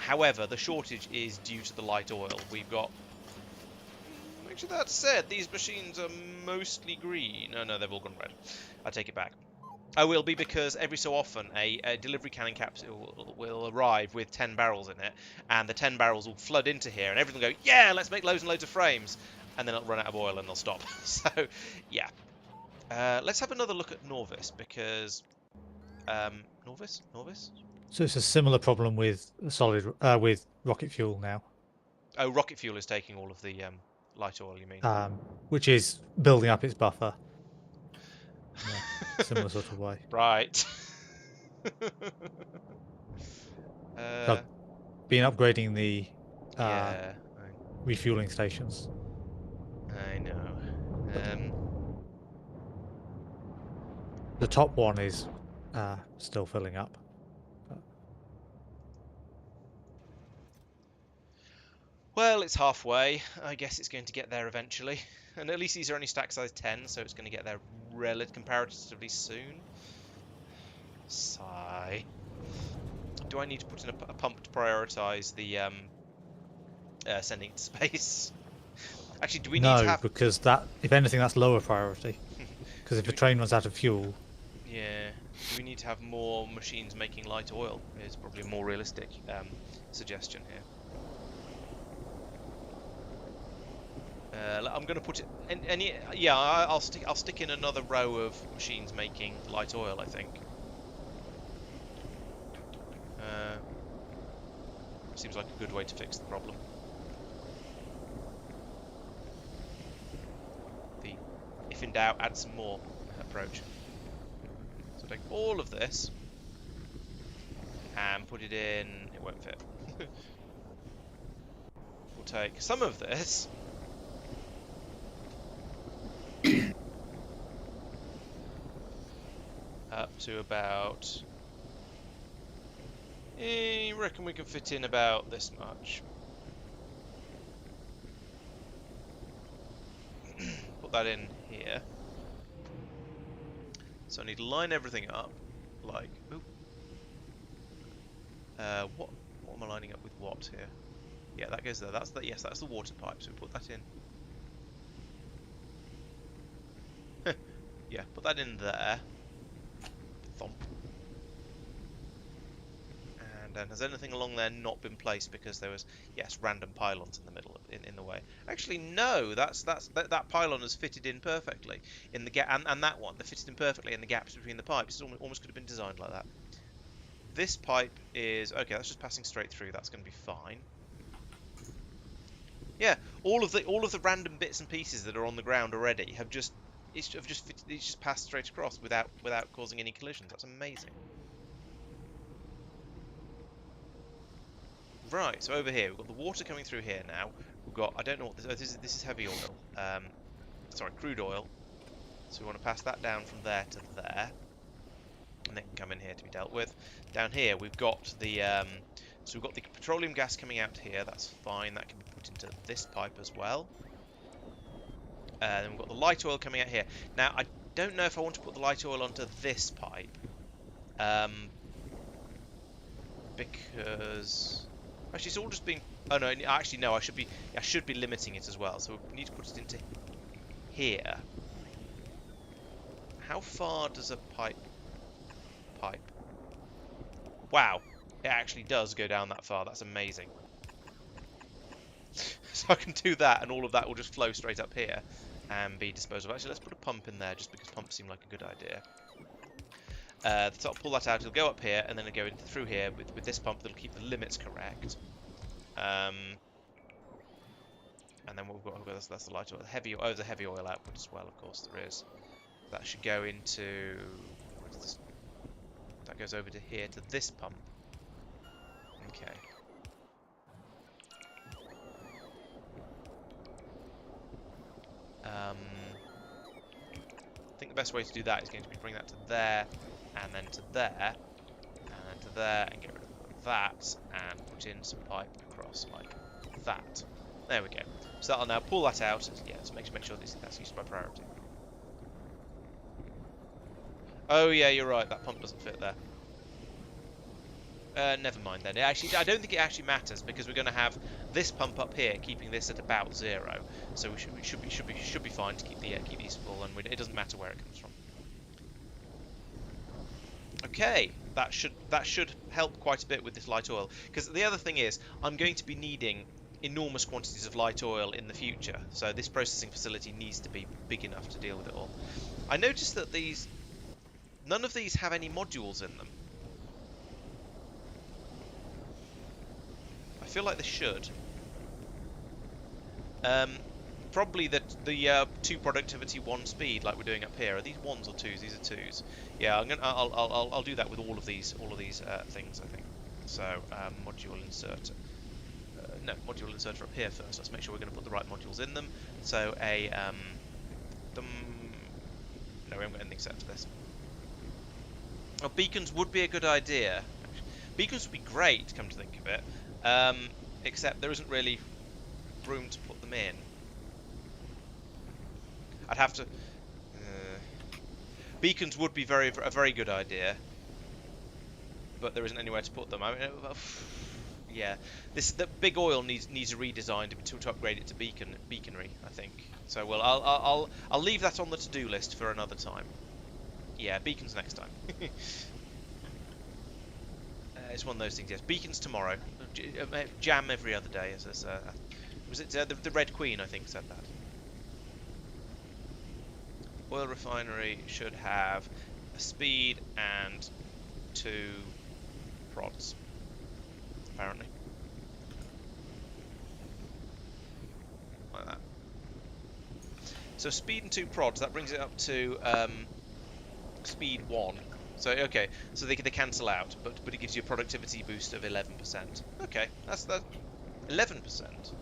S2: However, the shortage is due to the light oil. We've got. Actually, that said, these machines are mostly green. Oh no, they've all gone red. I take it back. Oh, will be because every so often a delivery cannon capsule will arrive with 10 barrels in it, and the 10 barrels will flood into here, and everyone will go, yeah, let's make loads and loads of frames, and then it'll run out of oil and they'll stop. So, yeah. Let's have another look at Norvis, because... Norvis?
S5: So it's a similar problem with with rocket fuel now.
S2: Oh, rocket fuel is taking all of the light oil, you mean?
S5: Which is building up its buffer. Yeah, similar sort of way.
S2: Right.
S5: I've been upgrading the refueling stations.
S2: I know.
S5: The top one is still filling up.
S2: Well, it's halfway. I guess it's going to get there eventually. And at least these are only stack size 10, so it's going to get there comparatively soon. Sigh. Do I need to put in a pump to prioritise the sending it to space? Actually, do we need to have...
S5: No, because that, if anything, that's lower priority. Because if a train runs out of fuel...
S2: Yeah. Do we need to have more machines making light oil? Is probably a more realistic suggestion here. I'm going to put it. I'll stick in another row of machines making light oil. I think. Seems like a good way to fix the problem. The if in doubt, add some more approach. So take all of this and put it in. It won't fit. We'll take some of this. Up to about... I reckon we can fit in about this much. Put that in here. So I need to line everything up, like... Ooh. What am I lining up with what here? Yeah, that goes there. That's the water pipe, so we put that in. Yeah, put that in there. Thump. And then has anything along there not been placed because there was random pylons in the middle in the way? Actually, no. That pylon is fitted in perfectly in the gap, and that one they fitted in perfectly in the gaps between the pipes. It almost could have been designed like that. This pipe is okay. That's just passing straight through. That's going to be fine. Yeah, all of the random bits and pieces that are on the ground already have just passed straight across without causing any collisions. That's amazing. Right, so over here we've got the water coming through here now. We've got, I don't know what this. Oh, this is heavy oil. Sorry, crude oil. So we want to pass that down from there to there, and then come in here to be dealt with. Down here we've got the so we've got the petroleum gas coming out here. That's fine. That can be put into this pipe as well. Then we've got the light oil coming out here. Now I don't know if I want to put the light oil onto this pipe, because actually it's all just being. Oh no, actually no. I should be limiting it as well. So we need to put it into here. How far does a pipe? Wow, it actually does go down that far. That's amazing. So I can do that, and all of that will just flow straight up here and be disposed of. Actually, let's put a pump in there, just because pumps seem like a good idea. So I'll pull that out. It'll go up here, and then it'll go through here with this pump that'll keep the limits correct. And then what we've got, that's the light oil. Heavy. Oh, there's a heavy oil output as well. Of course, there is. That should go into. Where's this? That goes over to here to this pump. Okay. I think the best way to do that is going to be bring that to there, and then to there, and then to there, and get rid of that, and put in some pipe across like that. There we go. So that'll now pull that out. Yeah, so make sure that's used by priority. Oh yeah, you're right. That pump doesn't fit there. Never mind then. I don't think it actually matters, because we're going to have this pump up here, keeping this at about 0. So we should be fine to keep these full, and it doesn't matter where it comes from. Okay, that should help quite a bit with this light oil. Because the other thing is, I'm going to be needing enormous quantities of light oil in the future. So this processing facility needs to be big enough to deal with it all. I noticed that none of these have any modules in them. I feel like they should. Probably the 2 productivity 1 speed like we're doing up here. Are these 1s or 2s? These are 2s. Yeah, I'll do that with all of these things, I think. So module inserter. No, module inserter up here first. Let's make sure we're going to put the right modules in them. So no, we haven't got anything set for this. Oh, beacons would be a good idea. Beacons would be great, come to think of it. Except there isn't really room to put them in. I'd have to. Beacons would be a very good idea, but there isn't anywhere to put them. I mean, yeah, the big oil needs a redesign to upgrade it to beaconry, I think. So well, I'll leave that on the to-do list for another time. Yeah, beacons next time. It's one of those things. Yes, beacons tomorrow. Jam every other day. Was it the Red Queen? I think said that. Oil refinery should have a speed and 2 prods, apparently. Like that. So speed and 2 prods. That brings it up to speed 1. So okay, so they cancel out, but it gives you a productivity boost of 11%. Okay, that's 11%.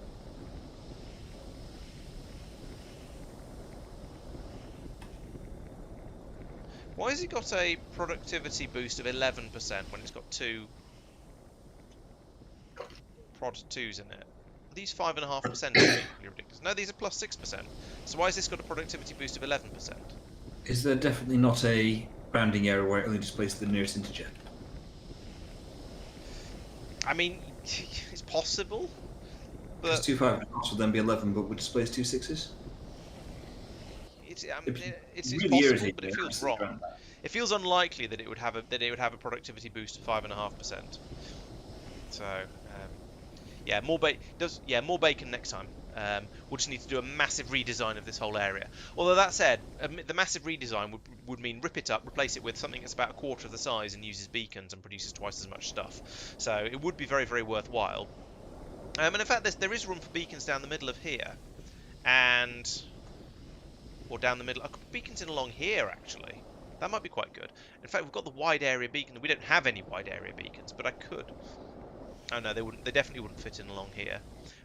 S2: Why has it got a productivity boost of 11% when it's got 2 prod 2s in it? Are these 5.5% ridiculous? No, these are plus 6%. So why has this got a productivity boost of 11%?
S3: Is there definitely not a bounding error where it only displays the nearest integer?
S2: I mean, it's possible, but
S3: Because 2 5.5 would then be 11, but would display as 2 6s.
S2: It's
S3: really
S2: possible, but it feels wrong. It feels unlikely that it would have a productivity boost of 5.5%. So yeah, more bacon next time. We'll just need to do a massive redesign of this whole area. Although that said, the massive redesign would mean rip it up, replace it with something that's about a quarter of the size and uses beacons and produces twice as much stuff. So it would be very, very worthwhile. And in fact, there is room for beacons down the middle of here, or down the middle. I could put beacons in along here actually. That might be quite good. In fact, we've got the wide area beacon. We don't have any wide area beacons, but I could. Oh no, they wouldn't. They definitely wouldn't fit in along here.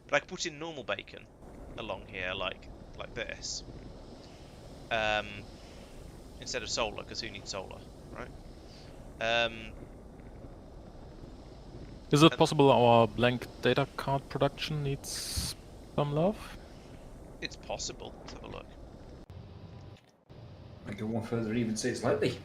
S2: But I could put in normal bacon along here, like this, instead of solar, because who needs solar, right?
S4: Is it possible our blank data card production needs some love?
S2: It's possible. Let's have a look.
S3: I go one further, even say slightly.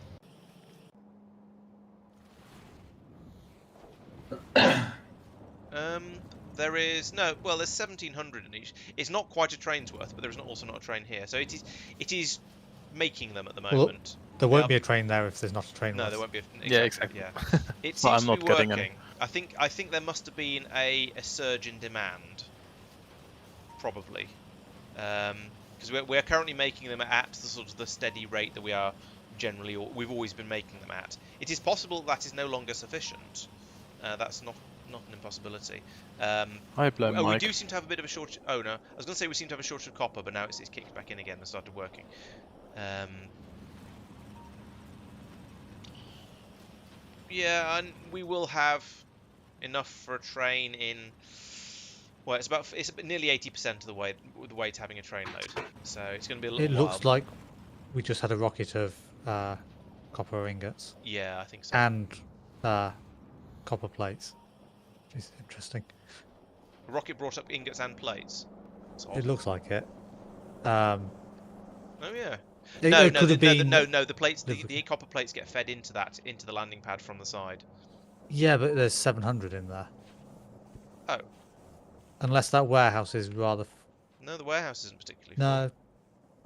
S2: There is no. Well, there's 1,700 in each. It's not quite a train's worth, but there's also not a train here. So it is making them at the moment.
S5: Well, there won't be a train there if there's not a train.
S2: No, there won't be.
S4: Yeah, exactly.
S2: Yeah. It seems
S4: I'm not
S2: to be working.
S4: getting any.
S2: I think there must have been a surge in demand, probably, because we're currently making them at the sort of the steady rate that we are generally, or we've always been making them at. It is possible that is no longer sufficient. That's not an impossibility.
S4: I blame Mike.
S2: We do seem to have a bit of a shortage. Oh no, I was going to say we seem to have a shortage of copper, but now it's kicked back in again and started working. Yeah, and we will have enough for a train in. Well, it's nearly 80% of the way it's having a train load, so it's going to be a little.
S5: It looks like we just had a rocket of copper ingots.
S2: Yeah, I think so.
S5: And copper plates. It's interesting.
S2: A rocket brought up ingots and plates.
S5: It looks like it.
S2: Oh yeah.
S5: No,
S2: the plates, the copper plates get fed into the landing pad from the side.
S5: Yeah, but there's 700 in there.
S2: Oh.
S5: Unless that warehouse is rather.
S2: No, the warehouse isn't particularly.
S5: No,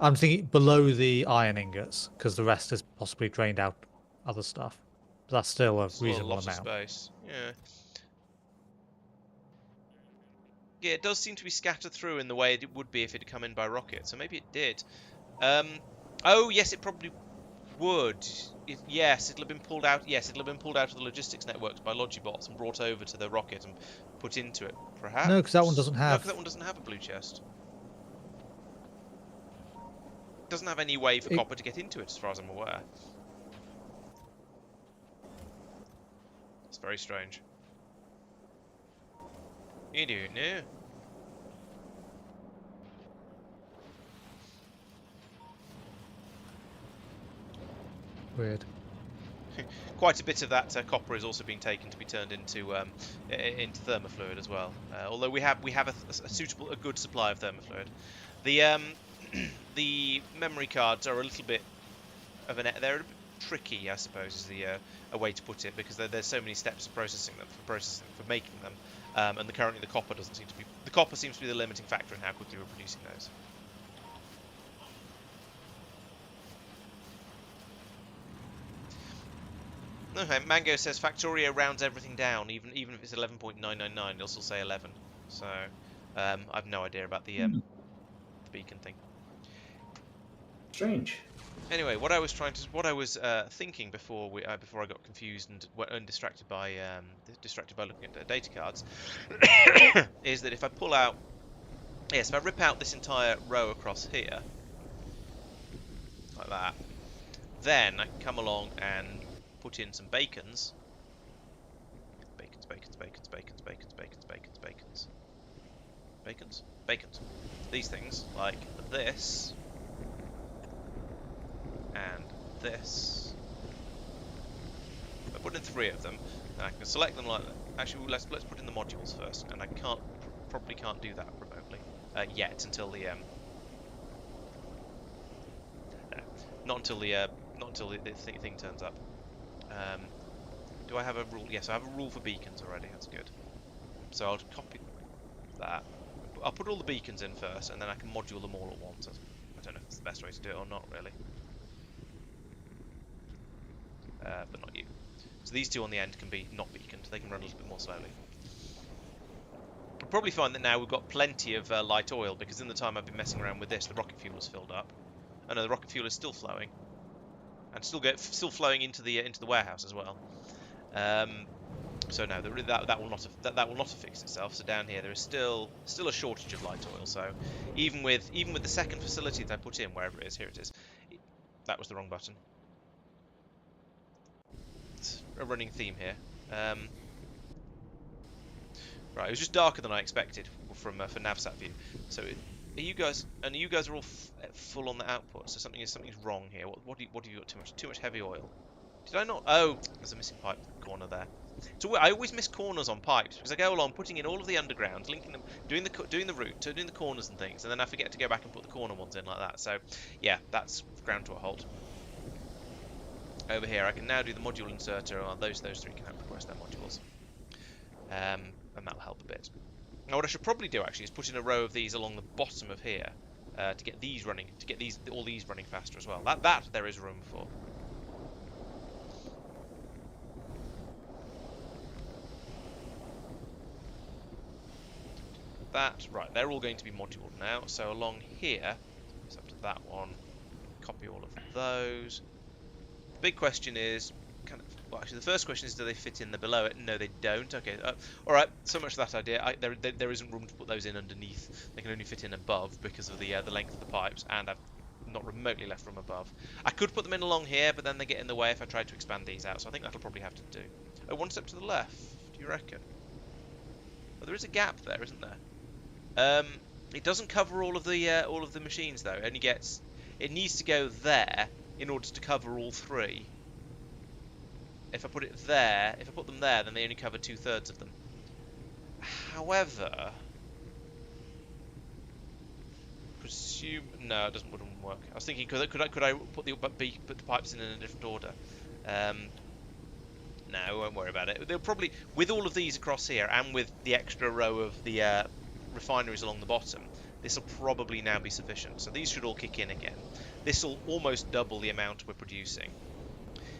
S5: I'm thinking below the iron ingots because the rest has possibly drained out other stuff. But that's still a reasonable amount.
S2: Of space. Yeah. Yeah, it does seem to be scattered through in the way it would be if it had come in by rocket. So maybe it did. Oh yes, it probably would. Yes, it'll have been pulled out. Yes, it'll have been pulled out of the logistics networks by Logibots and brought over to the rocket and put into it. Perhaps.
S5: No, because that one doesn't have.
S2: No, because that one doesn't have a blue chest. It doesn't have any way for copper to get into it, as far as I'm aware. It's very strange. You don't know.
S5: Weird.
S2: Quite a bit of that copper is also being taken to be turned into thermofluid as well. Although we have a good supply of thermofluid. The the memory cards are a little bit of they're a bit tricky, I suppose, is a way to put it, because there's so many steps of processing them for making them, and currently the copper doesn't seem to be. The copper seems to be the limiting factor in how quickly we're producing those. Okay, Mango says Factorio rounds everything down, even if it's 11.999, it'll still say 11. So I've no idea about the beacon thing.
S3: Strange.
S2: Anyway, what I was thinking before I got confused and distracted by looking at the data cards is that if I pull out, if I rip out this entire row across here like that, then I can come along and put in some bacons. Bacons. These things, like this, and this. I put in 3 of them, and I can select them like that. Actually, let's put in the modules first, and I probably can't do that remotely yet until the not until the thing turns up. Do I have a rule? Yes, I have a rule for beacons already. That's good. So I'll copy that. I'll put all the beacons in first, and then I can module them all at once. I don't know if it's the best way to do it or not, really. But not you. So these 2 on the end can be not beaconed. They can run a little bit more slowly. You'll probably find that now we've got plenty of light oil, because in the time I've been messing around with this, the rocket fuel has filled up. Oh no, the rocket fuel is still flowing. And still flowing into the warehouse as well. So no, that will not have fixed itself. So down here there is still a shortage of light oil. So even with the second facility that I put in, wherever it is, here it is. That was the wrong button. It's a running theme here. Right, it was just darker than I expected for navsat view. So you guys are all full on the output. So something's wrong here. What do you got too much heavy oil? Did I not? Oh, there's a missing pipe corner there. So I always miss corners on pipes because I go along putting in all of the underground, linking them, doing the route, doing the corners and things, and then I forget to go back and put the corner ones in like that. So yeah, that's ground to a halt. Over here, I can now do the module inserter. Well, those three can help progress their modules, and that'll help a bit. Now, what I should probably do actually is put in a row of these along the bottom of here to get these running, all these running faster as well. That there is room for. That right, they're all going to be moduled now. So along here, it's up to that one. Copy all of those. The big question is, well, actually, the first question is, do they fit in the below it? No, they don't. Okay, all right. So much for that idea. There isn't room to put those in underneath. They can only fit in above because of the length of the pipes, and I've not remotely left room above. I could put them in along here, but then they get in the way if I tried to expand these out. So I think that'll probably have to do. Oh, one step to the left. Do you reckon? Well, there is a gap there, isn't there? It doesn't cover all of the machines though. It needs to go there in order to cover all three. If I put them there, then they only cover 2/3 of them. However, no, it wouldn't work. I was thinking, could I put the pipes in a different order? No, I won't worry about it. They'll probably, with all of these across here and with the extra row of the refineries along the bottom, this will probably now be sufficient. So these should all kick in again. This will almost double the amount we're producing.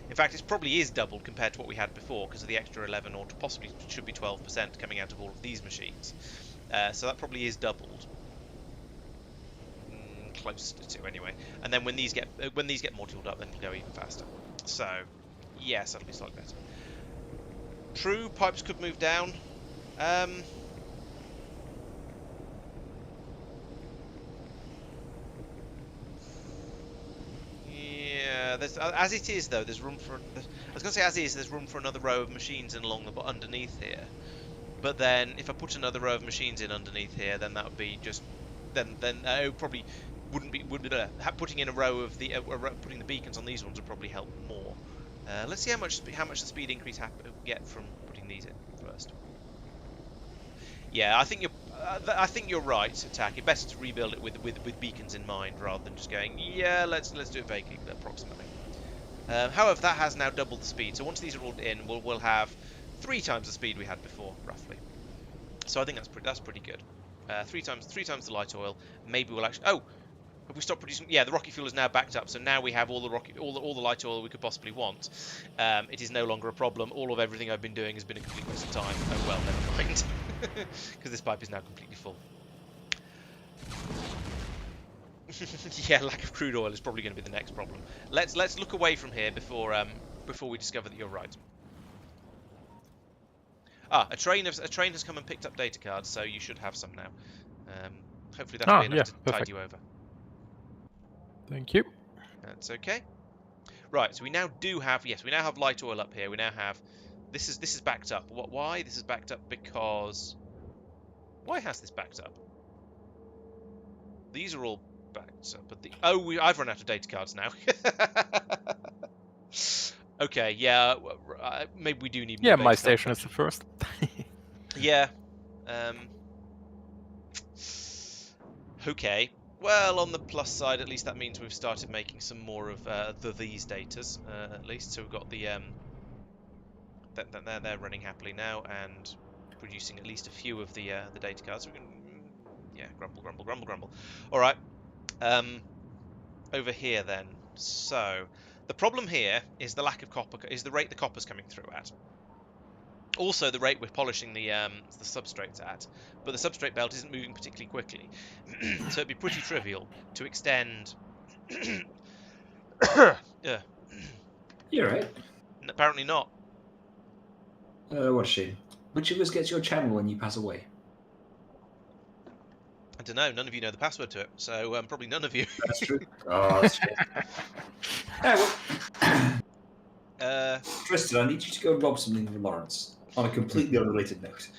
S2: In fact, it probably is doubled compared to what we had before because of the extra 11 or possibly should be 12% coming out of all of these machines. So that probably is doubled. Close to anyway. And then when these get moduled up, then it'll go even faster. So yes, that'll be slightly better. True, pipes could move down. Yeah, as it is though, there's room for. I was going to say as is, there's room for another row of machines in along the underneath here. But then, if I put another row of machines in underneath here, then that would be just. Then it probably wouldn't be. Putting in a row of putting the beacons on these ones would probably help more. Let's see how much the speed increase get from putting these in first. Yeah, I think you're right, Attack. It's better to rebuild it with beacons in mind rather than just going, yeah, let's do it vaguely, approximately. However, that has now doubled the speed. So once these are all in, we'll have 3 times the speed we had before, roughly. So I think that's pretty good. 3 times the light oil. Maybe we'll actually. Oh, have we stopped producing? Yeah, the rocket fuel is now backed up. So now we have all the light oil we could possibly want. It is no longer a problem. All of everything I've been doing has been a complete waste of time. Oh well, never mind. Because this pipe is now completely full. Yeah, lack of crude oil is probably going to be the next problem. Let's look away from here before we discover that you're right. A train has come and picked up data cards, so you should have some now. Hopefully that'll be enough to tide you over.
S4: Thank you.
S2: That's okay. Right, so we now have light oil up here. We now have this is backed up. Why? This is backed up because why has this backed up? These are all backed up, but I've run out of data cards now. Okay, yeah, maybe we do need more.
S4: Yeah, my station is the first.
S2: Yeah. Okay. Well, on the plus side, at least that means we've started making some more of these datas, at least. So we've got the they're running happily now and producing at least a few of the data cards. So we can, grumble. All right. Over here then. So the problem here is the lack of copper. Is the rate the copper's coming through at. Also, the rate we're polishing the substrates at, but the substrate belt isn't moving particularly quickly, so it'd be pretty trivial to extend.
S3: You're right.
S2: Apparently not.
S3: What a shame. Which of us gets your channel when you pass away?
S2: I don't know. None of you know the password to it, so probably none of you.
S3: That's true. Oh, that's true. Tristan, I need you to go rob something from Laurence on a completely unrelated note.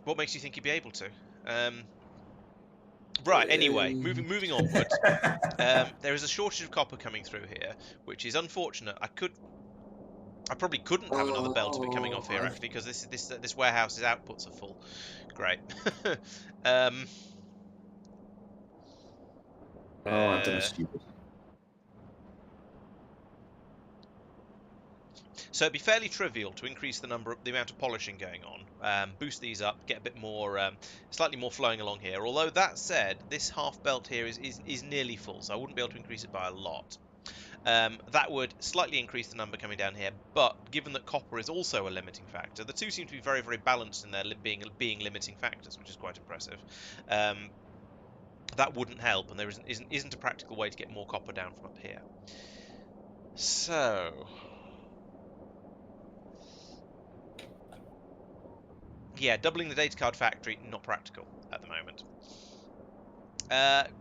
S2: What makes you think you'd be able to? Right. Anyway, moving onwards. There is a shortage of copper coming through here, which is unfortunate. I probably couldn't have another belt of it coming off here actually, because this warehouse's outputs are full. Great.
S3: I've done a stupid.
S2: So it'd be fairly trivial to increase the amount of polishing going on, boost these up, get a bit more, slightly more flowing along here. Although that said, this half belt here is nearly full, so I wouldn't be able to increase it by a lot. That would slightly increase the number coming down here, but given that copper is also a limiting factor, the two seem to be very, very balanced in their being limiting factors, which is quite impressive. That wouldn't help, and there isn't a practical way to get more copper down from up here. So, yeah, doubling the data card factory, not practical at the moment.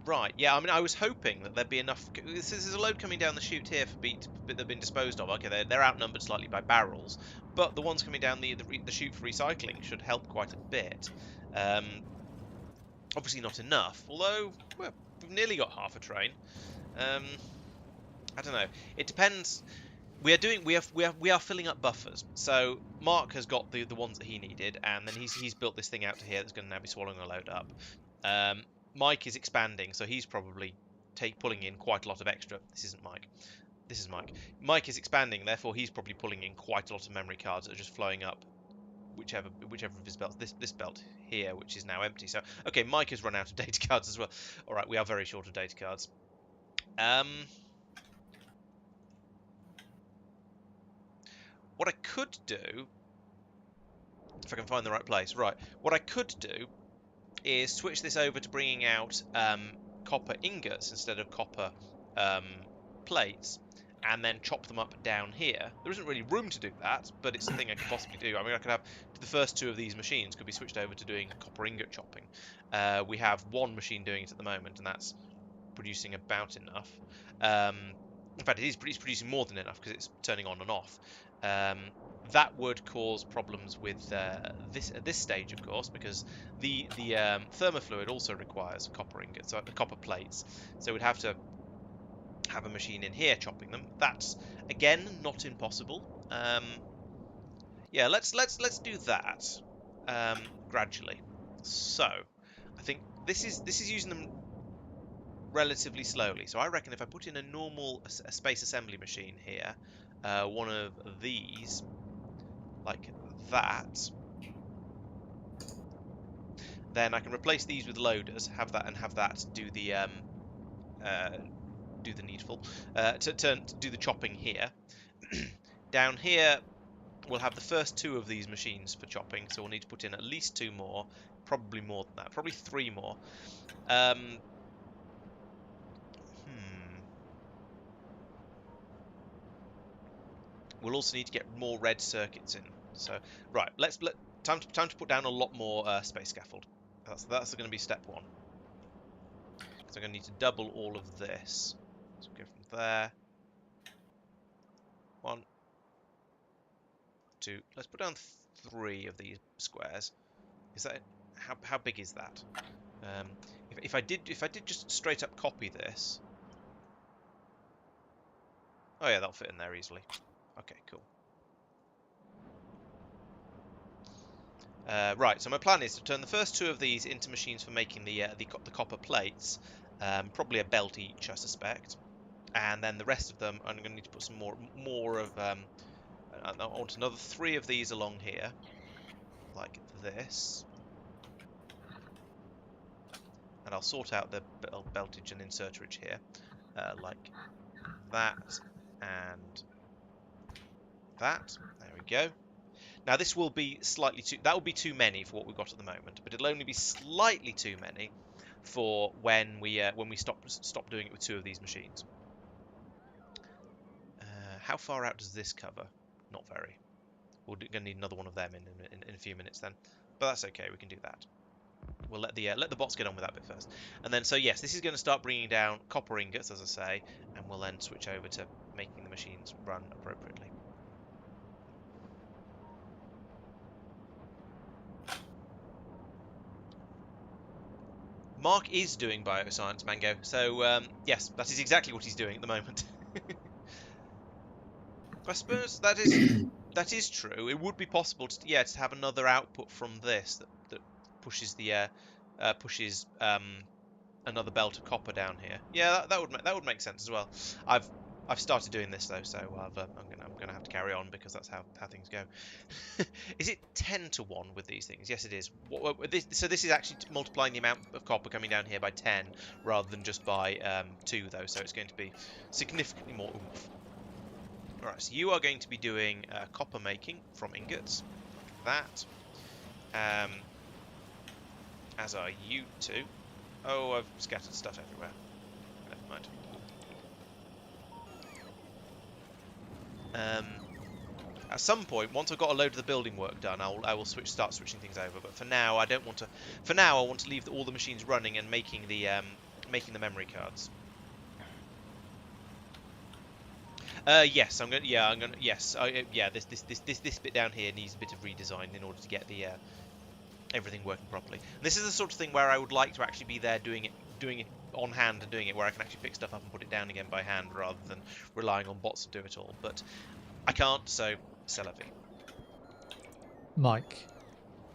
S2: Right, yeah, I mean, I was hoping that there'd be enough. This is a load coming down the chute here that have been disposed of. Okay, they're outnumbered slightly by barrels, but the ones coming down the chute for recycling should help quite a bit. Obviously not enough, although well, we've nearly got half a train. I don't know. It depends. We are filling up buffers. So Marc has got the ones that he needed, and then he's built this thing out to here that's going to now be swallowing a load up. Mike is expanding, so he's probably pulling in quite a lot of extra. This isn't Mike. This is Mike. Mike is expanding, therefore he's probably pulling in quite a lot of memory cards that are just flowing up whichever of his belts. This belt here, which is now empty. So okay, Mike has run out of data cards as well. All right, we are very short of data cards. What I could do, if I can find the right place, right? What I could do is switch this over to bringing out copper ingots instead of copper plates, and then chop them up down here. There isn't really room to do that, but it's something I could possibly do. I mean, I could have the first two of these machines could be switched over to doing copper ingot chopping. We have one machine doing it at the moment, and that's producing about enough. In fact, it's producing more than enough because it's turning on and off. That would cause problems with this at this stage, of course, because the thermofluid also requires copper ingots, so copper plates. So we'd have to have a machine in here chopping them. That's again not impossible. Yeah, let's do that gradually. So I think this is using them relatively slowly. So I reckon if I put in a normal space assembly machine here, one of these like that, then I can replace these with loaders, have that do the needful, to do the chopping here. Down here we'll have the first two of these machines for chopping, so we'll need to put in at least two more, probably more than that, probably three more. We'll also need to get more red circuits in. So right, time to put down a lot more space scaffold. That's going to be step one. So I'm going to need to double all of this. So we'll go from there. 1, 2. Let's put down 3 of these squares. Is that how big is that? If I did just straight up copy this. Oh yeah, that'll fit in there easily. Okay, cool. Right, so my plan is to turn the first 2 of these into machines for making the copper plates, probably a belt each, I suspect, and then the rest of them I'm going to need to put some more of. I want another 3 of these along here, like this, and I'll sort out the beltage and inserterage here, like that and that. There we go. Now this will be that will be too many for what we've got at the moment, but it'll only be slightly too many for when we stop doing it with 2 of these machines. How far out does this cover? Not very. We're going to need another one of them in a few minutes then. But that's okay, we can do that. We'll let the bots get on with that bit first. And then, so yes, this is going to start bringing down copper ingots, as I say, and we'll then switch over to making the machines run appropriately. Marc is doing bioscience, Mango, so yes, that is exactly what he's doing at the moment. I suppose that is true. It would be possible to have another output from this that pushes the another belt of copper down here. Yeah, that would make sense as well. I've started doing this though, so I'm gonna have to carry on because that's how things go. Is it 10 to 1 with these things? Yes, it is. So this is actually multiplying the amount of copper coming down here by 10 rather than just by 2 though. So it's going to be significantly more oomph. Alright, so you are going to be doing copper making from ingots, like that. As are you two. Oh, I've scattered stuff everywhere. Never mind. At some point, once I've got a load of the building work done, I will start switching things over. But for now, I don't want to. For now, I want to leave all the machines running and making the memory cards. Yes, I'm gonna. Yeah, I'm gonna. Yes, yeah. This bit down here needs a bit of redesign in order to get the everything working properly. And this is the sort of thing where I would like to actually be there doing it on hand and doing it, where I can actually pick stuff up and put it down again by hand rather than relying on bots to do it all. But I can't, so c'est la vie.
S5: Mike,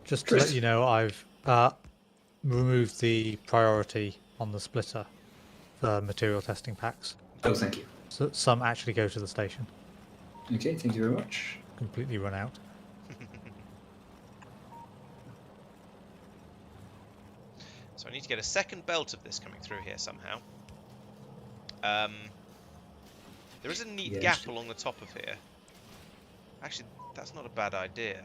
S5: just to let you know, I've removed the priority on the splitter for material testing packs.
S3: Oh, thank you.
S5: So some actually go to the station.
S3: Okay, thank you very much.
S5: Completely run out.
S2: So I need to get a second belt of this coming through here somehow. There is a neat gap along the top of here. Actually, that's not a bad idea.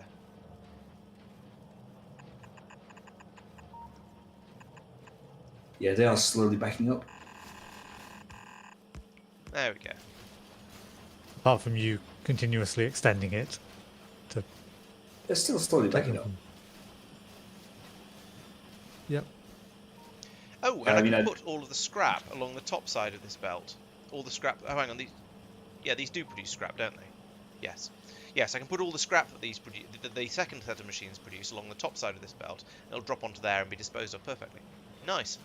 S3: Yeah, they are slowly backing up.
S2: There we go.
S5: Apart from you continuously extending it.
S3: They're still slowly backing up.
S5: Yep.
S2: Oh, and I can put all of the scrap along the top side of this belt. All the scrap. Oh, hang on. These do produce scrap, don't they? Yes. Yes, I can put all the scrap that the second set of machines produce along the top side of this belt. It'll drop onto there and be disposed of perfectly. Nice.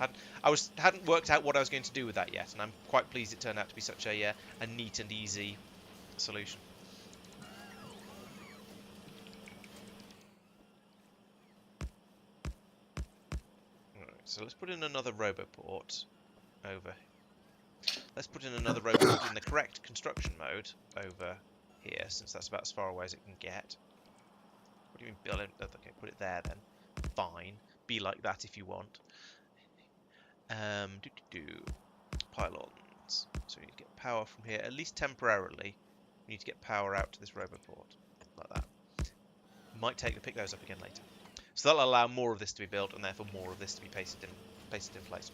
S2: Hadn't worked out what I was going to do with that yet, and I'm quite pleased it turned out to be such a neat and easy solution. So let's put in another roboport over. Let's put in another roboport in the correct construction mode over here, since that's about as far away as it can get. What do you mean build it? Okay, put it there then. Fine. Be like that if you want. Pylons. So we need to get power from here, at least temporarily. We need to get power out to this roboport, like that. Might pick those up again later. So that'll allow more of this to be built, and therefore more of this to be pasted in place.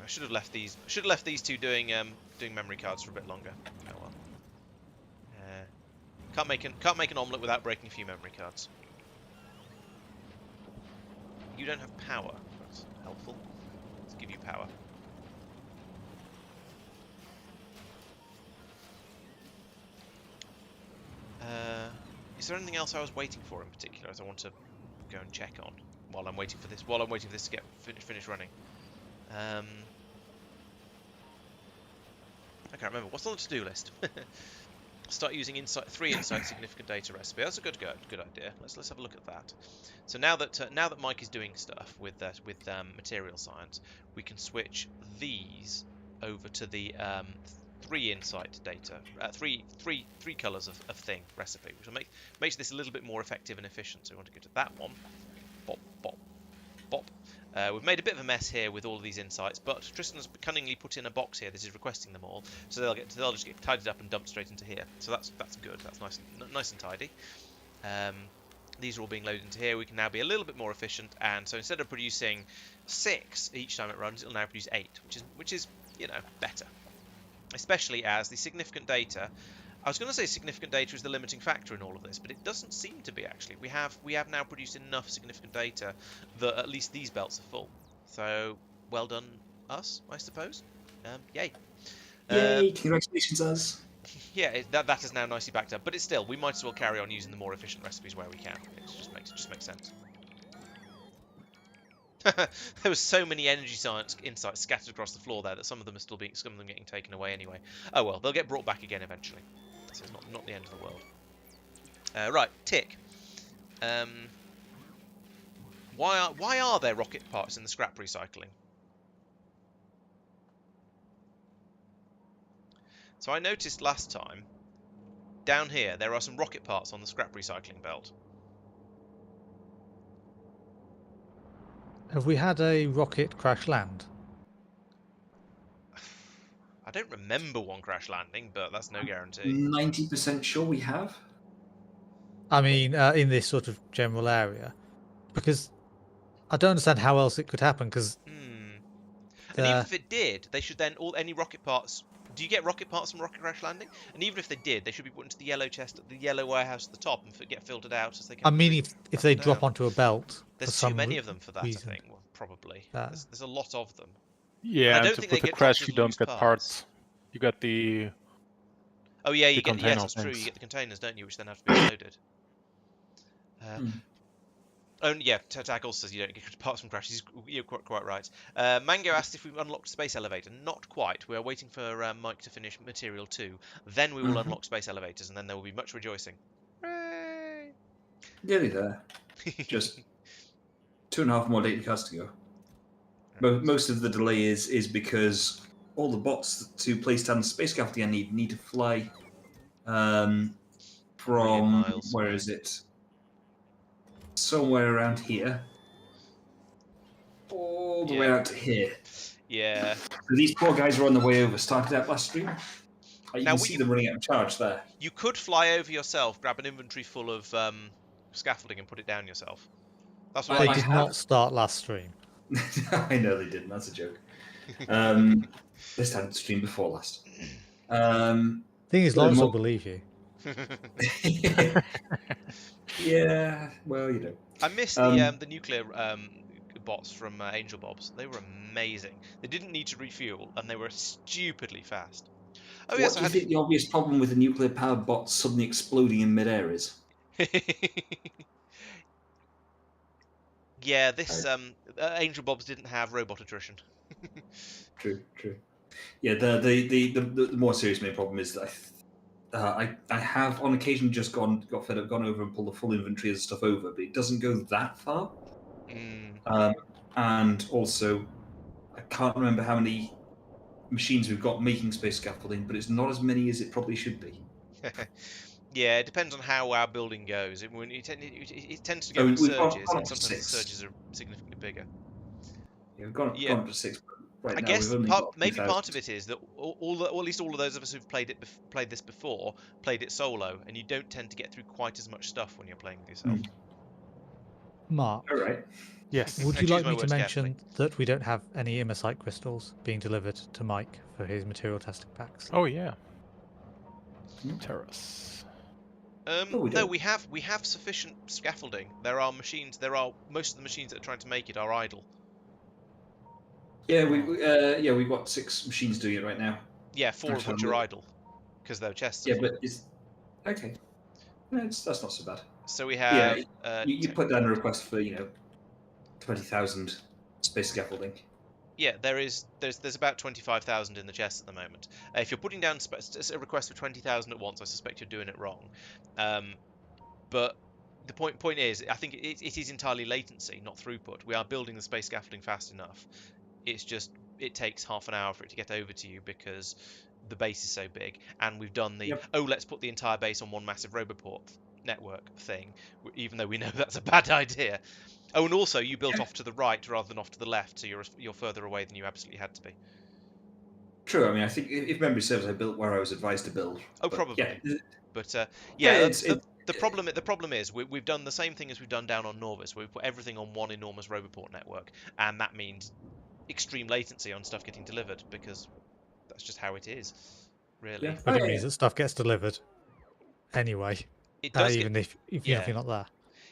S2: I should have left these two doing memory cards for a bit longer. Oh well. Can't make an omelette without breaking a few memory cards. You don't have power. That's helpful. Let's give you power. Is there anything else I was waiting for in particular as I want to go and check on while I'm waiting for this? While I'm waiting for this to get finished running. I can't remember. What's on the to-do list? Start using 3 insight significant data recipe. That's a good idea. Let's have a look at that. So now that Mike is doing stuff with material science, we can switch these over to the 3 insight data, three colors of thing recipe, which will makes this a little bit more effective and efficient. So we want to go to that one. Bop, bop, bop. We've made a bit of a mess here with all of these insights, but Tristan's cunningly put in a box here that is requesting them all, so they'll just get tidied up and dumped straight into here. So that's good. That's nice and tidy. These are all being loaded into here. We can now be a little bit more efficient, and so instead of producing 6 each time it runs, it'll now produce 8, which is better. especially as the significant data. I was going to say significant data is the limiting factor in all of this, but it doesn't seem to be actually. We have now produced enough significant data that at least these belts are full. So well done us, I suppose. Yay.
S3: Yay! Congratulations, us.
S2: Yeah, that is now nicely backed up, but it's still, we might as well carry on using the more efficient recipes where we can. It just makes sense. There was so many energy science insights scattered across the floor there that some of them getting taken away anyway. Oh well, they'll get brought back again eventually. So it's not the end of the world. Right, tick. Why are there rocket parts in the scrap recycling? So I noticed last time down here there are some rocket parts on the scrap recycling belt.
S5: Have we had a rocket crash land?
S2: I don't remember one crash landing, but that's no guarantee.
S3: 90% sure we have.
S5: I mean, in this sort of general area, because I don't understand how else it could happen. Because
S2: and even if it did, they should then any rocket parts. Do you get rocket parts from rocket crash landing? And even if they did, they should be put into the yellow chest, the yellow warehouse at the top, and get filtered out as they can.
S5: I mean, if they drop onto a belt,
S2: there's too many of them for that.
S5: reason.
S2: I think probably there's a lot of them.
S4: Yeah,
S2: and I don't
S4: and
S2: think
S4: with
S2: they
S4: the
S2: get
S4: crash you don't get parts. You get the.
S2: Oh yeah, you get
S4: container
S2: that's true.
S4: things.
S2: You get the containers, don't you? Which then have to be unloaded. Oh yeah, Tackle says you don't get parts from crashes. You're quite right. Mango asked if we've unlocked Space Elevator. Not quite. We are waiting for Mike to finish Material 2. Then we will unlock Space Elevators, and then there will be much rejoicing. Hooray!
S3: Nearly there. Just 2.5 more data cards to go. Most of the delay is because all the bots to place down the space scaffolding I need to fly from
S2: miles
S3: where
S2: away.
S3: Is it? Somewhere around here, all the way out to here.
S2: Yeah.
S3: So these poor guys are on the way over. Started out last stream. You can see them running out of charge there.
S2: You could fly over yourself, grab an inventory full of scaffolding, and put it down yourself. That's what
S5: they did not start last stream.
S3: I know they didn't. That's a joke. They started the stream before last.
S5: Thing is, Laurence will believe you.
S3: Yeah, well, you know.
S2: I missed the nuclear bots from Angel Bobs. They were amazing. They didn't need to refuel, and they were stupidly fast. Oh,
S3: what do you think the obvious problem with the nuclear-powered bots suddenly exploding in mid-air is?
S2: Yeah, this Angel Bobs didn't have robot attrition.
S3: True. Yeah, the more serious main problem is that I have on occasion just got fed up, gone over and pulled the full inventory of stuff over, but it doesn't go that far. And also, I can't remember how many machines we've got making space scaffolding, but it's not as many as it probably should be.
S2: Yeah, it depends on how our building goes. It tends to go in surges, and sometimes the surges are significantly bigger.
S3: Yeah, we've gone up to 6. Right
S2: I
S3: now,
S2: guess maybe
S3: 2,000.
S2: part of it is that at least all of those of us who've played this before played it solo, and you don't tend to get through quite as much stuff when you're playing with yourself.
S5: Mark.
S3: All right.
S4: Yes.
S5: Would you like me to mention that we don't have any immosite crystals being delivered to Mike for his material testing packs?
S4: Oh yeah. Terrace.
S2: No, we have sufficient scaffolding. There are machines. Most of the machines that are trying to make it are idle.
S3: Yeah, we've got 6 machines doing it right now.
S2: Yeah, 4 of which are idle because their chests.
S3: Yeah, but it's okay. No, that's not so bad.
S2: So we have.
S3: Yeah, you put down a request for 20,000 space scaffolding.
S2: Yeah, there's about 25,000 in the chest at the moment. If you're putting down a request for 20,000 at once, I suspect you're doing it wrong. But the point is, I think it is entirely latency, not throughput. We are building the space scaffolding fast enough. It's just it takes half an hour for it to get over to you because the base is so big, and we've done the let's put the entire base on one massive Roboport network thing, even though we know that's a bad idea. Oh, and also you built off to the right rather than off to the left, so you're further away than you absolutely had to be.
S3: True. I mean, I think if memory serves, I built where I was advised to build.
S2: Oh, probably. Yeah. But the problem is we've done the same thing as we've done down on Norvis. We've put everything on one enormous Roboport network, and that means extreme latency on stuff getting delivered because that's just how it is. Really?
S3: Yeah.
S5: But it means that stuff gets delivered anyway.
S2: It does
S5: even if you're not there.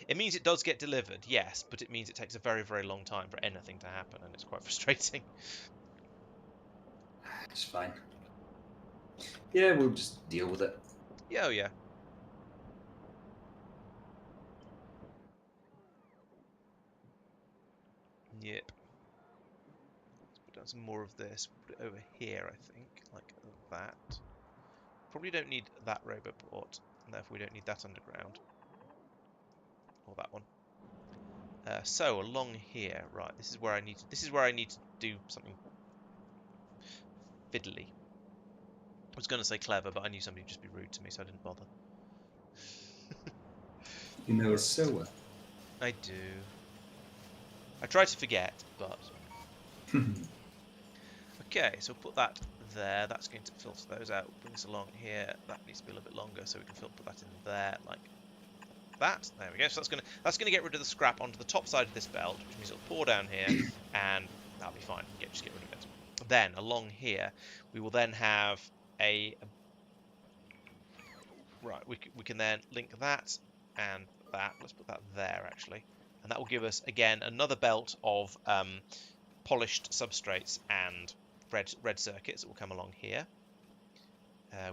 S2: It means it does get delivered, yes, but it means it takes a very, very long time for anything to happen, and it's quite frustrating.
S3: It's fine. Yeah, we'll just deal with it.
S2: Yeah, oh yeah. Yep. Let's put down some more of this. Put it over here, I think, like that. Probably don't need that roboport, and therefore we don't need that underground. Or that one. So along here, right? This is where I need to do something fiddly. I was going to say clever, but I knew somebody would just be rude to me, so I didn't bother.
S3: You know us so well.
S2: I do. I try to forget, but... Okay, so put that there. That's going to filter those out. Bring this along here. That needs to be a little bit longer, so we can put that in there, like that. There we go. So that's gonna get rid of the scrap onto the top side of this belt, which means it'll pour down here, and that'll be fine. Just get rid of it. Then along here, we will then have a right. We can then link that and that. Let's put that there actually, and that will give us again another belt of polished substrates and red circuits that will come along here.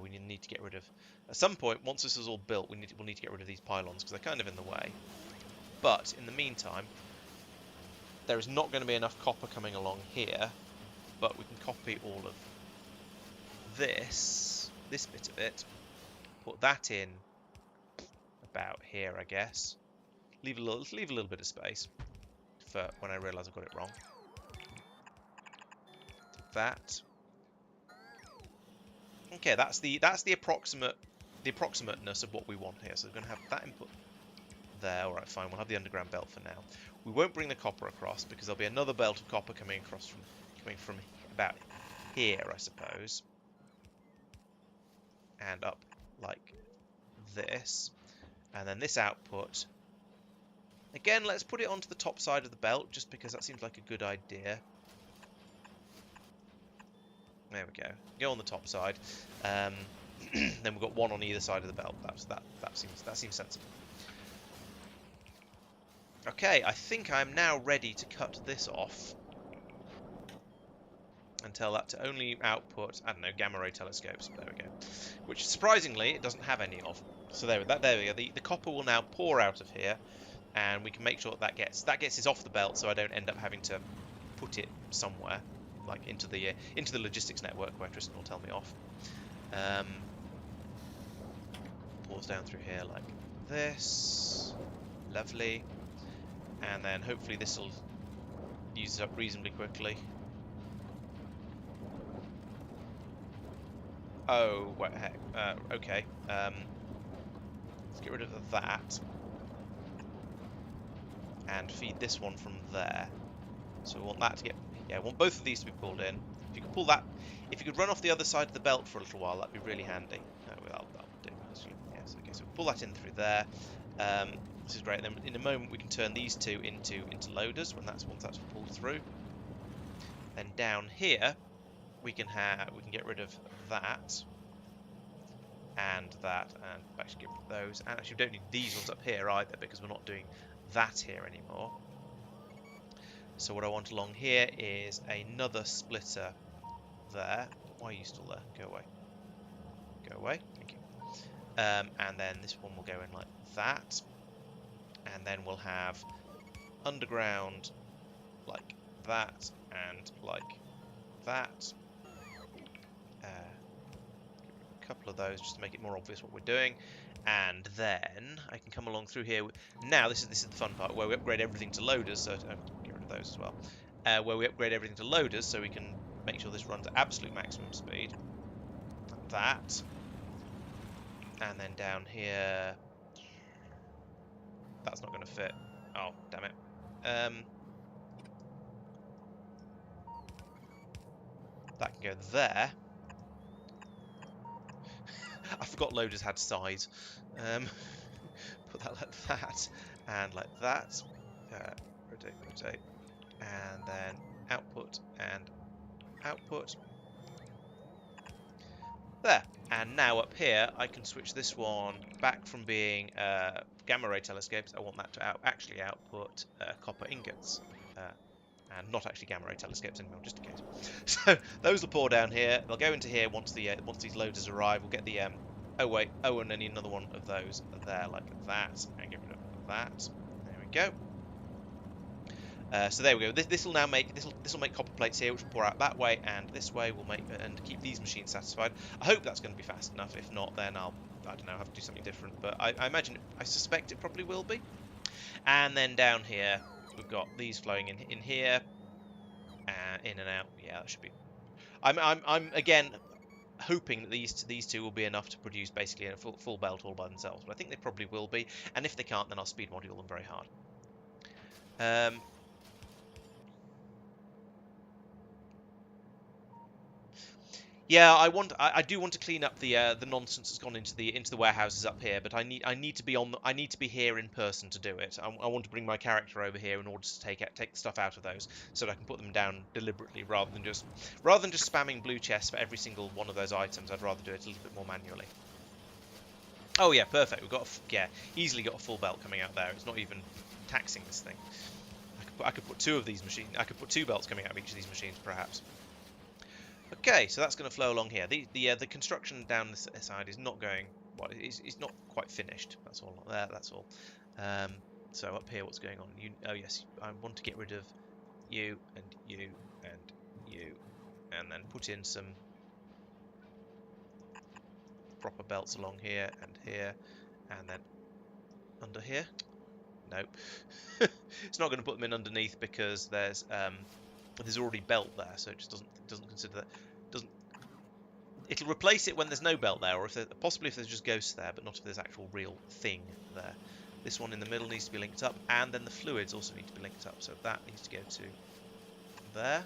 S2: We need to get rid of, at some point, once this is all built, we'll need to get rid of these pylons because they're kind of in the way. But in the meantime, there is not going to be enough copper coming along here, but we can copy all of this bit of it, put that in about here, I guess. Leave a little bit of space for when I realise I've got it wrong. That. Okay, that's the approximateness of what we want here. So we're going to have that input there. All right, fine. We'll have the underground belt for now. We won't bring the copper across because there'll be another belt of copper coming from about here, I suppose, and up like this, and then this output. Again, let's put it onto the top side of the belt just because that seems like a good idea. There we go. Go on the top side. Then we've got one on either side of the belt. That seems sensible. Okay, I think I'm now ready to cut this off and tell that to only output, I don't know, gamma ray telescopes. There we go. Which surprisingly it doesn't have any of. So there we go. The copper will now pour out of here, and we can make sure that gets this off the belt, so I don't end up having to put it somewhere, like into the logistics network where Tristan will tell me off. Pours down through here like this, lovely, and then hopefully this will use it up reasonably quickly. Oh, what the heck? Okay. Let's get rid of that and feed this one from there. So we want that to get. Yeah, I want both of these to be pulled in. If you could pull that, if you could run off the other side of the belt for a little while, that'd be really handy. That'll do. Yes, okay, so pull that in through there. This is great. Then in a moment we can turn these two into loaders once that's pulled through. Then down here we can get rid of that and that, and actually get rid of those. And actually we don't need these ones up here either because we're not doing that here anymore. So what I want along here is another splitter there. Why are you still there? Go away. Go away. Thank you. And then this one will go in like that. And then we'll have underground like that and like that. A couple of those just to make it more obvious what we're doing. And then I can come along through here. Now this is the fun part where we upgrade everything to loaders. So get rid of those as well. Where we upgrade everything to loaders, so we can make sure this runs at absolute maximum speed. Like that. And then down here, that's not going to fit. Oh, damn it. That can go there. I forgot loaders had size. Put that like that, and like that. Rotate, and then output and output. There. And now up here, I can switch this one back from being gamma ray telescopes. I want that to actually output copper ingots. And not actually gamma ray telescopes anymore, just in case. So those will pour down here. They'll go into here once these loaders arrive. We'll get the and then another one of those there like that, and get rid of that. There we go. So there we go. This will now make this will make copper plates here, which will pour out that way and this way. Will make and keep these machines satisfied. I hope that's going to be fast enough. If not, then I don't know, have to do something different. But I imagine, I suspect it probably will be. And then down here, we've got these flowing in here, in and out. Yeah, that should be. I'm again hoping that these two will be enough to produce basically a full belt all by themselves. But I think they probably will be. And if they can't, then I'll speed module them very hard. Yeah, I do want to clean up the nonsense that's gone into the warehouses up here, but I need to be here in person to do it. I want to bring my character over here in order to take the stuff out of those, so that I can put them down deliberately rather than just spamming blue chests for every single one of those items. I'd rather do it a little bit more manually. Oh yeah, perfect. We've got easily got a full belt coming out there. It's not even taxing this thing. I could put two of these machines. I could put two belts coming out of each of these machines, perhaps. Okay, so that's going to flow along here. The construction down this side is not going. Well, it's not quite finished. That's all. That's all. So up here, what's going on? Oh yes, I want to get rid of you and you and you, and then put in some proper belts along here and here, and then under here. Nope. It's not going to put them in underneath because there's already belt there, so it just doesn't consider that. It'll replace it when there's no belt there, or possibly if there's just ghosts there, but not if there's actual real thing there. This one in the middle needs to be linked up, and then the fluids also need to be linked up, so that needs to go to there.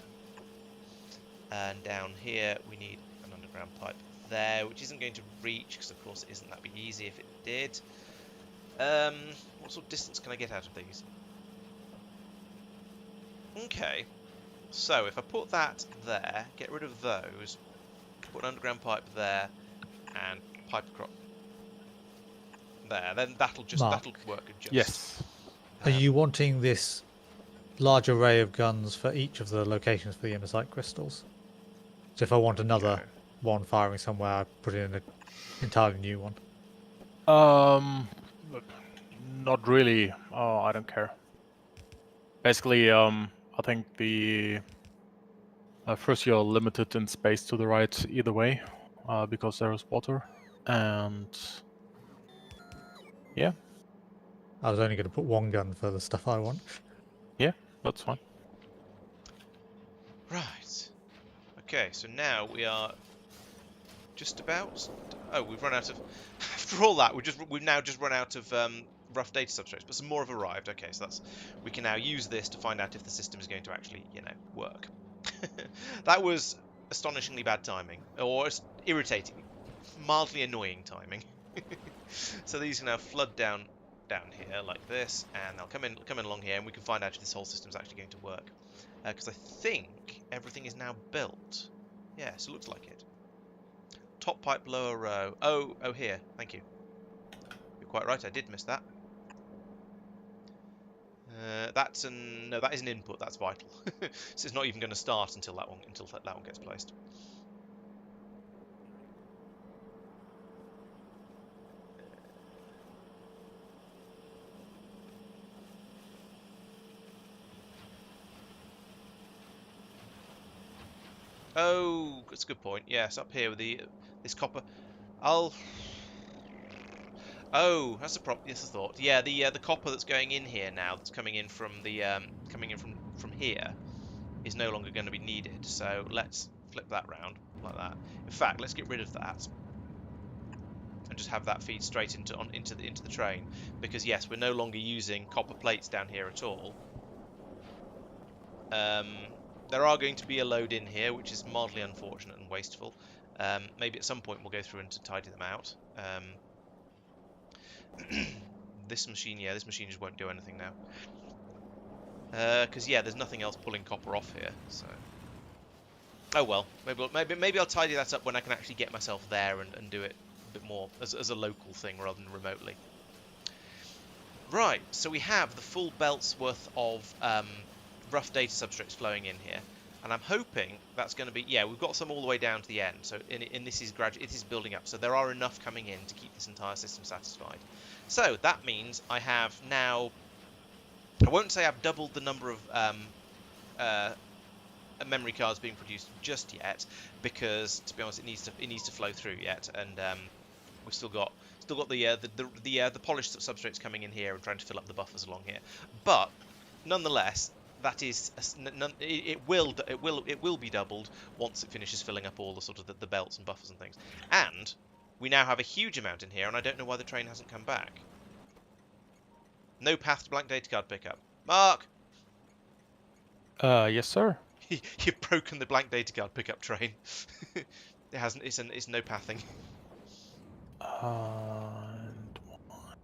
S2: And down here we need an underground pipe there, which isn't going to reach, because of course it isn't. That'd be easy if it did. What sort of distance can I get out of these? Okay, so if I put that there, get rid of those, put an underground pipe there, and pipe across there, then that'll work and just.
S4: Yes.
S5: Are you wanting this large array of guns for each of the locations for the Imersite crystals? So if I want another one firing somewhere, I put in an entirely new one.
S4: Not really. Oh, I don't care. Basically, I think the first you're limited in space to the right either way, because there is water, and yeah.
S5: I was only going to put one gun for the stuff I want.
S4: Yeah, that's fine.
S2: Right. Okay, so now we are just about. Oh, we've run out of. After all that, we've now just run out of rough data substrates, but some more have arrived. Okay, so we can now use this to find out if the system is going to actually, work. That was astonishingly bad timing, or irritating, mildly annoying timing. So these can now flood down here like this, and they'll come in along here, and we can find out if this whole system is actually going to work. Because I think everything is now built. Yes, it looks like it. Top pipe, lower row. Oh, here. Thank you. You're quite right. I did miss that. No, that is an input. That's vital. So it's not even going to start until that one gets placed. Oh, that's a good point. Yes, up here with this copper. Oh, that's a problem. Yes, I thought. Yeah, the copper that's going in here now, that's coming in from from here, is no longer going to be needed. So let's flip that round like that. In fact, let's get rid of that and just have that feed straight into the train, because yes, we're no longer using copper plates down here at all. There are going to be a load in here, which is mildly unfortunate and wasteful. Maybe at some point we'll go through and tidy them out. This machine just won't do anything now. Because there's nothing else pulling copper off here. So Oh well, maybe I'll tidy that up when I can actually get myself there and do it a bit more as a local thing rather than remotely. Right, so we have the full belt's worth of rough data substrates flowing in here, and I'm hoping that's going to be, yeah, we've got some all the way down to the end. So in this is it is building up, so there are enough coming in to keep this entire system satisfied. So that means I have now, I won't say I've doubled the number of memory cards being produced just yet, because to be honest, it needs to flow through yet, and we've still got the polished substrates coming in here and trying to fill up the buffers along here. But nonetheless, that is it will be doubled once it finishes filling up all the sort of the belts and buffers and things. And we now have a huge amount in here, and I don't know why the train hasn't come back. No path to blank data card pickup. Marc,
S4: Yes, sir.
S2: you've broken the blank data card pickup train. It hasn't. It's no pathing.
S4: And why?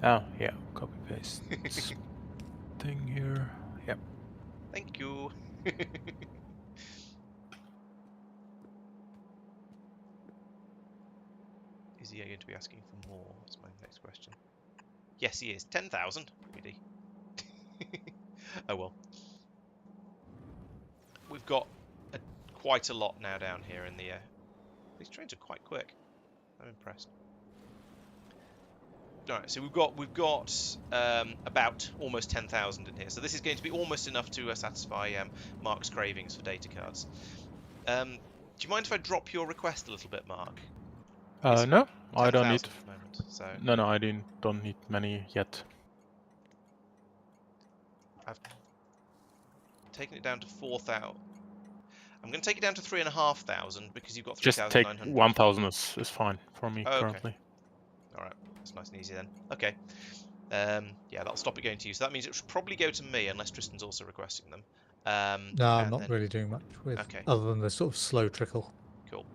S4: Oh, yeah, copy paste thing here. Yep.
S2: Thank you. Is he going to be asking for more? That's my next question. Yes, he is. 10,000. Really? Oh well. We've got quite a lot now down here in the. These trains are quite quick. I'm impressed. Alright, so we've got about almost 10,000 in here. So this is going to be almost enough to satisfy Marc's cravings for data cards. Do you mind if I drop your request a little bit, Marc?
S4: No, I don't need.
S2: At the moment, so
S4: No, I don't need many yet.
S2: I've taken it down to 4,000. I'm going to take it down to 3,500 because you've got 3,900.
S4: Just take 1,000 is fine for me currently.
S2: Alright, that's nice and easy then. Okay. Yeah, that'll stop it going to you. So that means it should probably go to me unless Tristan's also requesting them.
S5: No, I'm not really doing much with, other than the sort of slow trickle.
S2: Cool.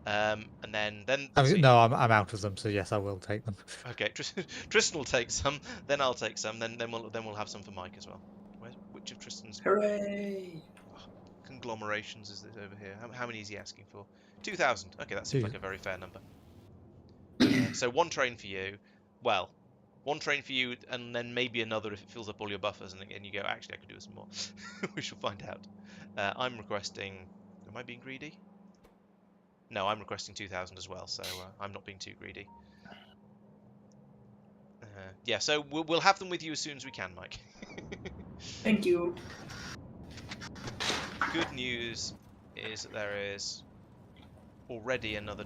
S2: And then
S5: no, I'm out of them, so yes, I will take them.
S2: Okay, Tristan will take some, then I'll take some, then we'll have some for Mike as well. Which of Tristan's
S3: Hooray!
S2: conglomerations is this over here? How many is he asking for? 2,000. Okay, that seems like a very fair number. So one train for you. Well, one train for you, and then maybe another if it fills up all your buffers, and you go, actually, I could do with some more. We shall find out. I'm requesting. Am I being greedy? No, I'm requesting 2,000 as well, so I'm not being too greedy. Yeah, so we'll have them with you as soon as we can, Mike.
S3: Thank you.
S2: Good news is that there is already another.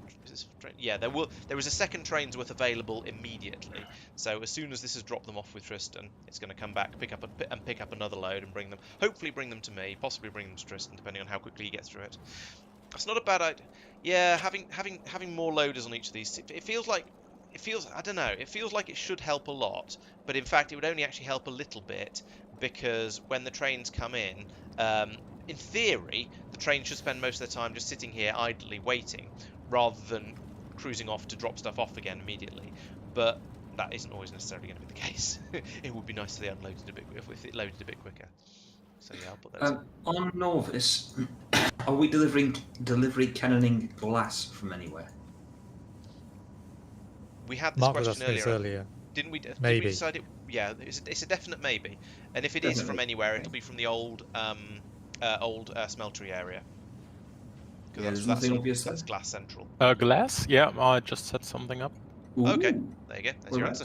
S2: Yeah, there is a second train's worth available immediately. So as soon as this has dropped them off with Tristan, it's going to come back, pick up another load and bring them. Hopefully, bring them to me. Possibly bring them to Tristan, depending on how quickly he gets through it. That's not a bad idea. Yeah, having more loaders on each of these, it feels like. I don't know, it feels like it should help a lot, but in fact it would only actually help a little bit, because when the trains come in theory, the train should spend most of their time just sitting here idly waiting, rather than cruising off to drop stuff off again immediately. But that isn't always necessarily going to be the case. It would be nice if they unloaded a bit, if it loaded a bit quicker. So yeah, I'll put those in.
S3: On Norvis, are we delivering cannoning glass from anywhere?
S2: We had this question earlier, didn't we?
S5: Maybe.
S2: Did we decide it? Yeah, it's a definite maybe. And if it is from anywhere, it'll be from the old smeltery area. Because that's glass central.
S4: Glass? Yeah, I just set something up.
S3: Ooh.
S2: Okay, there you go. That's your answer.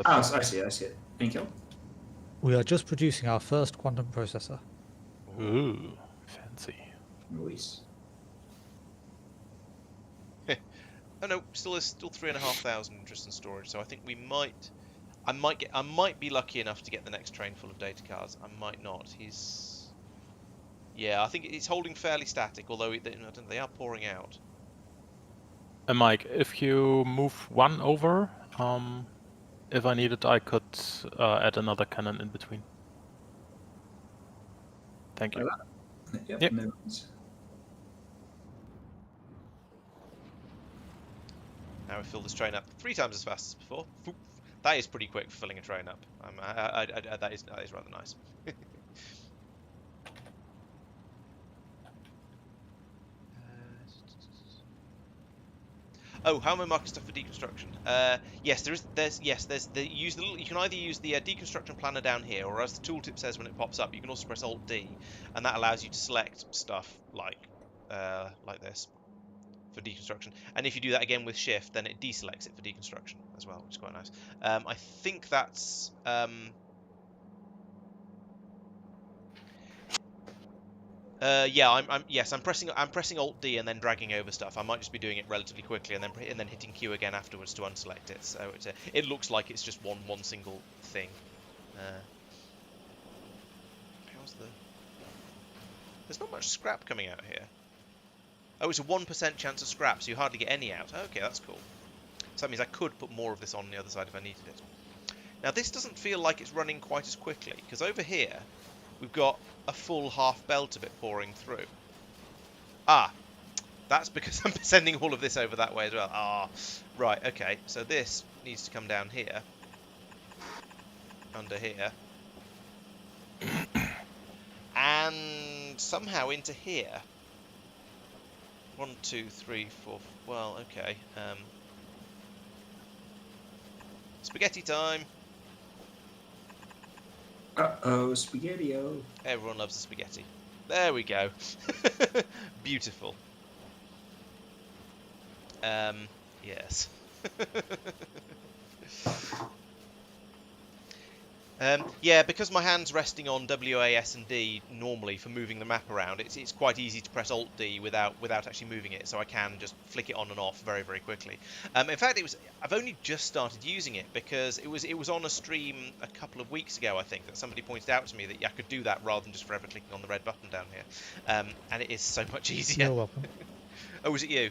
S3: I see it. Thank you.
S5: We are just producing our first quantum processor.
S4: Ooh, fancy.
S3: Nice.
S2: Oh no, still 3,500 interest in storage. So I think I might be lucky enough to get the next train full of data cards. I might not. Yeah, I think it's holding fairly static. Although they are pouring out.
S4: Mike, if you move one over, if I needed, I could add another cannon in between. Thank you.
S3: Yep. No.
S2: Now we fill this train up 3 times as fast as before. That is pretty quick for filling a train up. That is rather nice. Oh, how am I marking stuff for deconstruction? Yes, you can either use the deconstruction planner down here, or as the tooltip says when it pops up, you can also press Alt D, and that allows you to select stuff like this for deconstruction. And if you do that again with Shift, then it deselects it for deconstruction as well, which is quite nice. I think that's yeah, I'm pressing Alt D and then dragging over stuff. I might just be doing it relatively quickly and then hitting Q again afterwards to unselect it. So it looks like it's just one single thing. There's not much scrap coming out here. Oh, it's a 1% chance of scrap, so you hardly get any out. Okay, that's cool. So that means I could put more of this on the other side if I needed it. Now this doesn't feel like it's running quite as quickly, because over here we've got a full half belt of it pouring through. Ah, that's because I'm sending all of this over that way as well. Ah, right, okay. So this needs to come down here, under here, and somehow into here. 1, 2, 3, 4. Well, okay. Spaghetti time.
S3: Uh-oh, spaghetti-o.
S2: Everyone loves the spaghetti. There we go. Beautiful. Yes. Yeah, because my hand's resting on WAS and D normally for moving the map around, it's quite easy to press Alt D without actually moving it, so I can just flick it on and off very, very quickly. In fact, I've only just started using it because it was on a stream a couple of weeks ago, I think, that somebody pointed out to me that I could do that rather than just forever clicking on the red button down here, and it is so much easier.
S5: You're welcome.
S2: Oh, was it you?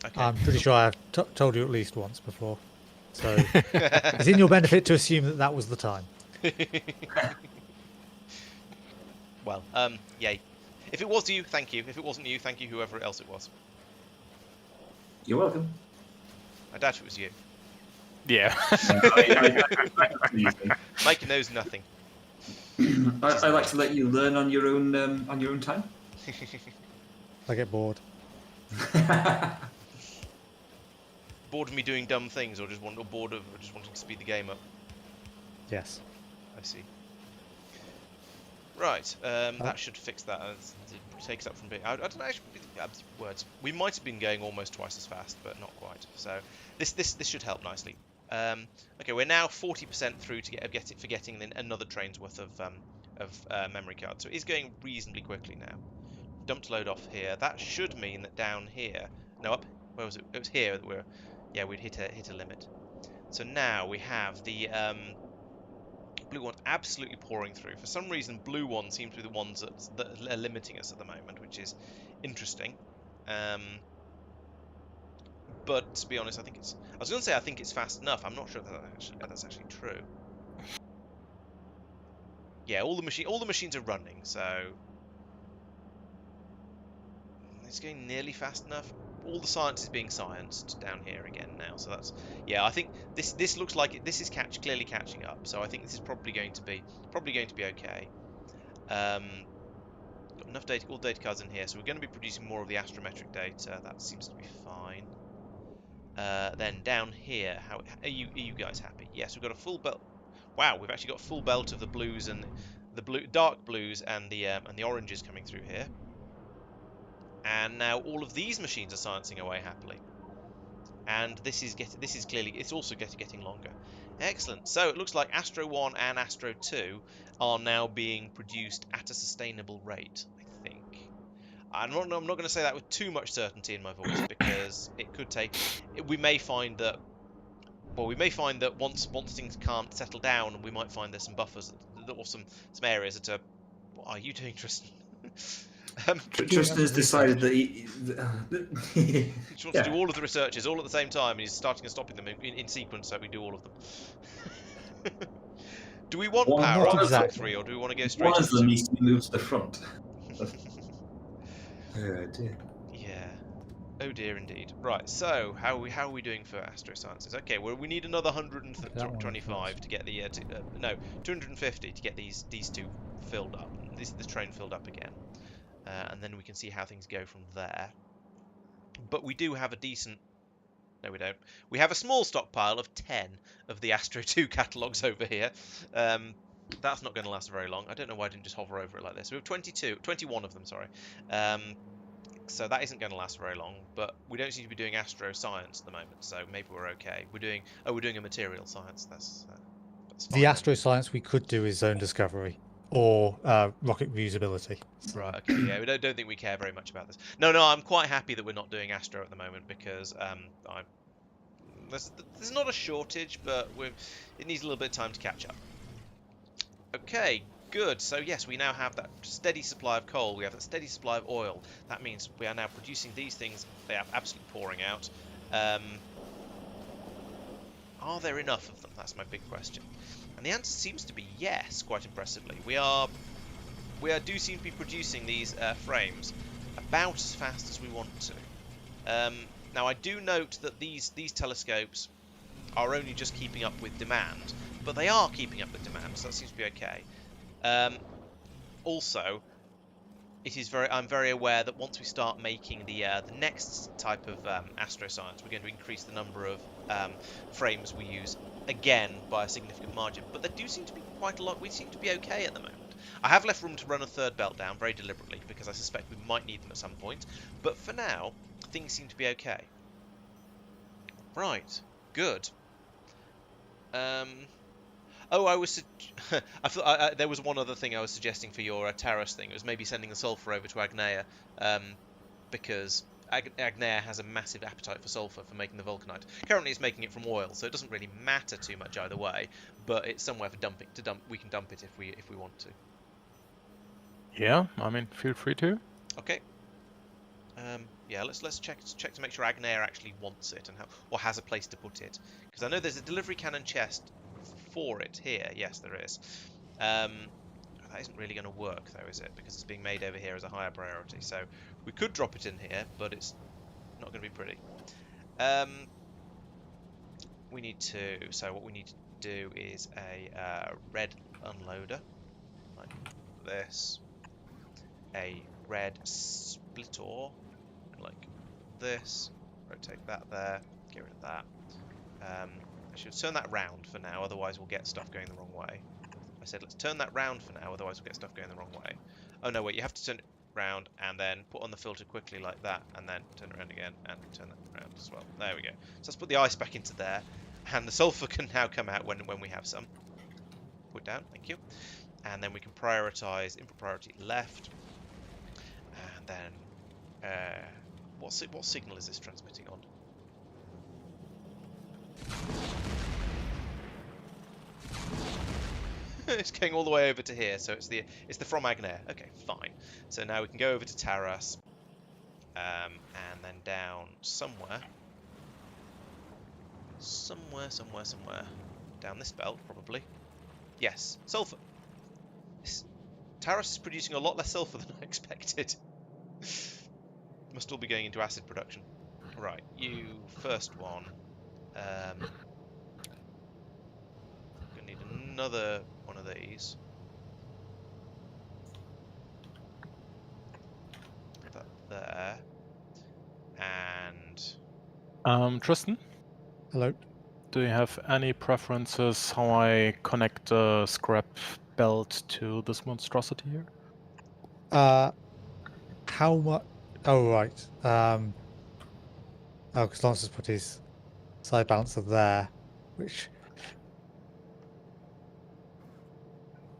S2: Okay.
S5: I'm pretty sure I've told you at least once before. So it's in your benefit to assume that was the time.
S2: Well, yay. If it was you, thank you. If it wasn't you, thank you, whoever else it was.
S3: You're welcome.
S2: I doubt it was you.
S4: Yeah.
S2: Mike knows nothing.
S3: I like to let you learn on your own time.
S5: I get bored.
S2: Bored of me doing dumb things, or bored of just wanting to speed the game up?
S5: Yes.
S2: I see. Right, that should fix that. It takes up from a bit. I don't know, actually, words. We might have been going almost twice as fast, but not quite. So this should help nicely. Okay, we're now 40% through to getting another train's worth of memory cards. So it is going reasonably quickly now. Dumped load off here. That should mean that down here, no, up. Where was it? It was here that we'd hit a limit. So now we have the blue one absolutely pouring through. For some reason, blue one seems to be the ones that are limiting us at the moment, which is interesting. But to be honest, I was going to say I think it's fast enough. I'm not sure that that's actually true. Yeah, all the machines are running, so it's going nearly fast enough. All the science is being scienced down here again now, so that's, yeah, I think this looks like this is clearly catching up, so I think this is probably going to be okay. Got enough data, all data cards in here, so we're going to be producing more of the astrometric data. That seems to be fine. Then down here, how are you guys happy? Yes, we've got a full belt. Wow, we've actually got a full belt of the blues and the dark blues and the oranges coming through here. And now all of these machines are sciencing away happily. And this is clearly, it's also getting longer. Excellent. So it looks like Astro 1 and Astro 2 are now being produced at a sustainable rate, I think. I'm not going to say that with too much certainty in my voice, because it could take, we may find that once things can't settle down, we might find there's some buffers or some areas that are, what are you doing, Tristan?
S3: Tristan has decided that he
S2: wants to do all of the researches all at the same time, and he's starting and stopping them in sequence, so we do all of them. Do we want power on Factory, or do we want to go straight?
S3: One of them needs to be moved to the front. Oh dear.
S2: Yeah. Oh dear, indeed. Right. So how are we doing for Astro Sciences? Okay, well we need another
S5: That one
S2: 125
S5: first.
S2: to get the no 250 to get these two filled up. This train filled up again, and then we can see how things go from there. But we do have a decent. No, we don't. We have a small stockpile of 10 of the Astro 2 catalogues over here. That's not going to last very long. I don't know why I didn't just hover over it like this. We have 21 of them, sorry. So that isn't going to last very long, but we don't seem to be doing Astro Science at the moment, so maybe we're okay. We're doing a material science. That's fine.
S5: The Astro Science we could do is zone discovery or rocket reusability. So.
S2: Right, okay, yeah, we don't think we care very much about this. No, I'm quite happy that we're not doing Astro at the moment because there's not a shortage, but it needs a little bit of time to catch up. Okay, good. So yes, we now have that steady supply of coal. We have that steady supply of oil. That means we are now producing these things. They are absolutely pouring out. Are there enough of them? That's my big question. And the answer seems to be yes, quite impressively. We do seem to be producing these frames about as fast as we want to. Now I do note that these telescopes are only just keeping up with demand, but they are keeping up with demand, so that seems to be okay. Also, I'm very aware that once we start making the next type of astroscience, we're going to increase the number of frames we use again by a significant margin. But there do seem to be quite a lot. We seem to be okay at the moment. I have left room to run a third belt down very deliberately because I suspect we might need them at some point. But for now, things seem to be okay. Right, good. Oh, there was one other thing I was suggesting for your Taros thing. It was maybe sending the sulfur over to Agnea, because Agnea has a massive appetite for sulfur for making the vulcanite. Currently, it's making it from oil, so it doesn't really matter too much either way. But it's somewhere for dumping. We can dump it if we want to.
S4: Yeah, I mean, feel free to.
S2: Okay. Yeah, let's check to make sure Agnea actually wants it or has a place to put it. Because I know there's a delivery cannon chest for it here. Yes, there is. That isn't really going to work though, is it? Because it's being made over here as a higher priority. So we could drop it in here, but it's not going to be pretty. So what we need to do is a red unloader like this, a red splitter like this. Rotate that there. Get rid of that. I should turn that round for now, otherwise we'll get stuff going the wrong way. I said let's turn that round for now, otherwise we'll get stuff going the wrong way. Oh no, wait, you have to turn it round and then put on the filter quickly like that, and then turn it around again and turn that round as well. There we go. So let's put the ice back into there, and the sulfur can now come out when we have some. Put down, thank you. And then we can prioritize input priority left, and then what signal is this transmitting on? It's going all the way over to here, so it's the from Agnea. Okay, fine. So now we can go over to Taras, and then down somewhere, down this belt probably. Yes, sulfur. Taras is producing a lot less sulfur than I expected. Must all be going into acid production. Right, you first one. Gonna need another one of these. Put that there. And
S4: Tristan?
S5: Hello.
S4: Do you have any preferences how I connect the scrap belt to this monstrosity here?
S5: How much? Oh, right. Oh, because Laurence has put his side balancer there, which.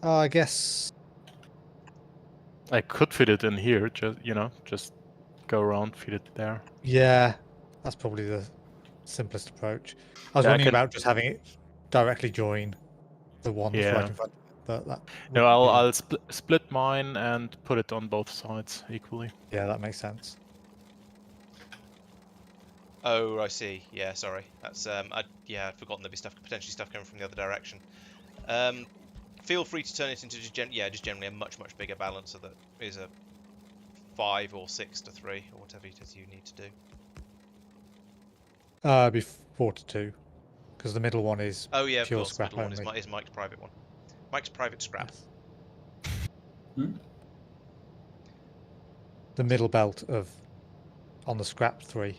S5: I guess.
S4: I could fit it in here, just go around, feed it there.
S5: Yeah, that's probably the simplest approach. I was wondering about just having it directly join the one that's right in front. But that.
S4: No, I'll split mine and put it on both sides equally.
S5: Yeah, that makes sense.
S2: Oh, I see. Yeah, sorry. That's I'd forgotten there'd be potentially stuff coming from the other direction. Feel free to turn it into just generally a much bigger balancer that is a 5 or 6 to 3 or whatever it is you need to do.
S5: Be 4 to 2, because the middle one is
S2: Oh yeah, of
S5: pure
S2: course.
S5: scrap
S2: Middle one
S5: only.
S2: is Mike's private one. Mike's private scrap.
S5: Yes.
S3: Hmm?
S5: The middle belt of on the scrap 3,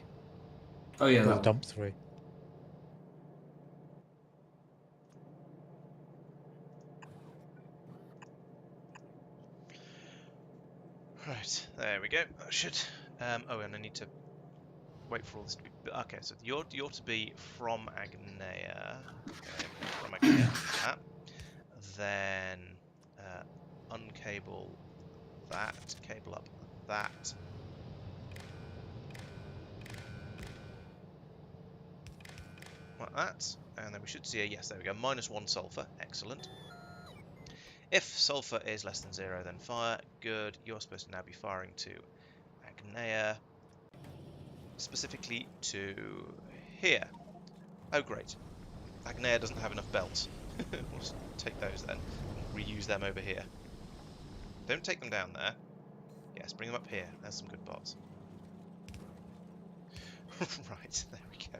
S3: Oh yeah,
S5: or
S3: that
S5: the
S3: one.
S5: dump 3.
S2: Right, there we go. That should. Oh, and I need to wait for all this to be. Okay, so you're to be from Agnea. Okay, from Agnea. That. Then uncable that. Cable up that. Like that. And then we should see a yes. There we go. -1 sulfur. Excellent. If sulfur is less than 0, then fire. Good. You're supposed to now be firing to Agnea. Specifically to here. Oh, great. Agnea doesn't have enough belts. We'll just take those then. And reuse them over here. Don't take them down there. Yes, bring them up here. There's some good bots. Right, there we go.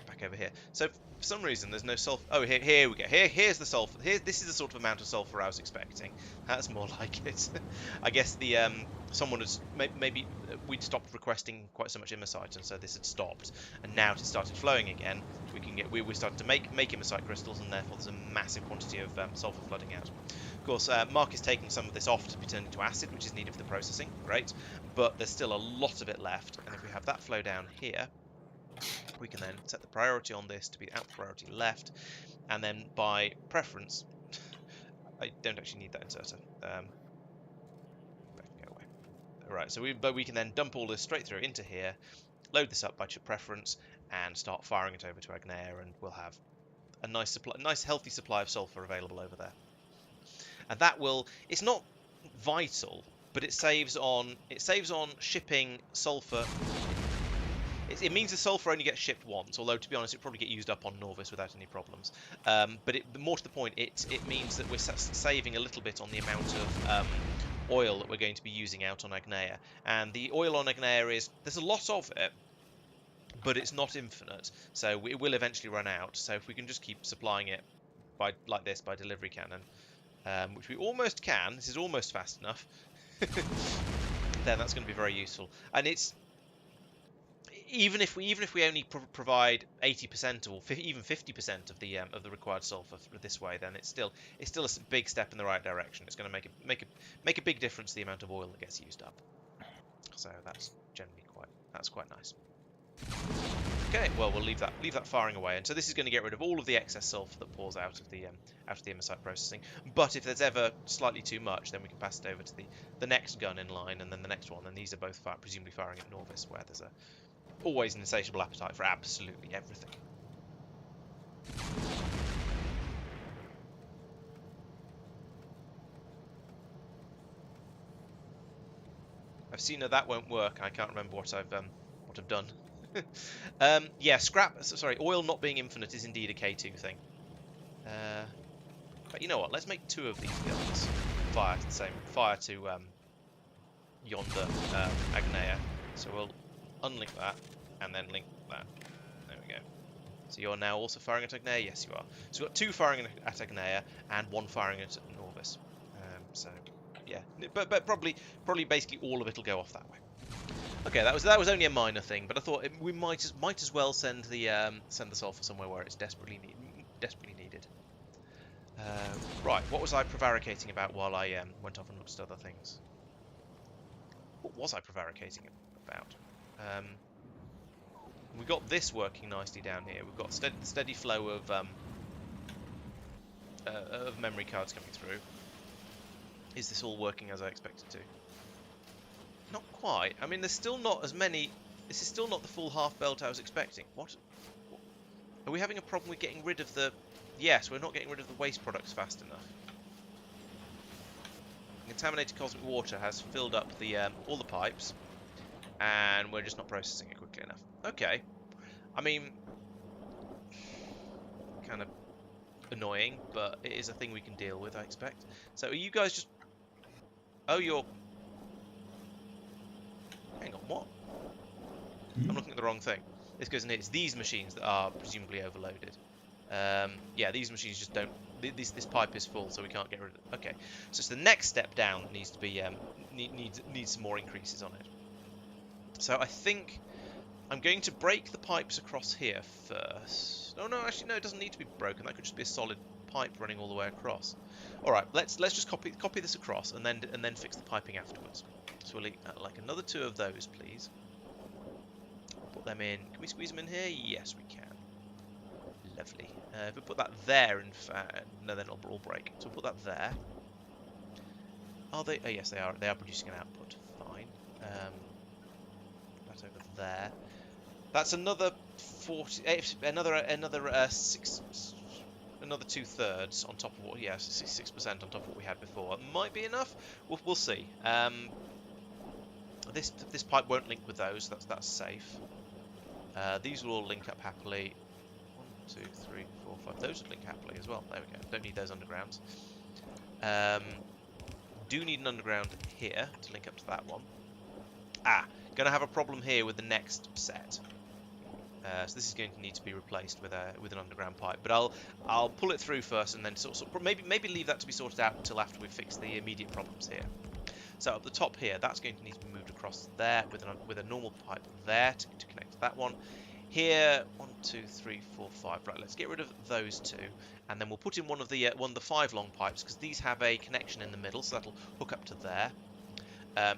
S2: Back over here. So for some reason there's no sulfur. Oh, here we go. Here's the sulfur. This is the sort of amount of sulfur I was expecting. That's more like it. I guess the someone has maybe we'd stopped requesting quite so much imersite, and so this had stopped. And now it started flowing again. We started to make imersite crystals, and therefore there's a massive quantity of sulfur flooding out. Of course, Marc is taking some of this off to be turned into acid, which is needed for the processing. Great, but there's still a lot of it left. And if we have that flow down here, we can then set the priority on this to be out priority left, and then by preference, I don't actually need that inserter. That can go away. Right, so we can then dump all this straight through into here, load this up by preference, and start firing it over to Agnea, and we'll have a nice healthy supply of sulfur available over there. And that will, it's not vital, but it saves on shipping sulfur. It means the sulfur only gets shipped once, although to be honest, it probably get used up on Norvis without any problems. But more to the point, it means that we're saving a little bit on the amount of oil that we're going to be using out on Agnea. And the oil on Agnea there's a lot of it, but it's not infinite, so it will eventually run out. So if we can just keep supplying it by delivery cannon, which we almost can, this is almost fast enough, then that's going to be very useful. And it's even if we only provide 80% or even 50% of the required sulfur this way, then it's still a big step in the right direction. It's going to make a big difference to the amount of oil that gets used up. So that's generally quite nice. Okay, well we'll leave that firing away, and so this is going to get rid of all of the excess sulfur that pours out of the imersite processing. But if there's ever slightly too much, then we can pass it over to the next gun in line, and then the next one. And these are both presumably firing at Norvis, where there's always an insatiable appetite for absolutely everything. I've seen that won't work. I can't remember what I've done. Yeah, oil not being infinite is indeed a K2 thing. But you know what? Let's make 2 of these guns fire to yonder Agnea. So we'll unlink that and then link that. There we go. So you're now also firing at Agnea? Yes, you are. So we've got 2 firing at Agnea and 1 firing at Norvis. So yeah, but probably basically all of it will go off that way. Okay, that was only a minor thing, but I thought we might as well send the sulfur somewhere where it's desperately needed. Right, what was I prevaricating about while I went off and looked at other things? What was I prevaricating about? We got this working nicely down here. We've got steady flow of memory cards coming through. Is this all working as I expected to? Not quite. I mean, there's still not as many. This is still not the full half belt I was expecting. What? Are we having a problem with getting rid of the... Yes, we're not getting rid of the waste products fast enough. Contaminated cosmic water has filled up all the pipes, and we're just not processing it quickly enough. Okay. I mean, kind of annoying, but it is a thing we can deal with, I expect. So are you guys just... Oh, you're... Hang on, what? I'm looking at the wrong thing. This goes in here. It's these machines that are presumably overloaded. Yeah, these machines just don't. This pipe is full, so we can't get rid of it. Okay, so it's the next step down that needs to be needs some more increases on it. So I think I'm going to break the pipes across here first. Oh no, actually no, it doesn't need to be broken. That could just be a solid pipe running all the way across. All right, let's just copy this across and then fix the piping afterwards. So we'll like another 2 of those, please. Put them in. Can we squeeze them in here? Yes, we can. Lovely. If we put that there, in fact, no, then it'll all break. So we'll put that there. Are they? Oh yes, they are. They are producing an output. Fine. That's over there. That's another 40. Another 6. Another 2/3 on top of what? Yeah, 6% on top of what we had before. Might be enough. We'll see. This pipe won't link with those. That's safe. These will all link up happily. 1, 2, 3, 4, 5. Those would link happily as well. There we go. Don't need those undergrounds. Do need an underground here to link up to that one. Gonna have a problem here with the next set. So this is going to need to be replaced with an underground pipe. But I'll pull it through first, and then maybe leave that to be sorted out until after we've fixed the immediate problems here. So up the top here, that's going to need to be moved across there with a normal pipe there to connect to that one. Here, 1, 2, 3, 4, 5. Right, let's get rid of those 2, and then we'll put in one of the 5 long pipes because these have a connection in the middle, so that'll hook up to there.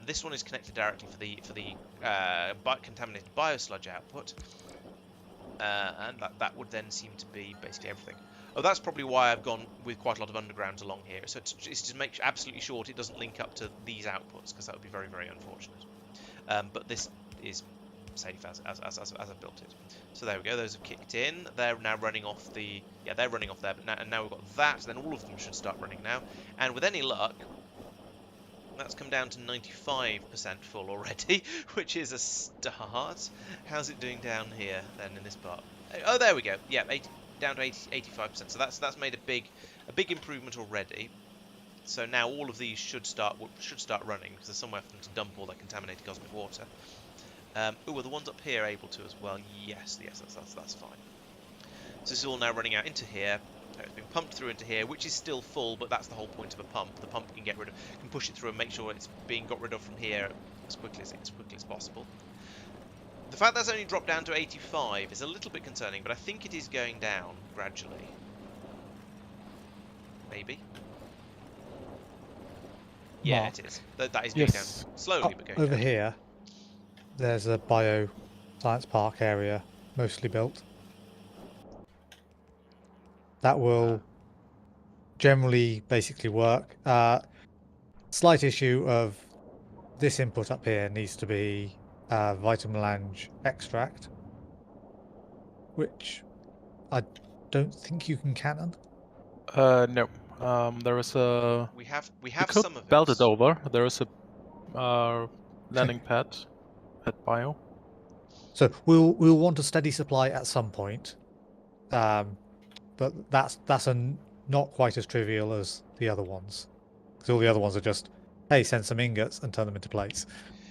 S2: This one is connected directly for the contaminated biosludge output, and that would then seem to be basically everything. Oh, that's probably why I've gone with quite a lot of undergrounds along here. So it's to make absolutely sure it doesn't link up to these outputs, because that would be very, very unfortunate. But this is safe as I've built it. So there we go. Those have kicked in. They're now running off the. Yeah, they're running off there. But now we've got that. Then all of them should start running now. And with any luck, that's come down to 95% full already, which is a start. How's it doing down here then in this part? Oh, there we go. Yeah, down to 85%. So that's made a big improvement already. So now all of these should start running, because there's somewhere for them to dump all that contaminated cosmic water. Are the ones up here able to as well? Yes, that's fine. So this is all now running out into here. It's been pumped through into here, which is still full, but that's the whole point of a pump. The pump can push it through and make sure it's being got rid of from here as quickly as possible. The fact that's only dropped down to 85 is a little bit concerning, but I think it is going down gradually. Maybe. Yeah,
S5: Marc,
S2: it is. That is going down slowly, but going
S5: over
S2: down.
S5: here, there's a bioscience park area, mostly built. That will generally basically work. Slight issue of this input up here needs to be vitamelange extract, which I don't think you can cannon.
S4: No. There is a.
S2: We have
S4: We
S2: some
S4: could
S2: of
S4: belt
S2: it.
S4: it over. There is a landing pad at bio.
S5: So we'll want a steady supply at some point, but that's not quite as trivial as the other ones, because all the other ones are just, hey, send some ingots and turn them into plates.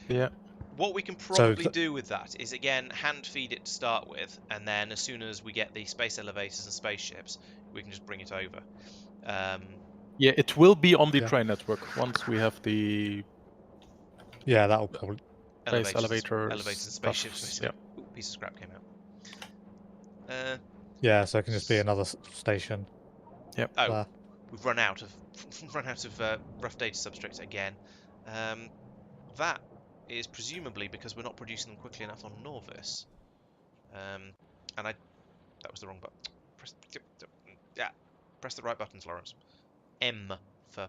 S4: Yeah.
S2: What we can probably do with that is, again, hand feed it to start with, and then as soon as we get the space elevators and spaceships, we can just bring it over.
S4: Yeah, it will be on the train network once we have the.
S5: Yeah, that'll probably.
S4: Elevators
S2: and spaceships.
S4: Stuff,
S2: yeah. Ooh, piece of scrap came out.
S5: Yeah, so it can just be another station.
S4: Yep.
S2: Oh, we've run out of rough data substrates again. That is presumably because we're not producing them quickly enough on Norvis. And that was the wrong button. Press the right buttons, Laurence. M for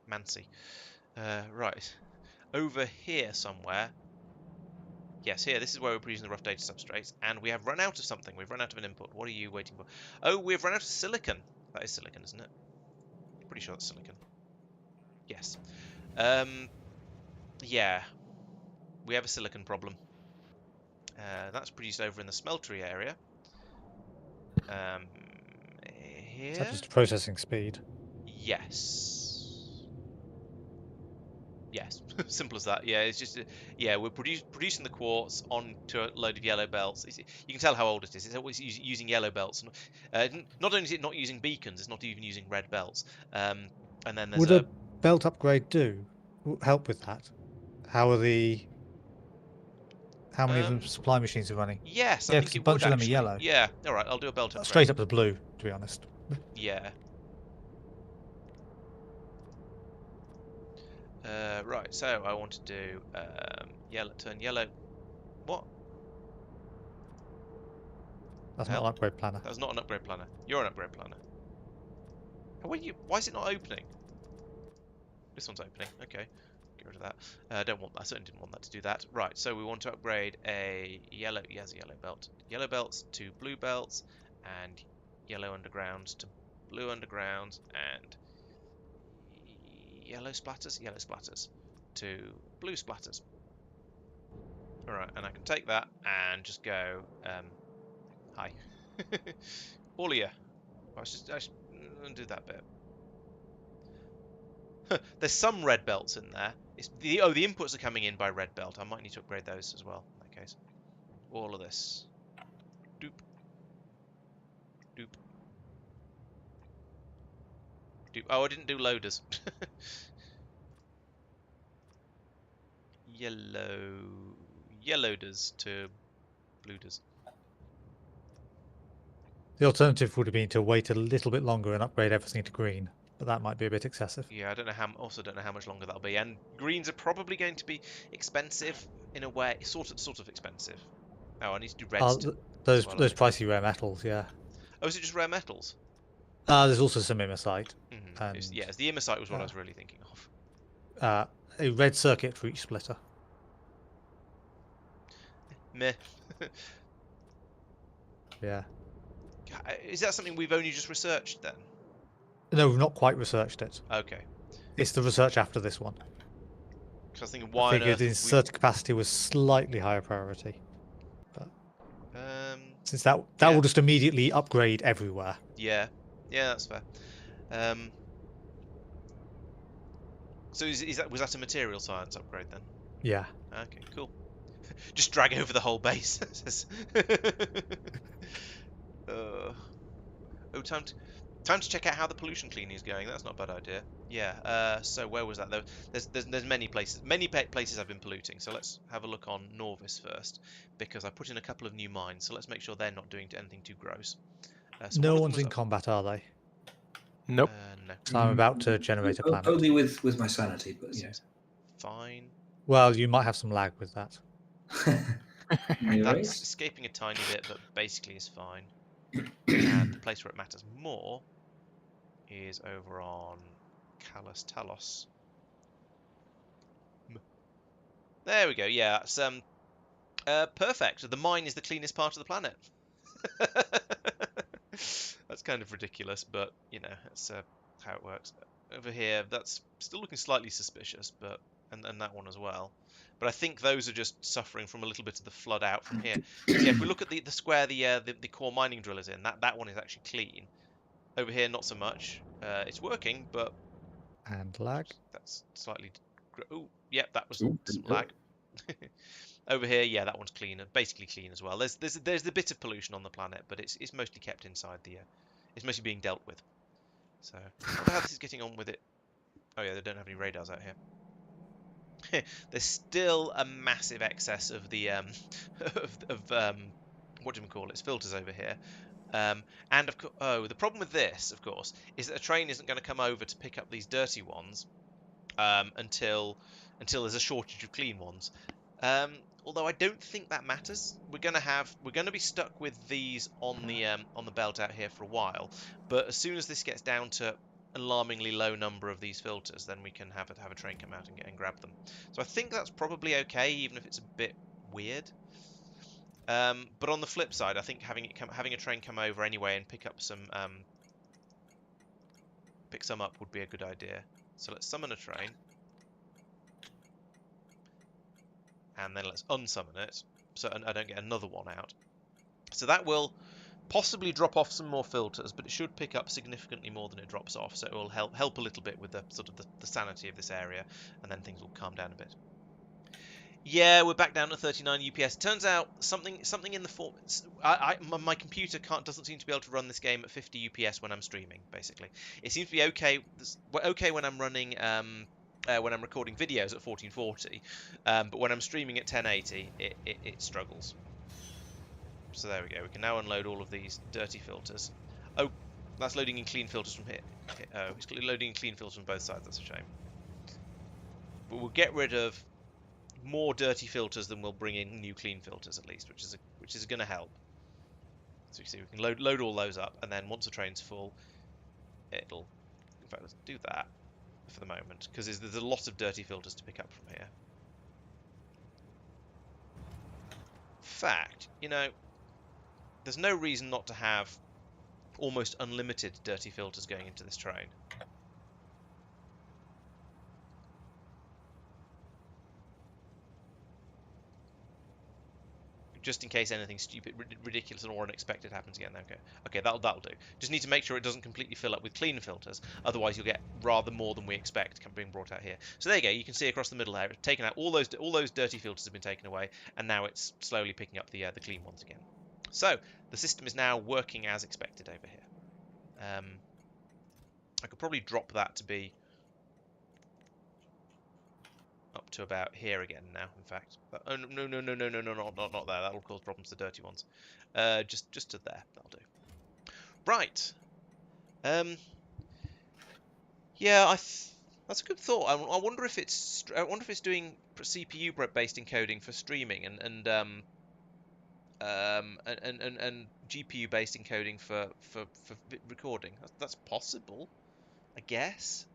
S2: Mancy. Right. Over here somewhere. Yes, here. This is where we're producing the rough data substrates, and we have run out of something. We've run out of an input. What are you waiting for? Oh, we've run out of silicon. That is silicon, isn't it? Pretty sure that's silicon. Yes. Yeah. We have a silicon problem. That's produced over in the smeltery area. Here?
S5: Is that just processing speed?
S2: Yes. Yes, simple as that. Yeah, it's just yeah, we're producing the quartz onto a load of yellow belts. You can tell how old it is. It's always using yellow belts. Not only is it not using beacons, it's not even using red belts. And then there's
S5: Would a belt upgrade help with that? How many of the supply machines are running?
S2: yes, I
S5: Yeah,
S2: think
S5: because a
S2: it
S5: bunch
S2: would
S5: of them are
S2: actually.
S5: yellow.
S2: Yeah, all right, I'll do a belt upgrade.
S5: Straight up to blue, to be honest.
S2: Yeah. Right, so I want to do turn yellow. What?
S5: That's
S2: Hell?
S5: not an upgrade planner.
S2: That's not an upgrade planner. You're an upgrade planner. Why is it not opening? This one's opening. Okay, get rid of that. I don't want that. I certainly didn't want that to do that. Right, so we want to upgrade a yellow. Yes, a yellow belt. Yellow belts to blue belts, and yellow undergrounds to blue undergrounds, and yellow splatters to blue splatters. All right, and I can take that and just go. Hi, all of you. I should undo that bit. There's some red belts in there. The inputs are coming in by red belt. I might need to upgrade those as well in that case. All of this. Doop. Doop. Doop. Oh, I didn't do loaders. Yellowders to blueders.
S5: The alternative would have been to wait a little bit longer and upgrade everything to green, but that might be a bit excessive.
S2: Yeah, I don't know how. Also, don't know how much longer that'll be. And greens are probably going to be expensive in a way, sort of expensive. Oh, I need to do reds.
S5: Those
S2: well,
S5: pricey rare metals, yeah.
S2: Oh, is it just rare metals?
S5: There's also some immosite.
S2: Yes, the immosite was what I was really thinking of.
S5: A red circuit for each splitter.
S2: Meh.
S5: Yeah.
S2: Is that something we've only just researched then?
S5: No, we've not quite researched it.
S2: Okay.
S5: It's the research after this one.
S2: Because I was thinking,
S5: I
S2: why on
S5: figured
S2: earth?
S5: the insert capacity was slightly higher priority. But since that
S2: yeah.
S5: will just immediately upgrade everywhere.
S2: Yeah, that's fair. So was that a material science upgrade then?
S5: Yeah.
S2: Okay, cool. Just drag over the whole base. Time to check out how the pollution cleaning is going. That's not a bad idea. Yeah. So where was that though? There's many places. Many places I've been polluting. So let's have a look on Norvis first, because I put in a couple of new mines. So let's make sure they're not doing anything too gross. So
S5: no one's in combat, are they?
S4: Nope.
S2: No.
S5: So I'm about to generate a planet.
S3: Only with my sanity, but yeah.
S2: Fine.
S5: Well, you might have some lag with that.
S2: That's escaping a tiny bit, but basically is fine. And the place where it matters more is over on Talos. There we go. Yeah, it's perfect. The mine is the cleanest part of the planet. That's kind of ridiculous, but you know, that's how it works. Over here, that's still looking slightly suspicious, but and that one as well. But I think those are just suffering from a little bit of the flood out from here. So yeah, if we look at the square the core mining drill is in, that one is actually clean. Over here, not so much. It's working, but
S5: And lag.
S2: that's slightly. Oh, yeah, that was some lag. Over here, yeah, that one's clean, basically clean as well. There's a bit of pollution on the planet, but it's mostly kept inside the. It's mostly being dealt with. So I wonder how this is getting on with it. Oh yeah, they don't have any radars out here. There's still a massive excess of the what do we call it? It's filters over here. And of course, the problem with this, of course, is that a train isn't going to come over to pick up these dirty ones until there's a shortage of clean ones. Although I don't think that matters. We're going to be stuck with these on the belt out here for a while. But as soon as this gets down to alarmingly low number of these filters, then we can have a train come out and grab them. So I think that's probably okay, even if it's a bit weird. But on the flip side, I think having a train come over anyway and pick some up would be a good idea. So let's summon a train, and then let's unsummon it, so I don't get another one out. So that will possibly drop off some more filters, but it should pick up significantly more than it drops off, so it will help a little bit with the sort of the sanity of this area, and then things will calm down a bit. Yeah, we're back down to 39 UPS. Turns out something in the form. My computer doesn't seem to be able to run this game at 50 UPS when I'm streaming. Basically, it seems to be okay. Okay when I'm running when I'm recording videos at 1440, but when I'm streaming at 1080, it struggles. So there we go. We can now unload all of these dirty filters. Oh, that's loading in clean filters from here. Oh, it's loading in clean filters from both sides. That's a shame. But we'll get rid of more dirty filters than we'll bring in new clean filters, at least, which is going to help. So you can see we can load all those up, and then once the train's full, it'll. In fact, let's do that for the moment, because there's a lot of dirty filters to pick up from here. In fact, you know, there's no reason not to have almost unlimited dirty filters going into this train. Just in case anything stupid, ridiculous, or unexpected happens again. Okay, that'll do. Just need to make sure it doesn't completely fill up with clean filters. Otherwise, you'll get rather more than we expect being brought out here. So there you go. You can see across the middle there, it's taken out all those dirty filters have been taken away, and now it's slowly picking up the clean ones again. So the system is now working as expected over here. I could probably drop that to be up to about here again now, in fact. Oh, no, not there. That'll cause problems to the dirty ones. Just to there. That'll do. Right. Yeah, that's a good thought. I wonder if it's doing CPU-based encoding for streaming and GPU-based encoding for recording. That's possible, I guess.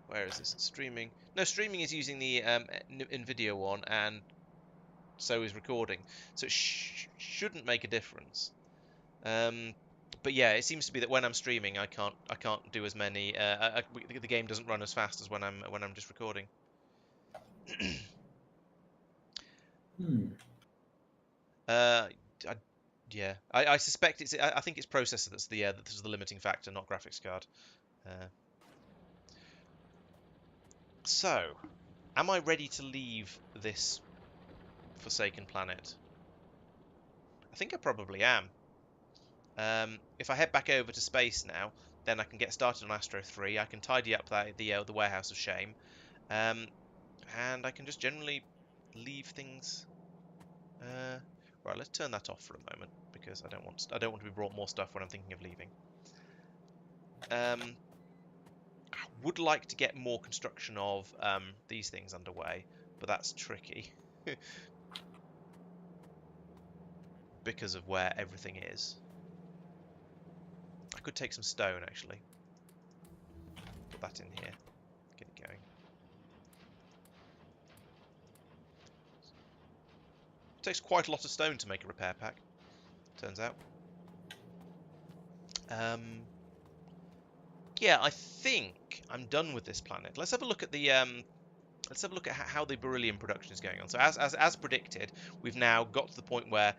S2: Where is this? Streaming. No, streaming is using the NVIDIA one, and so is recording. So it shouldn't make a difference. But yeah, it seems to be that when I'm streaming, I can't do as many. The game doesn't run as fast as when I'm just recording. Yeah, I suspect it's. I think it's processor that's the limiting factor, not graphics card. So, am I ready to leave this forsaken planet? I think I probably am. If I head back over to space now, then I can get started on Astro 3. I can tidy up the warehouse of shame, and I can just generally leave things. Right, let's turn that off for a moment because I don't want to be brought more stuff when I'm thinking of leaving. I would like to get more construction of these things underway, but that's tricky because of where everything is. I could take some stone, actually. Put that in here. Get it going. It takes quite a lot of stone to make a repair pack, turns out. Yeah, I think I'm done with this planet. Let's have a look at the how the beryllium production is going on. So as predicted, we've now got to the point where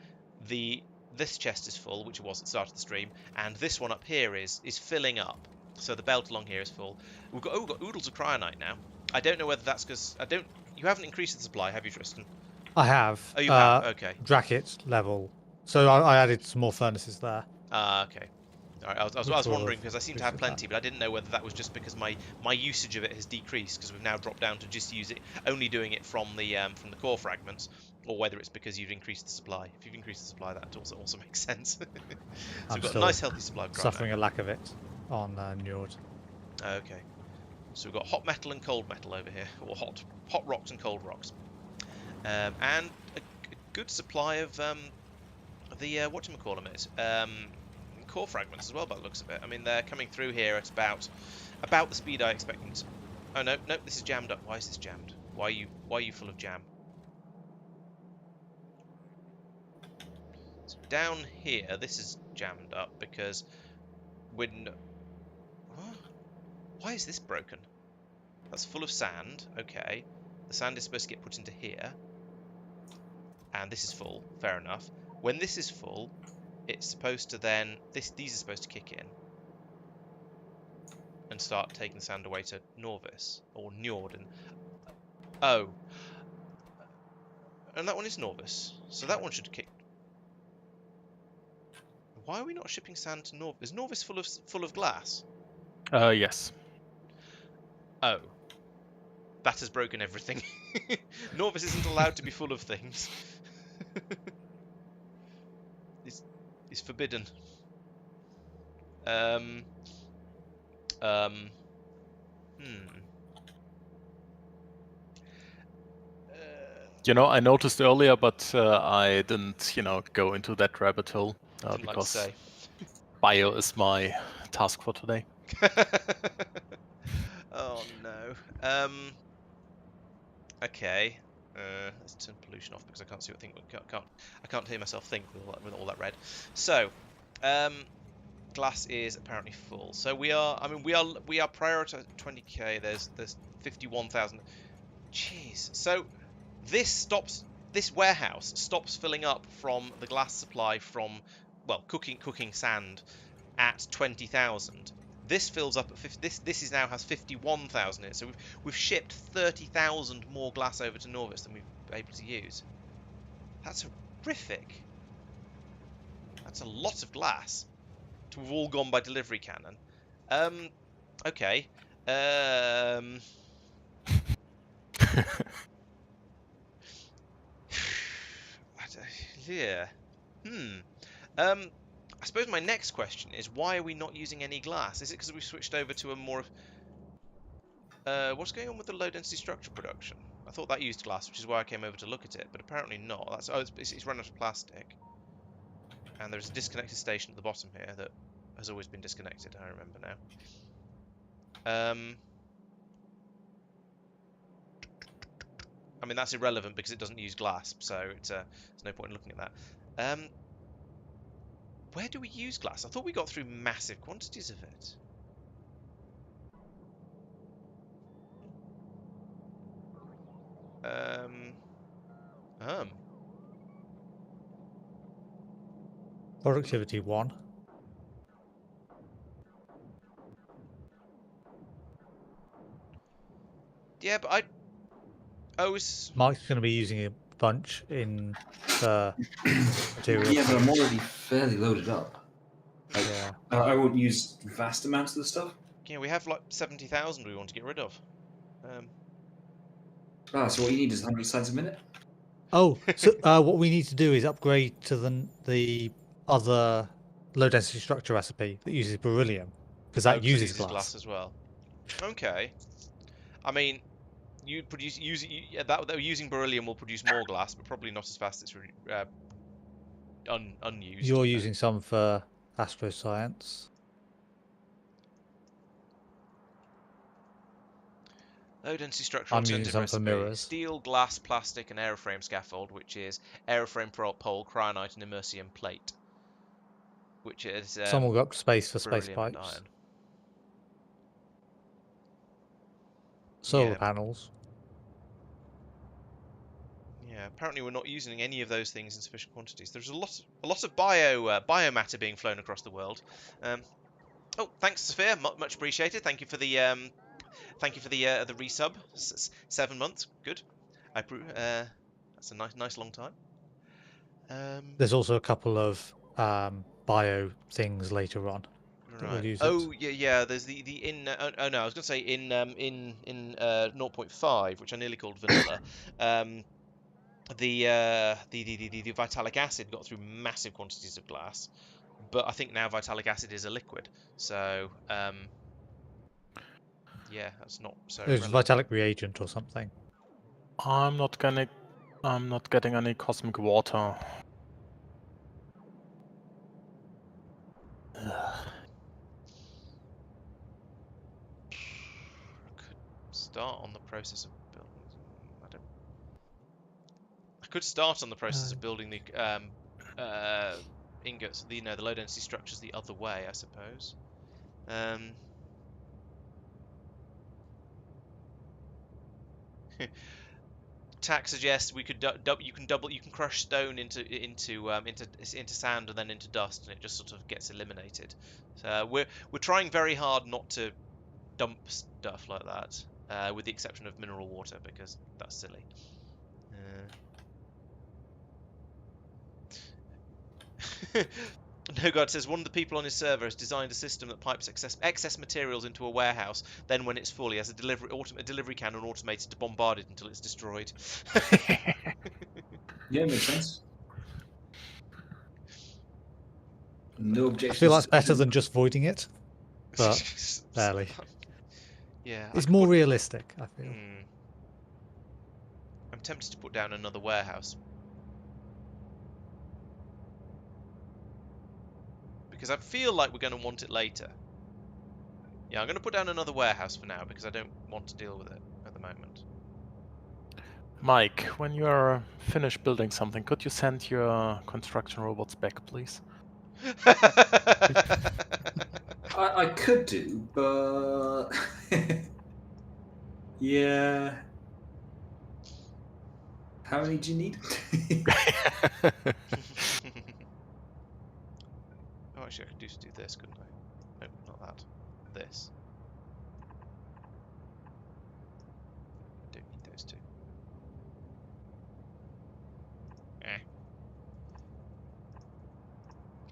S2: this chest is full, which it was at the start of the stream, and this one up here is filling up. So the belt along here is full. We've got oodles of cryonite now. I don't know whether that's because you haven't increased the supply, have you, Tristan?
S5: I have.
S2: Oh, you have. Okay.
S5: Bracket level. So I added some more furnaces there.
S2: Ah, okay. All right, I was wondering because I seem to have plenty, but I didn't know whether that was just because my usage of it has decreased because we've now dropped down to just only doing it from the core fragments, or whether it's because you've increased the supply. If you've increased the supply, that also makes sense. So we've got a nice healthy supply of
S5: suffering a lack of it on Njord.
S2: Okay. So we've got hot metal and cold metal over here, or hot rocks and cold rocks, and a good supply of the whatchamacallit, core fragments as well, by the looks of it. I mean, they're coming through here at about the speed I expect them to. Oh no, this is jammed up. Why is this jammed? Why are you full of jam? So down here, this is jammed up because why is this broken? That's full of sand. Okay, the sand is supposed to get put into here, and this is full. Fair enough. When this is full, it's supposed to then these are supposed to kick in and start taking the sand away to Norvis or Njord. Oh, and that one is Norvis, so that one should kick. Why are we not shipping sand to Norvis? Is Norvis full of glass?
S4: Yes.
S2: Oh, that has broken everything. Norvis isn't allowed to be full of things. It's forbidden.
S4: You know, I noticed earlier, but I didn't, go into that rabbit hole
S2: Didn't like to
S4: because
S2: say.
S4: bio is my task for today.
S2: Oh no. Okay. Let's turn pollution off because I can't see what I can't hear myself think with all that red. So, glass is apparently full. So we are prioritizing 20k. There's 51,000. Jeez. So this warehouse stops filling up from the glass supply from, well, cooking sand at 20,000. This fills up at 50. This is now has 51,000 in it. So we've shipped 30,000 more glass over to Norvis than we've been able to use. That's horrific. That's a lot of glass to have all gone by delivery cannon. Okay. Yeah. I suppose my next question is, why are we not using any glass? Is it because we've switched over to a more... what's going on with the low-density structure production? I thought that used glass, which is why I came over to look at it, but apparently not. It's run out of plastic. And there's a disconnected station at the bottom here that has always been disconnected, I remember now. I mean, that's irrelevant because it doesn't use glass, so there's no point in looking at that. Where do we use glass? I thought we got through massive quantities of it.
S5: Productivity 1.
S2: Yeah, but
S5: Mark's going to be using a bunch in the material.
S3: Yeah, but I'm already fairly loaded up.
S5: Yeah.
S3: I won't use vast amounts of the stuff.
S2: Yeah, we have like 70,000 we want to get rid of.
S3: So what you need is 100 cents a minute?
S5: Oh, so what we need to do is upgrade to the other low density structure recipe that uses beryllium, because that uses glass
S2: as well. Okay. I mean, you produce that using beryllium will produce more glass, but probably not as fast as unused.
S5: You're using some for Astro science.
S2: Low density structure
S5: I'm using
S2: alternative
S5: some
S2: recipe.
S5: for mirrors.
S2: Steel, glass, plastic, and aeroframe scaffold, which is aeroframe pole, cryonite, and immersium plate. Which is
S5: some will go up to space for space
S2: beryllium and
S5: pipes.
S2: iron.
S5: Solar panels.
S2: Yeah, apparently we're not using any of those things in sufficient quantities. There's a lot of biomatter being flown across the world. Oh, thanks, Sophia. Much appreciated. Thank you for the resub. 7 months, good. That's a nice long time.
S5: There's also a couple of bio things later on.
S2: Right. Oh yeah. There's the in. Oh no, I was going to say in 0.5, which I nearly called vanilla. The vitalic acid got through massive quantities of glass, but I think now vitalic acid is a liquid. So yeah, that's not so.
S5: There's
S2: relevant.
S5: vitalic reagent or something.
S4: I'm not getting any cosmic water.
S2: Start on the process of building. I could start on the process of building the ingots. The low density structures the other way, I suppose. Tack suggests we could you can crush stone into sand and then into dust, and it just sort of gets eliminated. So we're trying very hard not to dump stuff like that, with the exception of mineral water, because that's silly. No God says one of the people on his server has designed a system that pipes excess materials into a warehouse. Then, when it's full, he has a delivery cannon automated to bombard it until it's destroyed.
S3: Yeah, makes sense. No
S5: I
S3: objections.
S5: feel that's better than just voiding it, but barely.
S2: Yeah,
S5: It's more realistic, I feel.
S2: I'm tempted to put down another warehouse. Because I feel like we're going to want it later. Yeah, I'm going to put down another warehouse for now, because I don't want to deal with it at the moment.
S4: Mike, when you're finished building something, could you send your construction robots back, please?
S3: I could do, but yeah. How many do you need?
S2: Oh, actually, I could just do this, couldn't I? No, not that. This. I don't need those two.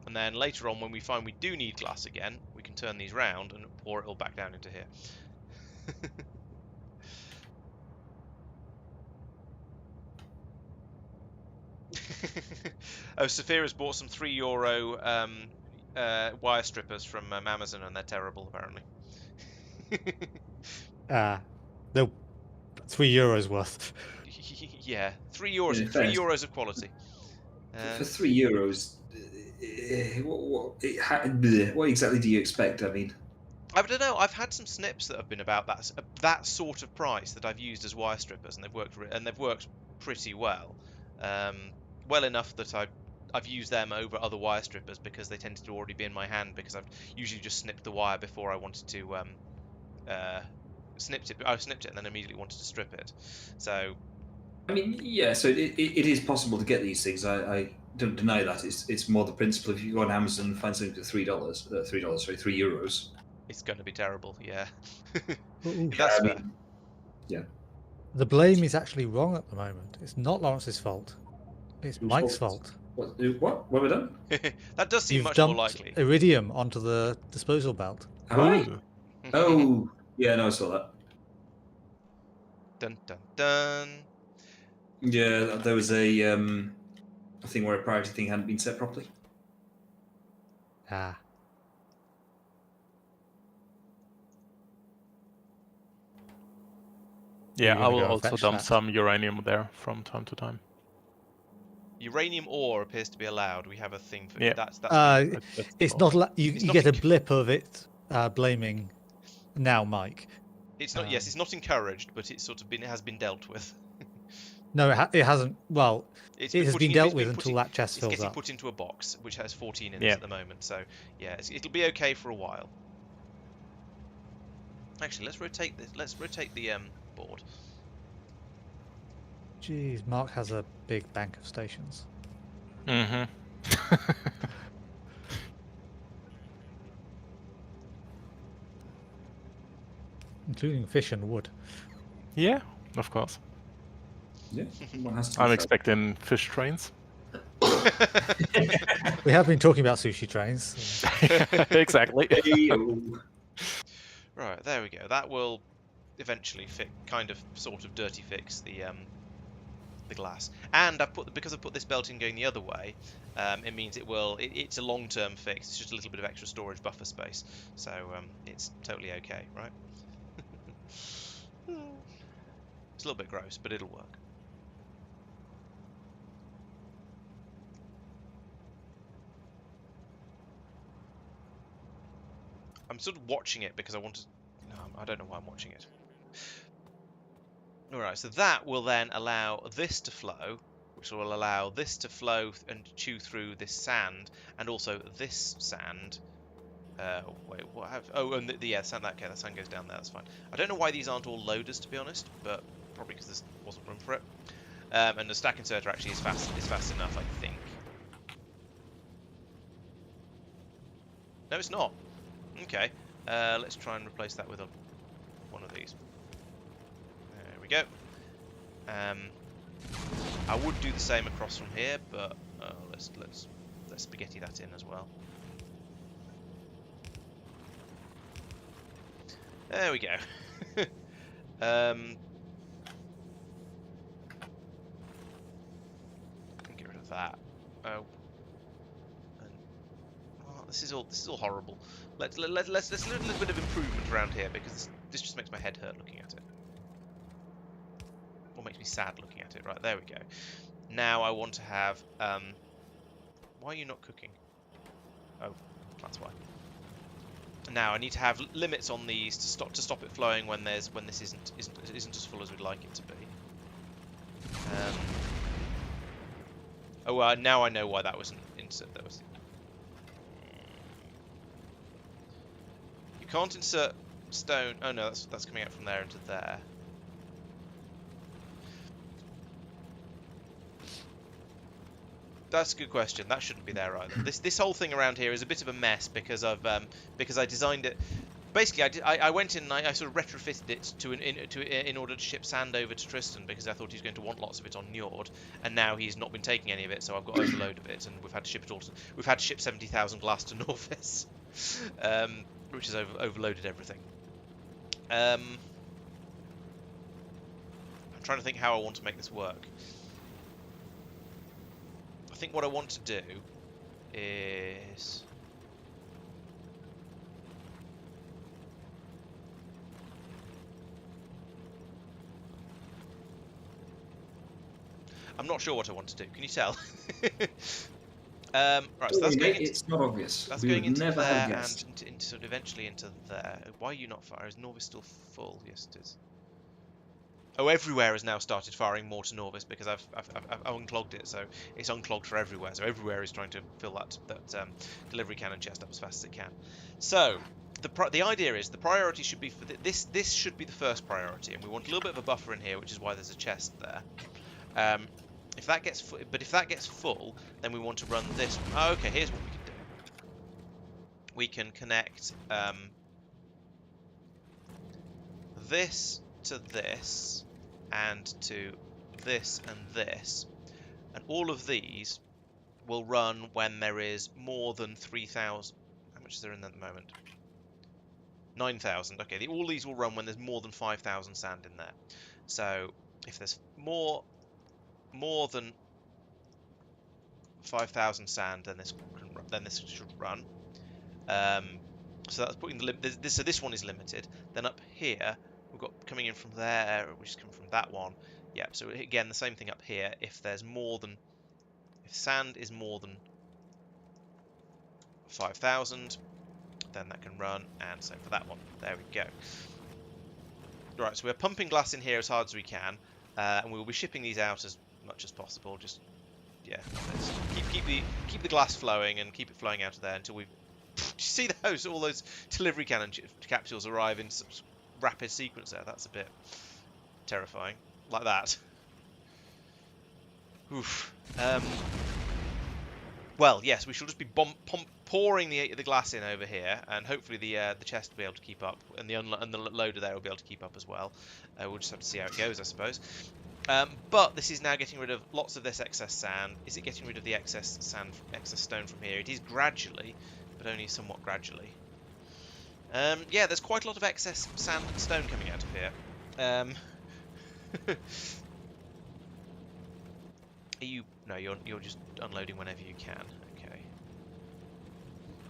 S2: And then later on, when we find we do need glass again, we can turn these round and pour it all back down into here. Oh, Saphira's bought some €3 wire strippers from Amazon, and they're terrible, apparently.
S5: They're €3 worth.
S2: Yeah, €3.
S3: Yeah,
S2: €3 of quality.
S3: For €3, what exactly do you expect? I mean,
S2: I don't know. I've had some snips that have been about that sort of price that I've used as wire strippers, and they've worked pretty well. Well enough that I've used them over other wire strippers because they tended to already be in my hand, because I've usually just snipped the wire before I wanted to snipped it. I snipped it and then immediately wanted to strip it. So
S3: I mean, yeah. So it is possible to get these things. I don't deny that. It's more the principle. If you go on Amazon and find something for €3,
S2: it's going to be terrible. Yeah.
S5: Ooh.
S2: That's
S3: I
S2: fair.
S3: mean, yeah.
S5: The blame is actually wrong at the moment. It's not Laurence's fault. It's
S3: Whose
S5: Mike's
S3: fault?
S5: fault.
S3: What? What have we done?
S2: That does seem
S5: You've
S2: much more
S5: dumped
S2: likely.
S5: iridium onto the disposal belt.
S3: Have I? Oh, yeah. No, I saw that.
S2: Dun dun dun.
S3: Yeah, there was a thing where a priority thing hadn't been set properly.
S5: Ah.
S4: Yeah,
S5: You're
S4: I
S5: gonna
S4: will
S5: go and
S4: also
S5: fetch
S4: dump
S5: that.
S4: some uranium there from time to time.
S2: Uranium ore appears to be allowed. We have a thing for
S4: Yeah.
S2: that's
S5: It's not. You
S2: It's
S5: you
S2: not
S5: get a
S2: enc-
S5: blip of it blaming now Mike.
S2: it's not. Yes, it's not encouraged, but it's sort of it has been dealt with.
S5: No, it hasn't. Well,
S2: It
S5: has been dealt with until that chest
S2: It's
S5: fills
S2: getting
S5: up.
S2: put into a box which has 14 in it
S4: Yeah.
S2: at the moment. So yeah, it'll be okay for a while. Actually, let's rotate this. Let's rotate the board.
S5: Jeez, Mark has a big bank of stations.
S4: Mm-hmm.
S5: Including fish and wood.
S4: Yeah, of course.
S3: Yeah, one has to.
S4: I'm expecting fish trains.
S5: We have been talking about sushi trains. So.
S4: Exactly.
S2: Right, there we go. That will eventually sort of dirty fix the glass. And because I've put this belt in going the other way, it means it's a long-term fix. It's just a little bit of extra storage buffer space, so it's totally okay, right? It's a little bit gross, but it'll work. I'm sort of watching it because I want to. No, I don't know why I'm watching it. Alright, so that will then allow this to flow, which will allow this to flow and chew through this sand, and also this sand. Wait, what have? Oh, and yeah, sand. Okay, that sand goes down there. That's fine. I don't know why these aren't all loaders, to be honest, but probably because there wasn't room for it. And the stack inserter actually is fast enough, I think. No, it's not. Okay, let's try and replace that with one of these. There we go. I would do the same across from here, but let's spaghetti that in as well. There we go. Get rid of that. Oh. This is all horrible. Let's do a little bit of improvement around here, because this just makes my head hurt looking at it. Or makes me sad looking at it. Right, there we go. Now I want to have why are you not cooking? Oh, that's why. Now I need to have limits on these to stop it flowing when this isn't as full as we'd like it to be. Now I know why that was an insert. That was. You can't insert stone. Oh no, that's coming out from there into there. That's a good question. That shouldn't be there either. This whole thing around here is a bit of a mess because I designed it. Basically, I went in and I sort of retrofitted it in order to ship sand over to Tristan, because I thought he was going to want lots of it on Njord, and now he's not been taking any of it, so I've got overload of it, and we've had to ship it all. We've had to ship 70,000 glass to Norvis, which has overloaded everything. I'm trying to think how I want to make this work. I think what I want to do is I'm not sure what I want to do. Can you tell? Right, so that's going into,
S3: it's not obvious.
S2: That's
S3: We
S2: going
S3: would
S2: into
S3: never
S2: there
S3: have
S2: and
S3: guessed.
S2: into sort of eventually into there. Why are you not firing? Is Norvis still full? Yes, it is. Oh, everywhere has now started firing more to Norvis because I've unclogged it, so it's unclogged for everywhere. So everywhere is trying to fill that delivery cannon chest up as fast as it can. So the idea is the priority should be for this. This should be the first priority, and we want a little bit of a buffer in here, which is why there's a chest there. If that gets full, then we want to run this. Oh, okay, here's what we can do. We can connect this to this, and to this and this, and all of these will run when there is more than 3,000. How much is there in there at the moment? 9,000. Okay, all these will run when there's more than 5,000 sand in there. So if there's more than 5,000 sand, then this should run. So that's putting the limit. So this one is limited. Then up here we've got coming in from there, which is coming from that one. Yeah. So again, the same thing up here. If sand is more than 5,000, then that can run, and same for that one. There we go. Right. So we're pumping glass in here as hard as we can, and we'll be shipping these out as much as possible. Just keep the glass flowing and keep it flowing out of there until we. Do you see all those delivery cannon capsules arrive in such rapid sequence there? That's a bit terrifying, like that. Oof. Well, yes, we shall just be pouring the glass in over here, and hopefully the chest will be able to keep up, and the loader there will be able to keep up as well. We'll just have to see how it goes, I suppose. But this is now getting rid of lots of this excess sand. Is it getting rid of the excess stone from here? It is gradually, but only somewhat gradually. Yeah, there's quite a lot of excess sand and stone coming out of here. No, you're just unloading whenever you can. Okay.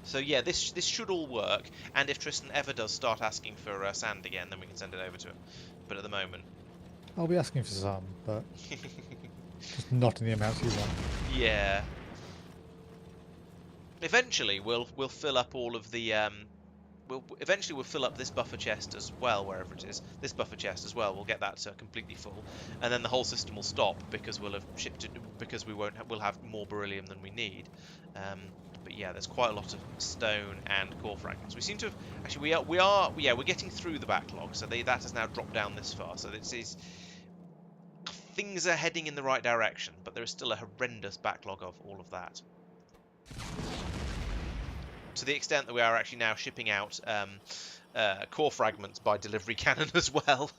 S2: So yeah, this should all work. And if Tristan ever does start asking for sand again, then we can send it over to him. But at the moment,
S5: I'll be asking for some, but just not in the amounts you want.
S2: Yeah. Eventually, we'll fill up all of the we'll fill up this buffer chest as well, wherever it is. This buffer chest as well. We'll get that completely full, and then the whole system will stop because we'll have shipped it, because we'll have more beryllium than we need. But yeah, there's quite a lot of stone and core fragments. We seem to have actually we're getting through the backlog, so that has now dropped down this far. So this is, I things are heading in the right direction, but there is still a horrendous backlog of all of that. To the extent that we are actually now shipping out core fragments by delivery cannon as well.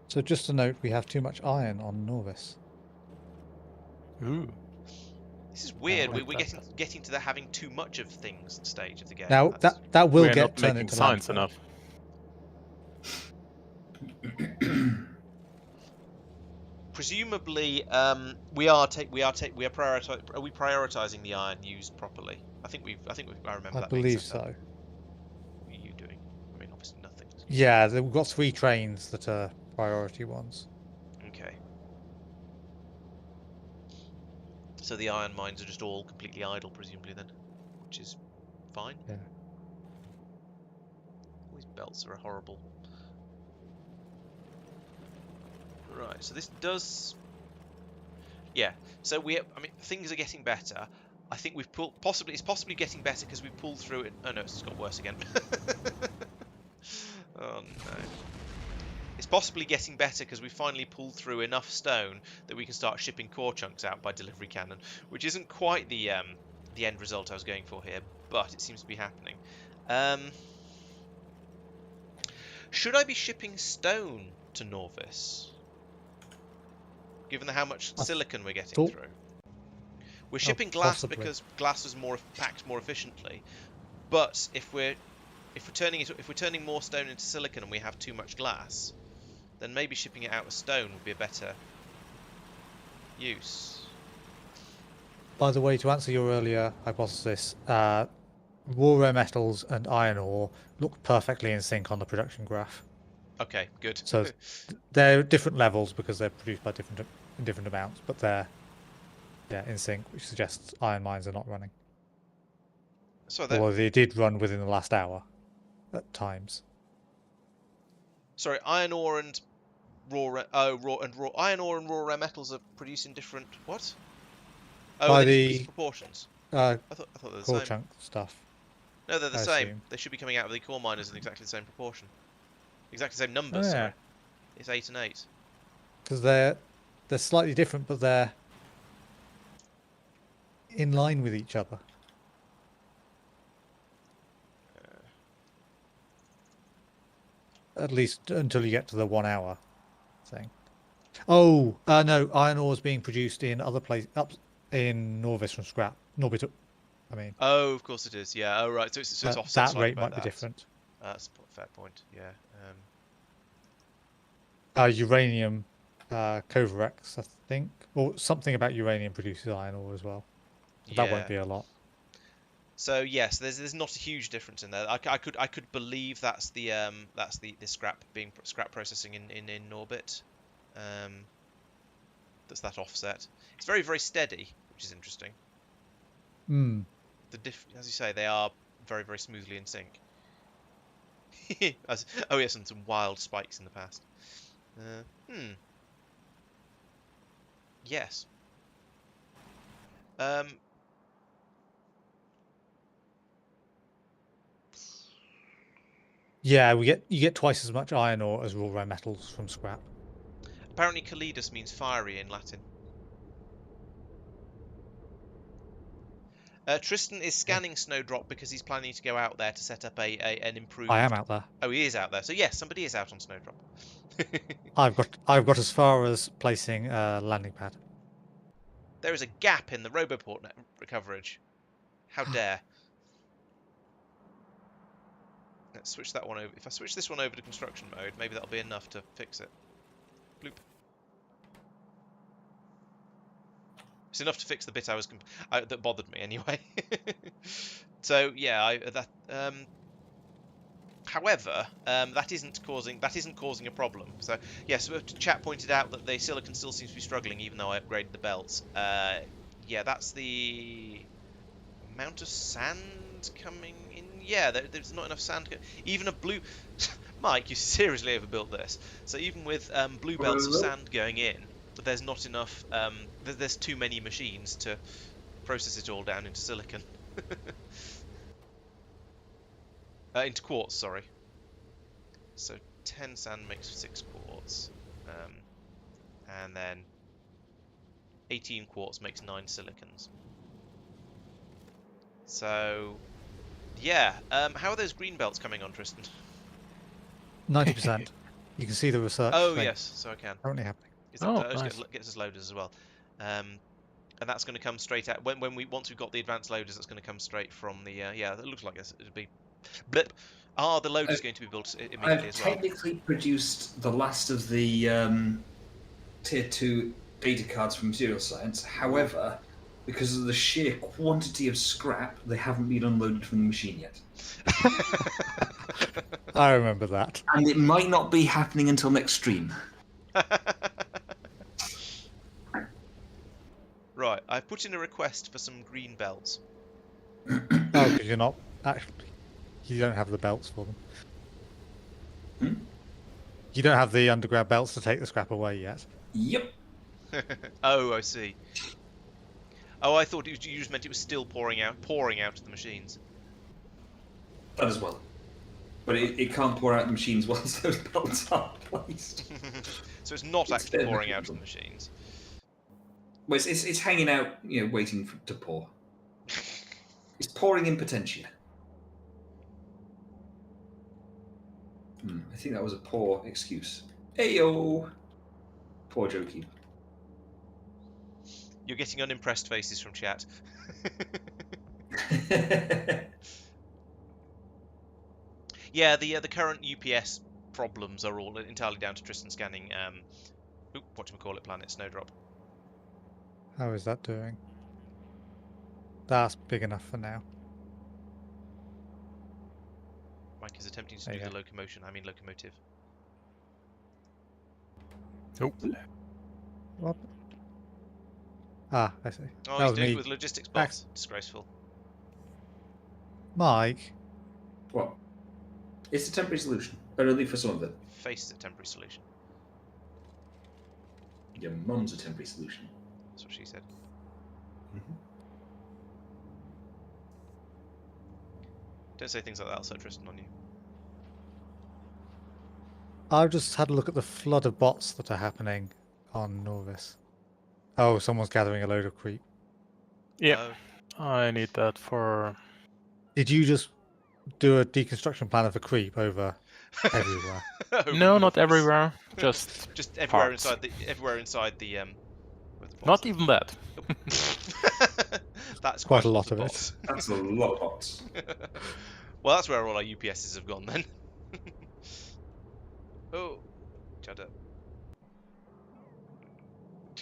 S5: So just a note, we have too much iron on Norvis.
S4: Ooh.
S2: This is weird.
S5: like
S2: We're
S5: that.
S2: getting to the having too much of things stage of the game.
S5: Now
S2: That's-
S5: that will
S4: We're
S5: get
S4: not
S5: turned
S4: making
S5: into
S4: science
S5: landfill.
S4: enough.
S2: Presumably, we are prioritizing the iron used properly? I remember
S5: I
S2: that being
S5: believe
S2: set up.
S5: so.
S2: What are you doing? I mean, obviously nothing.
S5: Yeah, we've got 3 trains that are priority ones.
S2: Okay. So the iron mines are just all completely idle, presumably then, which is fine.
S5: Yeah.
S2: All these belts are horrible. Right, so this does... Yeah, so things are getting better. I think we've pulled... It's possibly getting better because we've pulled through it... Oh no, it's got worse again. Oh no. It's possibly getting better because we finally pulled through enough stone that we can start shipping core chunks out by delivery cannon, which isn't quite the end result I was going for here, but it seems to be happening. Should I be shipping stone to Norvis? Given how much silicon we're getting through. We're shipping glass
S5: possibly.
S2: because glass is packed more efficiently. But if we're turning more stone into silicon and we have too much glass, then maybe shipping it out as stone would be a better use.
S5: By the way, to answer your earlier hypothesis, raw rare metals and iron ore look perfectly in sync on the production graph.
S2: Okay, good.
S5: So they're different levels because they're produced by different amounts, but they're in sync, which suggests iron mines are not running.
S2: So
S5: Although they did run within the last hour at times.
S2: Sorry, iron ore and iron ore and raw rare metals are produced in different what? Oh,
S5: By
S2: they're
S5: the
S2: different proportions.
S5: uh,
S2: I thought they were the
S5: core
S2: same.
S5: chunk stuff.
S2: No, they're the
S5: I
S2: same.
S5: assume.
S2: They should be coming out of the core miners in exactly the same proportion. Exactly the same numbers,
S5: Oh, yeah.
S2: sorry. It's 8 and 8.
S5: Because they're slightly different, but they're in line with each other. At least until you get to the 1 hour thing. Oh, no, iron ore is being produced in other places, up in Norvis from scrap. Norbit, I mean.
S2: Oh, of course it is. Yeah. Oh, right. So it's offset
S5: that
S2: slightly
S5: rate
S2: by
S5: might be
S2: that.
S5: different.
S2: That's a fair point. Yeah.
S5: Uranium, Covarex, I think, or something about uranium produces iron ore as well. But that won't be a lot.
S2: So yes, there's not a huge difference in there. I could believe that's the scrap processing in Norbit. That's that offset. It's very, very steady, which is interesting. As you say, they are very, very smoothly in sync. Oh yes, and some wild spikes in the past. Yes.
S5: Yeah, you get twice as much iron ore as raw rare metals from scrap.
S2: Apparently, Calidus means fiery in Latin. Tristan is scanning Snowdrop because he's planning to go out there to set up an improved...
S5: I am out there.
S2: Oh, he is out there. So yes, somebody is out on Snowdrop.
S5: I've got as far as placing a landing pad.
S2: There is a gap in the Roboport coverage. How dare. Let's switch that one over. If I switch this one over to construction mode, maybe that'll be enough to fix it. Bloop. It's enough to fix the bit that bothered me anyway. So yeah, however, that isn't causing a problem. So yes, chat pointed out that the silicon still seems to be struggling, even though I upgraded the belts. Yeah, that's the amount of sand coming in. Yeah, there's not enough sand. Even a blue. Mike, you seriously overbuilt this. So even with blue belts of sand going in, there's not enough. There's too many machines to process it all down into silicon. Into quartz, sorry. So 10 sand makes 6 quartz. And then 18 quartz makes 9 silicons. So, yeah. How are those green belts coming on, Tristan?
S5: 90%. You can see the research
S2: Oh,
S5: thing
S2: yes, so I can.
S5: currently happening.
S4: Nice.
S2: Gets us loaders as well. And that's going to come straight out once we've got the advanced loaders. That's going to come straight from the yeah. It looks like it'd be blip. Ah, the loader's going to be built immediately
S3: I've
S2: as well.
S3: technically produced the last of the tier 2 data cards from material science. However, because of the sheer quantity of scrap, they haven't been unloaded from the machine yet.
S5: I remember that.
S3: And it might not be happening until next stream.
S2: Right, I've put in a request for some green belts.
S5: Oh, because you're not actually. You don't have the belts for them.
S3: Hmm?
S5: You don't have the underground belts to take the scrap away yet.
S3: Yep.
S2: Oh, I see. Oh, I thought you just meant it was still pouring out of the machines.
S3: That as well. But it can't pour out the machines whilst those belts are placed.
S2: So it's not
S3: It's
S2: actually
S3: fair.
S2: pouring out of the machines.
S3: Well, it's hanging out, waiting to pour. It's pouring in potentia. I think that was a poor excuse. Ayo! Poor jokey.
S2: You're getting unimpressed faces from chat. Yeah, the current UPS problems are all entirely down to Tristan scanning. Whatchamacallit planet Snowdrop.
S5: How is that doing? That's big enough for now.
S2: Mike is attempting to
S5: There
S2: do
S5: you
S2: the
S5: go.
S2: locomotive.
S4: Nope.
S5: What? Ah, I see.
S2: Oh,
S5: That
S2: he's
S5: was
S2: doing
S5: me.
S2: it with logistics bots. Disgraceful.
S5: Mike,
S3: What? It's a temporary solution, but only for some of it.
S2: Face is a temporary solution.
S3: Your mum's a temporary solution.
S2: That's what she said. Don't say things like that, I'll set Tristan on you.
S5: I've just had a look at the flood of bots that are happening on Norvis. Oh, someone's gathering a load of creep.
S4: Yeah, I need that for.
S5: Did you just do a deconstruction plan of a creep over everywhere?
S4: No, not everywhere. Just
S2: everywhere
S4: parts.
S2: inside the where the
S4: Not
S2: bots are.
S4: even that.
S2: That's
S5: Quite
S2: quite
S5: a
S2: lot
S5: lot
S2: of
S5: of it.
S2: bots.
S3: That's a lot of bots.
S2: Well, that's where all our UPSs have gone then. Oh, Judder.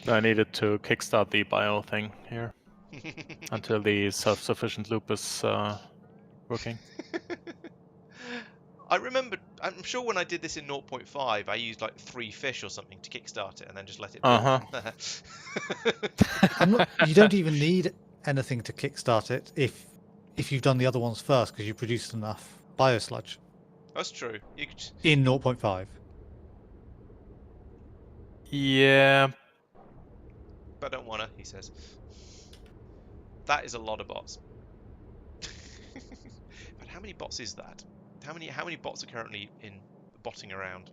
S4: I needed to kickstart the bio thing here until the self-sufficient loop is working.
S2: I remember, I'm sure when I did this in 0.5, I used like 3 fish or something to kickstart it and then just let it build from there.
S5: You don't even need anything to kickstart it if you've done the other ones first because you produced enough biosludge
S2: That's true. You could just...
S5: in 0.5.
S4: Yeah.
S2: But I don't wanna, he says. That is a lot of bots. But how many bots is that? How many bots are currently botting around?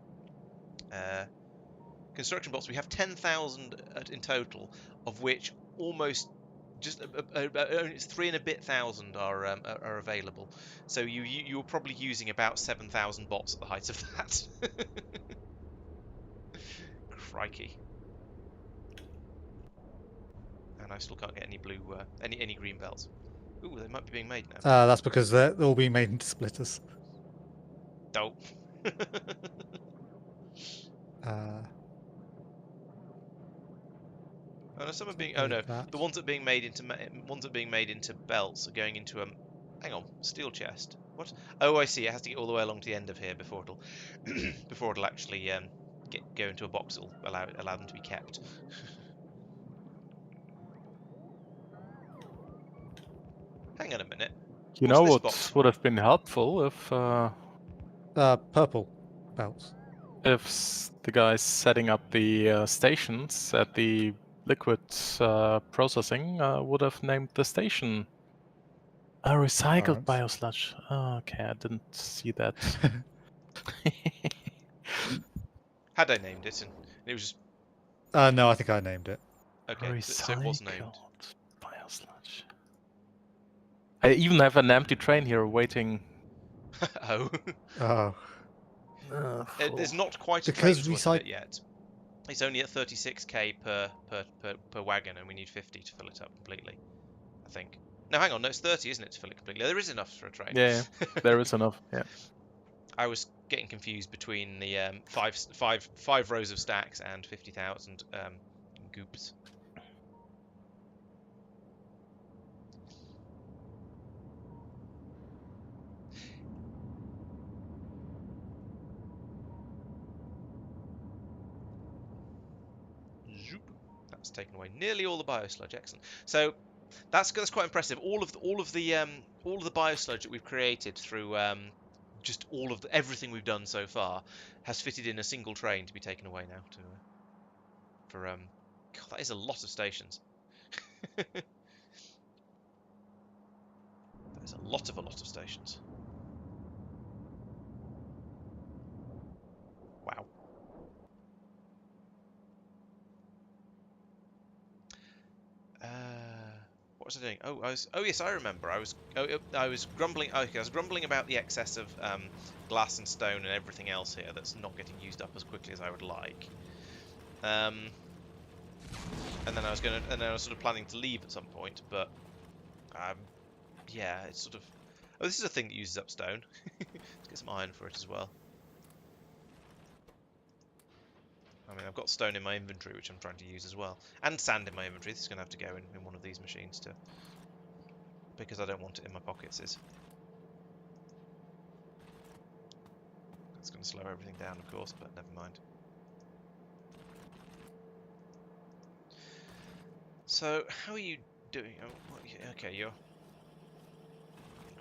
S2: Construction bots, we have 10,000 in total, of which almost just it's 3 and a bit thousand are available. So you're probably using about 7,000 bots at the height of that. Crikey. And I still can't get any blue, any green belts. Ooh, they might be being made now.
S5: That's because they're all being made into splitters.
S2: Oh. Oh no, some are being. Oh no, the ones that are being made into belts are going into hang on, steel chest. What? Oh, I see. It has to get all the way along to the end of here before it'll before it'll actually go into a box that'll allow them to be kept. Hang on a minute.
S4: You
S2: What's
S4: know
S2: this
S4: what
S2: box?
S4: would have been helpful if
S5: Purple belts.
S4: the guys setting up the stations at the liquid processing would have named the station recycled
S5: Laurence.
S4: biosludge. Oh, okay, I didn't see that.
S2: Had I named it, and it was just
S5: No, I think I named it.
S2: okay. So it was named.
S4: Biosludge. I even have an empty train here waiting.
S2: Oh,
S5: Oh,
S2: there's not quite a
S5: Because
S2: train's worth of it yet. It's only at 36k per wagon, and we need 50 to fill it up completely. I think. No, hang on. No, it's 30, isn't it, to fill it completely? There is enough for a train.
S4: Yeah, there is enough. Yeah.
S2: I was getting confused between the five rows of stacks and 50,000 goops. Zoop. That's taken away nearly all the biosludge. Excellent. So that's quite impressive. All of the biosludge that we've created through just everything we've done so far has fitted in a single train to be taken away now God, that is a lot of stations. That is a lot of stations. Wow. What was I doing? Oh yes, I remember. I was grumbling. Okay, I was grumbling about the excess of glass and stone and everything else here that's not getting used up as quickly as I would like. And then I was sort of planning to leave at some point, but yeah, it's sort of. Oh, this is a thing that uses up stone. Let's get some iron for it as well. I mean, I've got stone in my inventory, which I'm trying to use as well. And sand in my inventory. This is going to have to go in one of these machines too. Because I don't want it in my pockets. That's going to slow everything down, of course, but never mind. So, how are you doing? Oh, okay, you're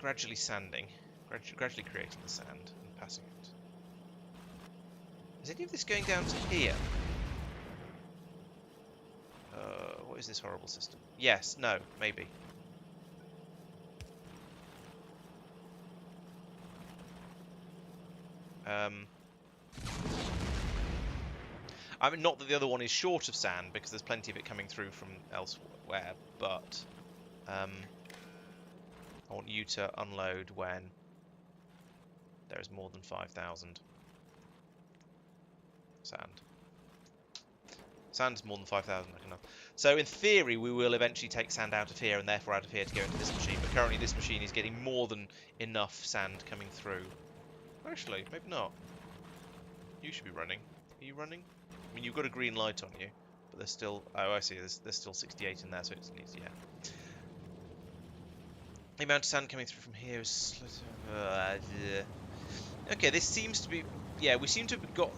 S2: gradually sanding. Gradually creating the sand and passing it. Is any of this going down to here? What is this horrible system? Yes, no, maybe. I mean, not that the other one is short of sand, because there's plenty of it coming through from elsewhere, but I want you to unload when there is more than 5,000. Sand. Sand is more than 5,000, I can know. So in theory, we will eventually take sand out of here and therefore out of here to go into this machine. But currently, this machine is getting more than enough sand coming through. Actually, maybe not. You should be running. Are you running? I mean, you've got a green light on you, but there's still. Oh, I see. There's still 68 in there, so it needs. Yeah. The amount of sand coming through from here is. Okay, this seems to be. Yeah, we seem to have got,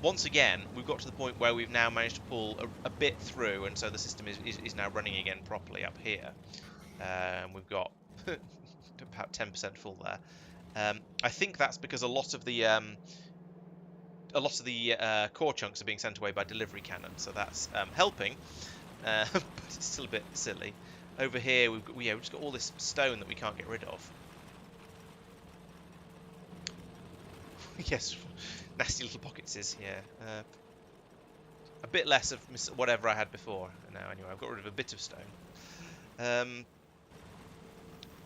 S2: once again, we've got to the point where we've now managed to pull a bit through, and so the system is now running again properly up here. We've got about 10% full there. I think that's because a lot of the core chunks are being sent away by delivery cannon, so that's helping, but it's still a bit silly. Over here, we've just got all this stone that we can't get rid of. Yes, nasty little pockets is, yeah. A bit less of whatever I had before. Now, anyway, I've got rid of a bit of stone.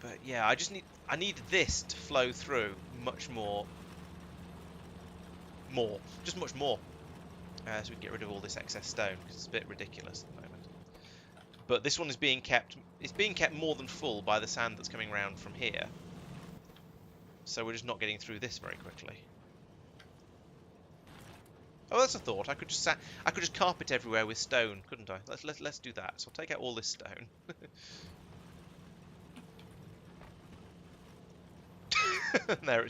S2: But yeah, I need this to flow through much more. Just much more. So we can get rid of all this excess stone, because it's a bit ridiculous at the moment. But this one is being kept. It's being kept more than full by the sand that's coming around from here. So we're just not getting through this very quickly. Oh, that's a thought. I could just carpet everywhere with stone, couldn't I? Let's do that. So I'll take out all this stone. There,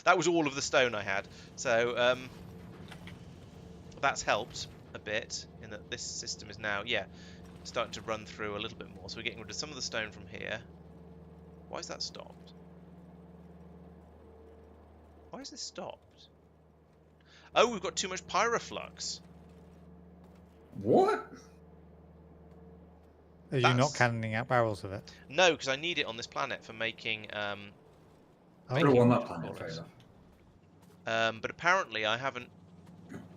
S2: that was all of the stone I had. So that's helped a bit in that this system is now, starting to run through a little bit more. So we're getting rid of some of the stone from here. Why is that stopped? Why is this stopped? Oh, we've got too much pyroflux.
S3: What?
S5: Are you not cannoning out barrels of it?
S2: No, because I need it on this planet for making.
S3: Put it on that planet, fair enough.
S2: But apparently I haven't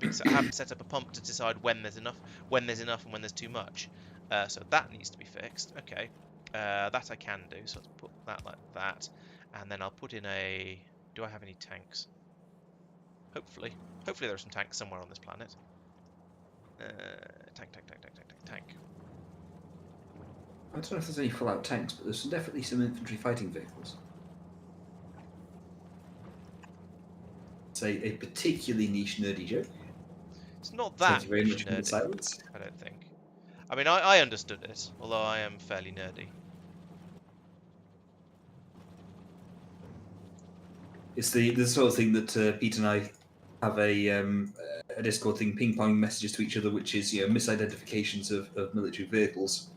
S2: I haven't set up a pump to decide when there's enough, and when there's too much. So that needs to be fixed. Okay, that I can do. So let's put that like that, and then I'll put in a. Do I have any tanks? Hopefully there are some tanks somewhere on this planet. Tank.
S3: I don't know if there's any full-out tanks, but there's definitely some infantry fighting vehicles. It's a particularly niche nerdy joke.
S2: It's not that
S3: Thank you very much for the
S2: nerdy,
S3: silence.
S2: I don't think. I mean, I understood it, although I am fairly nerdy.
S3: It's the sort of thing that Pete and I have a Discord thing, ping-pong messages to each other, which is misidentifications of military vehicles.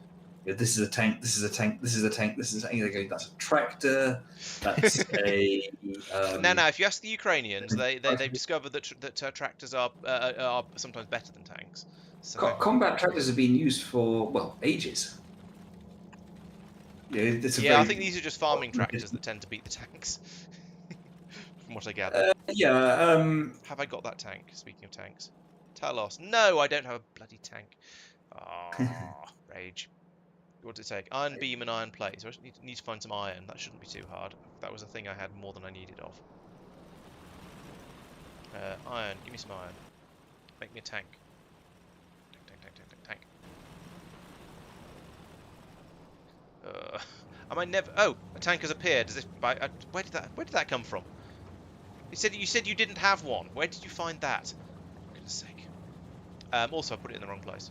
S3: This is a tank. This is a tank. This is a tank. This is a tank. They're going, that's a tractor. That's a.
S2: Now, if you ask the Ukrainians, they've discovered that tractors are sometimes better than tanks. So.
S3: Combat tractors have been used for ages.
S2: Yeah, I think these are just farming tractors that tend to beat the tanks. From what I gather. Have I got that tank? Speaking of tanks, Talos. No, I don't have a bloody tank. Ah, rage. What does it take? Iron beam and iron plate. So I need to find some iron. That shouldn't be too hard. That was a thing I had more than I needed of. Iron. Give me some iron. Make me a tank. Tank. Am I never? Oh, a tank has appeared. As if where did that come from? You said you didn't have one. Where did you find that? For goodness sake. Also, I put it in the wrong place.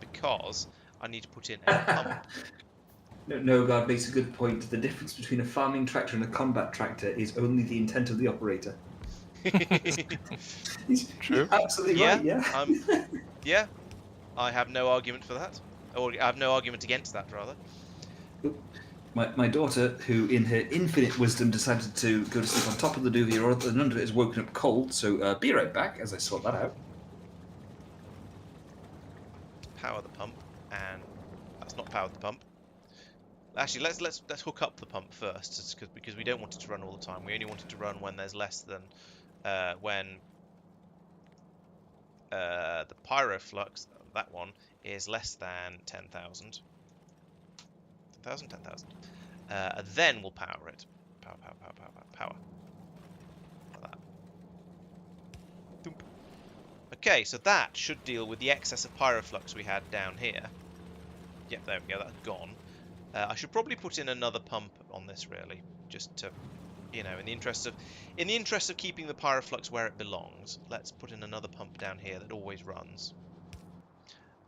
S2: Because I need to put in a pump.
S3: No, God makes a good point. The difference between a farming tractor and a combat tractor is only the intent of the operator. He's
S4: True.
S3: Absolutely right, yeah.
S2: Yeah, I have no argument for that. Or I have no argument against that, rather.
S3: My daughter, who in her infinite wisdom decided to go to sleep on top of the duvet rather than under it, is woken up cold, so be right back as I sort that out.
S2: Power the pump, and that's not powered the pump. Actually, let's hook up the pump first, because we don't want it to run all the time. We only want it to run when there's less than when the pyroflux, that one, is less than 10,000. 10,000. Then we'll power it. Power. Like that. Doomp. Okay, so that should deal with the excess of pyroflux we had down here. Yep, there we go, that's gone. I should probably put in another pump on this, really, just to, in the interest of keeping the pyroflux where it belongs. Let's put in another pump down here that always runs,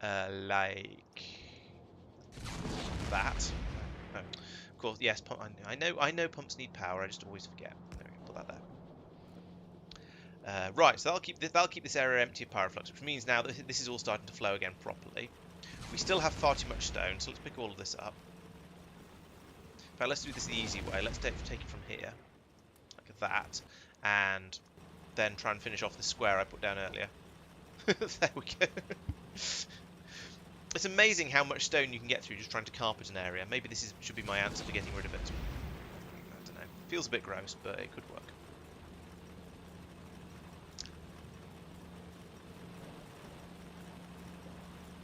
S2: like that. No. Of course, yes. I know pumps need power. I just always forget. There we go. Put that there. Right, so that'll keep this area empty of pyroflux, which means now that this is all starting to flow again properly. We still have far too much stone, so let's pick all of this up. In fact, let's do this the easy way. Let's take it from here, like that, and then try and finish off the square I put down earlier. There we go. It's amazing how much stone you can get through just trying to carpet an area. Maybe this should be my answer for getting rid of it. I don't know. Feels a bit gross, but it could work.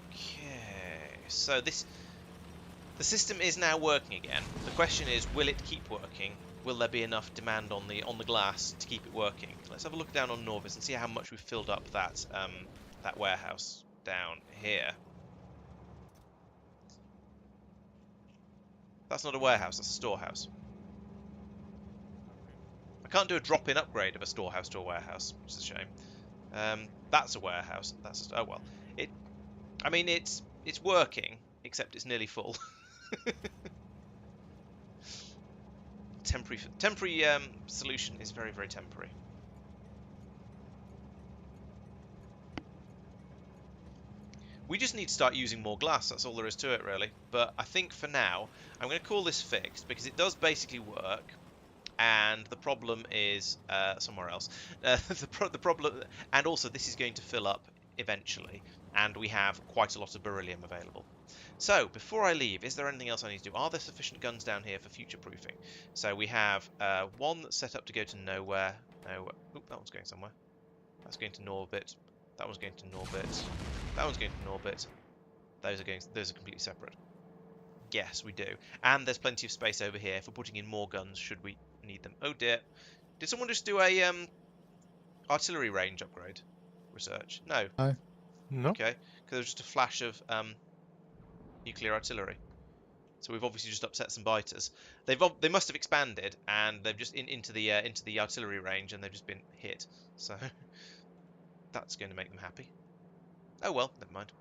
S2: Okay, so the system is now working again. The question is, will it keep working? Will there be enough demand on the glass to keep it working? Let's have a look down on Norvis and see how much we've filled up that warehouse down here. That's not a warehouse, that's a storehouse. I can't do a drop-in upgrade of a storehouse to a warehouse, which is a shame. That's a warehouse. Oh well. It's working, except it's nearly full. Temporary solution is very, very temporary. We just need to start using more glass, that's all there is to it, really. But I think for now, I'm going to call this fixed, because it does basically work, and the problem is somewhere else. The problem, and also this is going to fill up eventually, and we have quite a lot of beryllium available. So, before I leave, is there anything else I need to do? Are there sufficient guns down here for future-proofing? So we have one that's set up to go to nowhere, No. Oop, that one's going somewhere. That's going to Norbit. That one's going to Norbit. That one's going to Norbit. Those are completely separate. Yes, we do. And there's plenty of space over here for putting in more guns should we need them. Oh dear. Did someone just do a artillery range upgrade research? No.
S4: No.
S2: Okay. Because there was just a flash of nuclear artillery. So we've obviously just upset some biters. They must have expanded and they've just into the artillery range and they've just been hit. So that's going to make them happy. Oh well, never mind.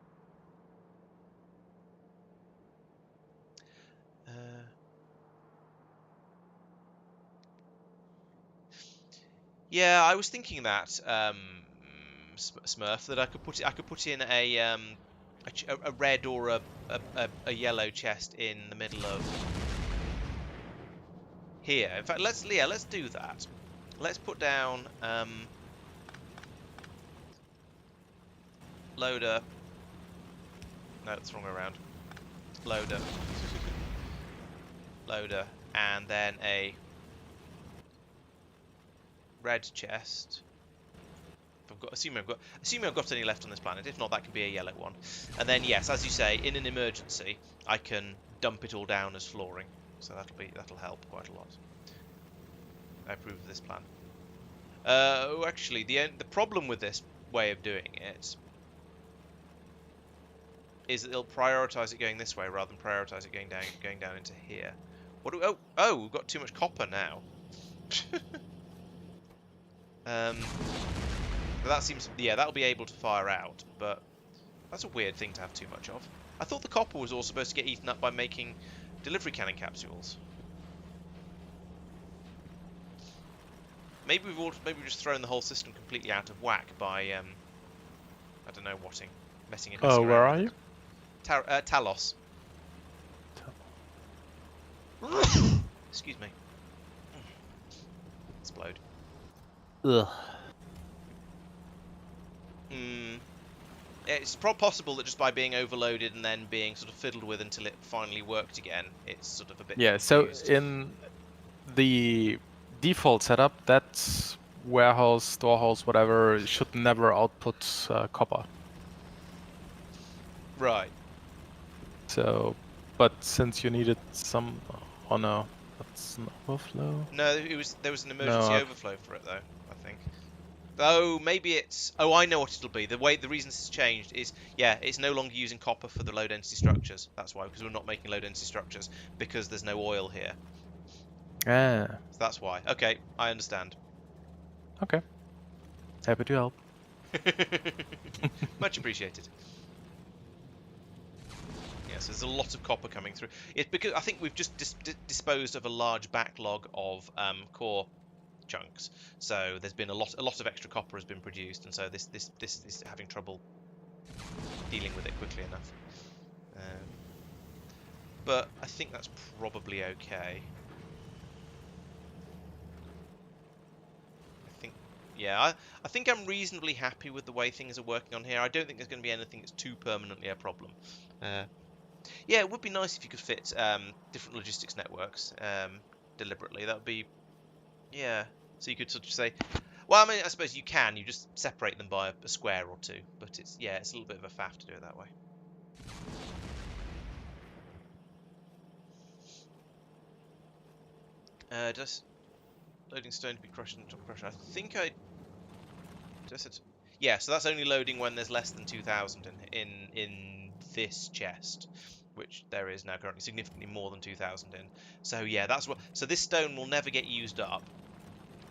S2: Yeah, I was thinking that Smurf, that I could put in a red or a yellow chest in the middle of here. In fact, let's do that. Let's put down loader. No, it's the wrong way around. Loader, loader, and then a red chest. Assuming I've got any left on this planet. If not, that can be a yellow one. And then yes, as you say, in an emergency, I can dump it all down as flooring. So that'll help quite a lot. I approve of this plan. Actually, the problem with this way of doing it is that it'll prioritize it going this way rather than prioritize it going down into here. What do oh, we've got too much copper now. But that seems, yeah, that'll be able to fire out, but that's a weird thing to have too much of. I thought the copper was all supposed to get eaten up by making delivery cannon capsules. Maybe we've just thrown the whole system completely out of whack by I don't know, messing it.
S4: Oh, where are you?
S2: Talos. Excuse me. Explode.
S4: Ugh.
S2: It's possible that just by being overloaded and then being sort of fiddled with until it finally worked again, it's sort of a bit confused.
S4: So in the default setup, that warehouse, storehouse, whatever, should never output copper.
S2: Right.
S4: So, but since you needed some, oh no, that's an overflow.
S2: No, there was an emergency overflow for it though, I think. Oh, maybe it's... Oh, I know what it'll be. The reason this has changed is, yeah, it's no longer using copper for the low density structures. That's why, because we're not making low density structures because there's no oil here.
S4: Ah.
S2: So that's why. Okay, I understand.
S4: Okay. Happy to help.
S2: Much appreciated. Yes, there's a lot of copper coming through. It's because I think we've just disposed of a large backlog of core chunks, so there's been a lot of extra copper has been produced, and so this is having trouble dealing with it quickly enough. But I think that's probably okay. I think I'm reasonably happy with the way things are working on here. I don't think there's going to be anything that's too permanently a problem. Yeah, it would be nice if you could fit different logistics networks deliberately. That would be, yeah. So you could sort of say, well, I mean, I suppose you can. You just separate them by a square or two. But it's a little bit of a faff to do it that way. Just loading stone to be crushed in the top crusher. I think I just yeah. So that's only loading when there's less than 2,000 in this chest, which there is now currently significantly more than 2,000 in. So yeah, that's what. So this stone will never get used up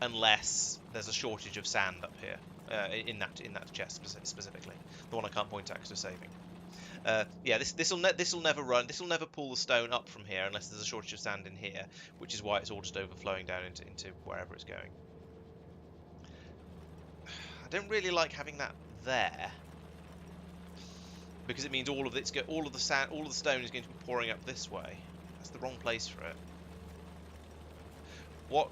S2: unless there's a shortage of sand up here in that chest specifically, the one I can't point at because we're saving. Yeah, this will never run. This will never pull the stone up from here unless there's a shortage of sand in here, which is why it's all just overflowing down into wherever it's going. I don't really like having that there because it means all of the stone is going to be pouring up this way. That's the wrong place for it. What?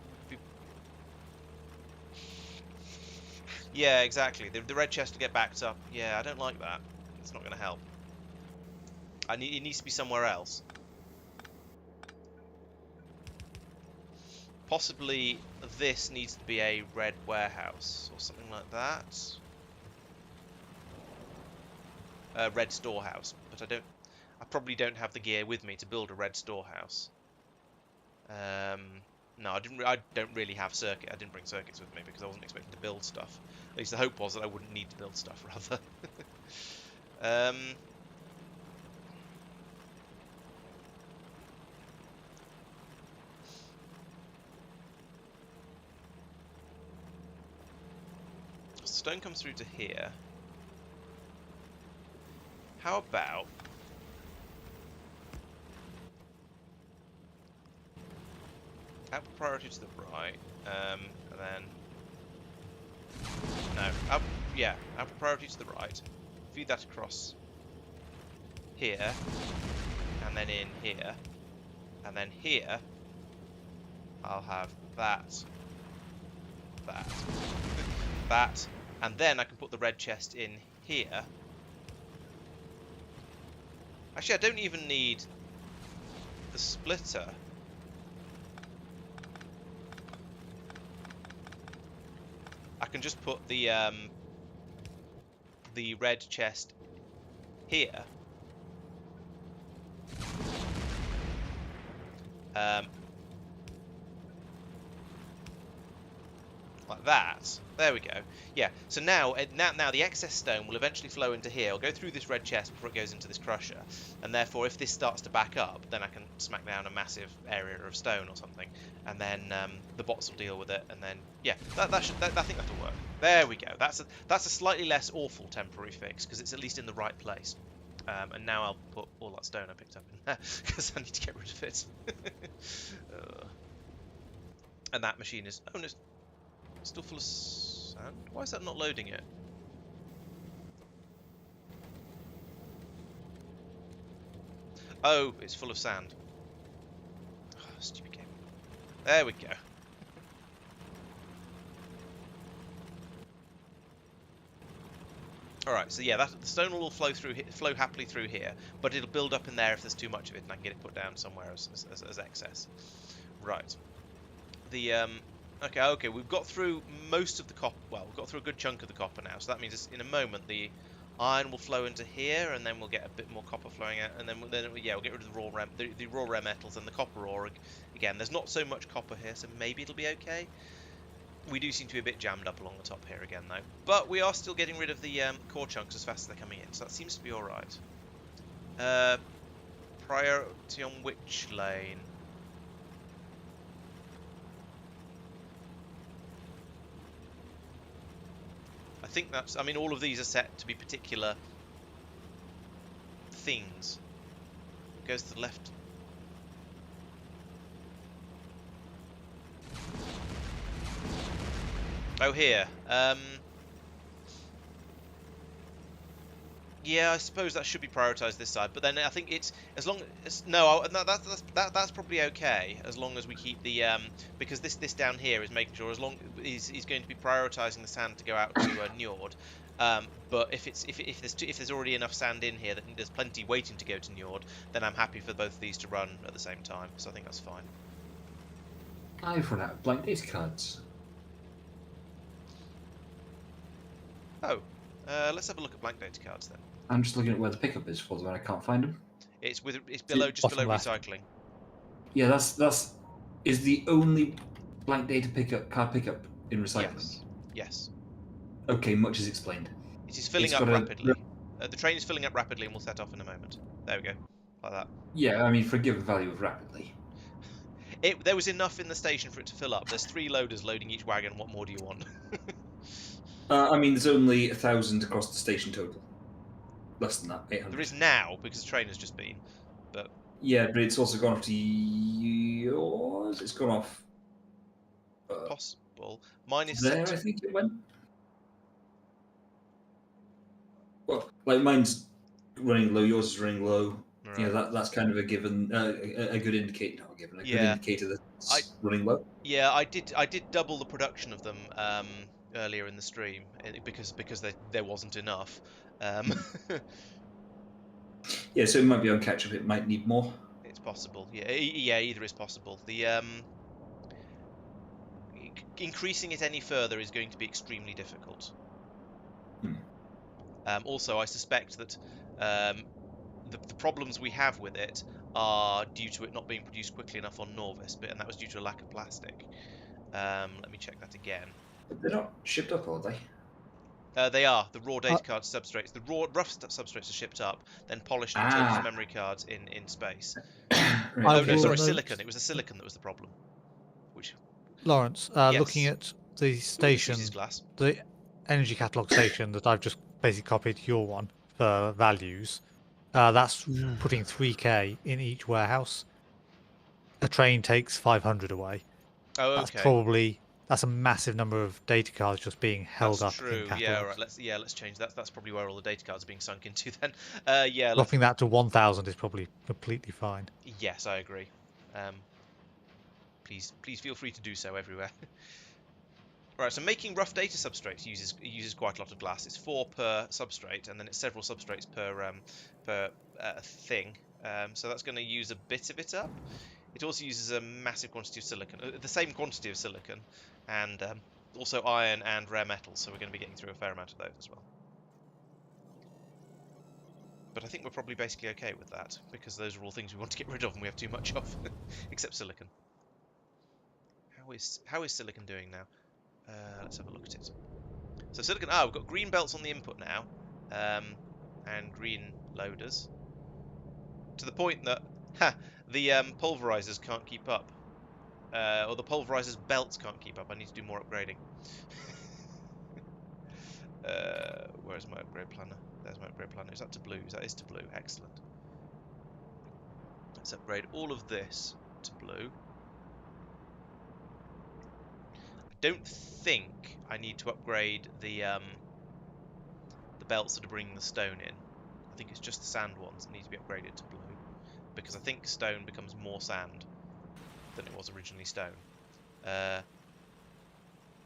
S2: Yeah, exactly. The red chest will get backed up. Yeah, I don't like that. It's not going to help. It needs to be somewhere else. Possibly this needs to be a red warehouse or something like that. Red storehouse, but I probably don't have the gear with me to build a red storehouse. No, I don't really have circuit. I didn't bring circuits with me because I wasn't expecting to build stuff. At least the hope was that I wouldn't need to build stuff, rather. Stone comes through to here. How about output priority to the right, and then no, output priority to the right. Feed that across here, and then in here, and then here. I'll have that, that, and then I can put the red chest in here. Actually, I don't even need the splitter. I can just put the red chest here. Like that. There we go. Yeah. So now the excess stone will eventually flow into here. It'll go through this red chest before it goes into this crusher, and therefore, if this starts to back up, then I can smack down a massive area of stone or something, and then the bots will deal with it. And then yeah, I think that'll work. There we go. That's a slightly less awful temporary fix because it's at least in the right place. And now I'll put all that stone I picked up in there because I need to get rid of it. And that machine is still full of sand. Why is that not loading it? Oh, it's full of sand. Oh, stupid game. There we go. Alright, so yeah, the stone will flow happily through here, but it'll build up in there if there's too much of it, and I can get it put down somewhere as excess. Right. Okay, we've got through most of the copper. Well, we've got through a good chunk of the copper now, so that means in a moment the iron will flow into here, and then we'll get a bit more copper flowing out, and then we'll get rid of the raw rare metals and the copper ore. Again, there's not so much copper here, so maybe it'll be okay. We do seem to be a bit jammed up along the top here again, though. But we are still getting rid of the core chunks as fast as they're coming in, so that seems to be alright. Priority on which lane? I think that's... I mean, all of these are set to be particular things. It goes to the left. Oh, here. Yeah, I suppose that should be prioritised this side, but then I think it's as long as that's probably okay as long as we keep the because this down here is making sure he's going to be prioritising the sand to go out to Njord. But if there's already enough sand in here that there's plenty waiting to go to Njord, then I'm happy for both of these to run at the same time. So I think that's fine.
S3: I've run out of blank data cards.
S2: Oh, let's have a look at blank data cards then.
S3: I'm just looking at where the pickup is for them, and I can't find them.
S2: It's just below
S5: left.
S2: recycling.
S3: Yeah, that's is the only blank data card pickup in recycling.
S2: Yes.
S3: Okay, much is explained.
S2: It is filling up rapidly. The train is filling up rapidly and will set off in a moment. There we go, like that.
S3: Yeah, I mean, for a given value of rapidly.
S2: There was enough in the station for it to fill up. There's 3 loaders loading each wagon. What more do you want?
S3: I mean, there's only 1,000 across the station total. Less than that, 800.
S2: There is now, because the train has just been. But
S3: yeah, but it's also gone off to yours. It's gone off.
S2: Possible. Mine is
S3: there,
S2: set.
S3: I think it went. Well, like mine's running low, yours is running low. Right. You know, that's kind of a given, a good indicator. Not a given, good indicator that it's running low.
S2: Yeah, I did double the production of them earlier in the stream because there wasn't enough.
S3: Yeah, so it might be on catch up. It might need more.
S2: It's possible. Yeah, either is possible. The increasing it any further is going to be extremely difficult.
S3: Hmm.
S2: Also, I suspect that the problems we have with it are due to it not being produced quickly enough on Norvis, and that was due to a lack of plastic. Let me check that again.
S3: They're not shipped up, are they?
S2: They are. The raw data card substrates. The rough substrates are shipped up, then polished and turned into memory cards in space.
S3: Right,
S2: Oh no, sorry,
S5: note-
S2: silicon. It was the silicon that was the problem. Which
S5: Lawrence,
S2: Yes.
S5: looking at the
S2: this
S5: station,
S2: uses glass.
S5: the energy catalog station that I've just basically copied your one for values, that's putting 3k in each warehouse. A train takes 500 away.
S2: Oh,
S5: That's
S2: okay.
S5: that's a massive number of data cards just being held
S2: That's
S5: up in
S2: true. Yeah,
S5: catalogs.
S2: right. Let's change that. That's probably where all the data cards are being sunk into then. Yeah,
S5: Dropping that to 1,000 is probably completely fine.
S2: yes, I agree. Please feel free to do so everywhere. Right, so making rough data substrates uses quite a lot of glass. It's 4 per substrate, and then it's several substrates per thing. So that's going to use a bit of it up. It also uses a massive quantity of silicon, the same quantity of silicon, and also iron and rare metals. So we're going to be getting through a fair amount of those as well. But I think we're probably basically okay with that, because those are all things we want to get rid of and we have too much of, except silicon. How is silicon doing now? Let's have a look at it. So silicon, we've got green belts on the input now, and green loaders, to the point that the pulverizers can't keep up, or the pulverizers belts can't keep up. I need to do more upgrading. Where's my upgrade planner? There's my upgrade planner. Is that to blue? That is to blue. Excellent. Let's upgrade all of this to blue. I don't think I need to upgrade the belts that are bringing the stone in. I think it's just the sand ones that need to be upgraded to blue, because I think stone becomes more sand than it was originally stone.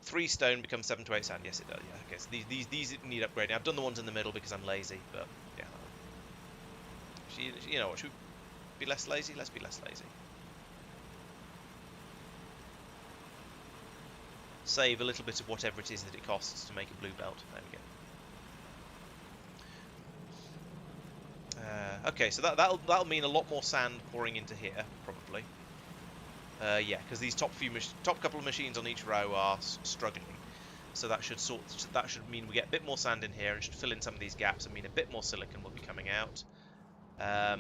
S2: 3 stone becomes 7 to 8 sand. Yes, it does. Yeah, okay. So these need upgrading. I've done the ones in the middle because I'm lazy, but yeah. You know what? Should we be less lazy? Let's be less lazy. Save a little bit of whatever it is that it costs to make a blue belt. There we go. Okay, so that'll mean a lot more sand pouring into here, probably. Yeah, because these top couple of machines on each row are struggling, so that should mean we get a bit more sand in here and should fill in some of these gaps and mean a bit more silicon will be coming out. A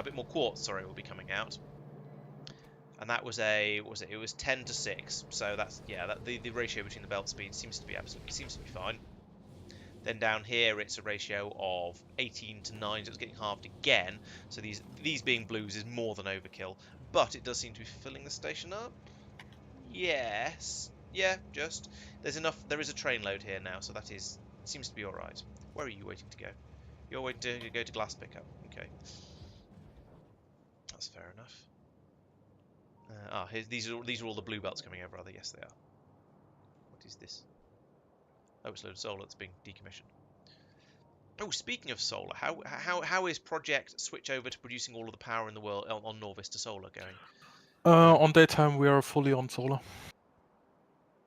S2: bit more quartz, sorry, will be coming out. And that was it was 10 to 6, so that's the ratio between the belt speeds seems to be fine. Then down here it's a ratio of 18 to 9, so it's getting halved again. So these being blues is more than overkill, but it does seem to be filling the station up. Yes, yeah, just there is a train load here now, so seems to be all right. Where are you waiting to go? You're waiting to go to glass pickup. Okay, that's fair enough. These are all the blue belts coming over, are they? Yes, they are. What is this? Oh, it's a load of solar that's being decommissioned. Oh, speaking of solar, how is Project switch over to producing all of the power in the world on Norvis to solar going?
S4: On daytime, we are fully on solar.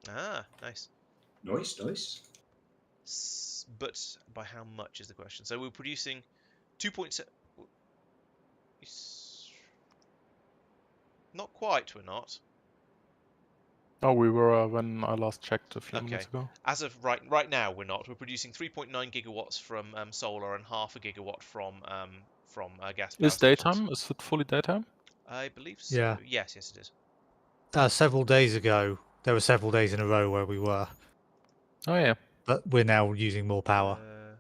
S2: Ah, nice.
S3: Nice.
S2: But by how much is the question? So we're producing 2.7. Not quite, we're not.
S4: Oh, we were when I last checked a few
S2: Okay.
S4: minutes ago.
S2: As of right now, we're not. We're producing 3.9 gigawatts from solar and half a gigawatt from gas power
S4: Is
S2: stations.
S4: daytime? Is it fully daytime?
S2: I believe so.
S5: Yeah.
S2: Yes, it is.
S5: Several days ago, there were several days in a row where we were,
S4: Oh yeah.
S5: but we're now using more power
S2: Uh,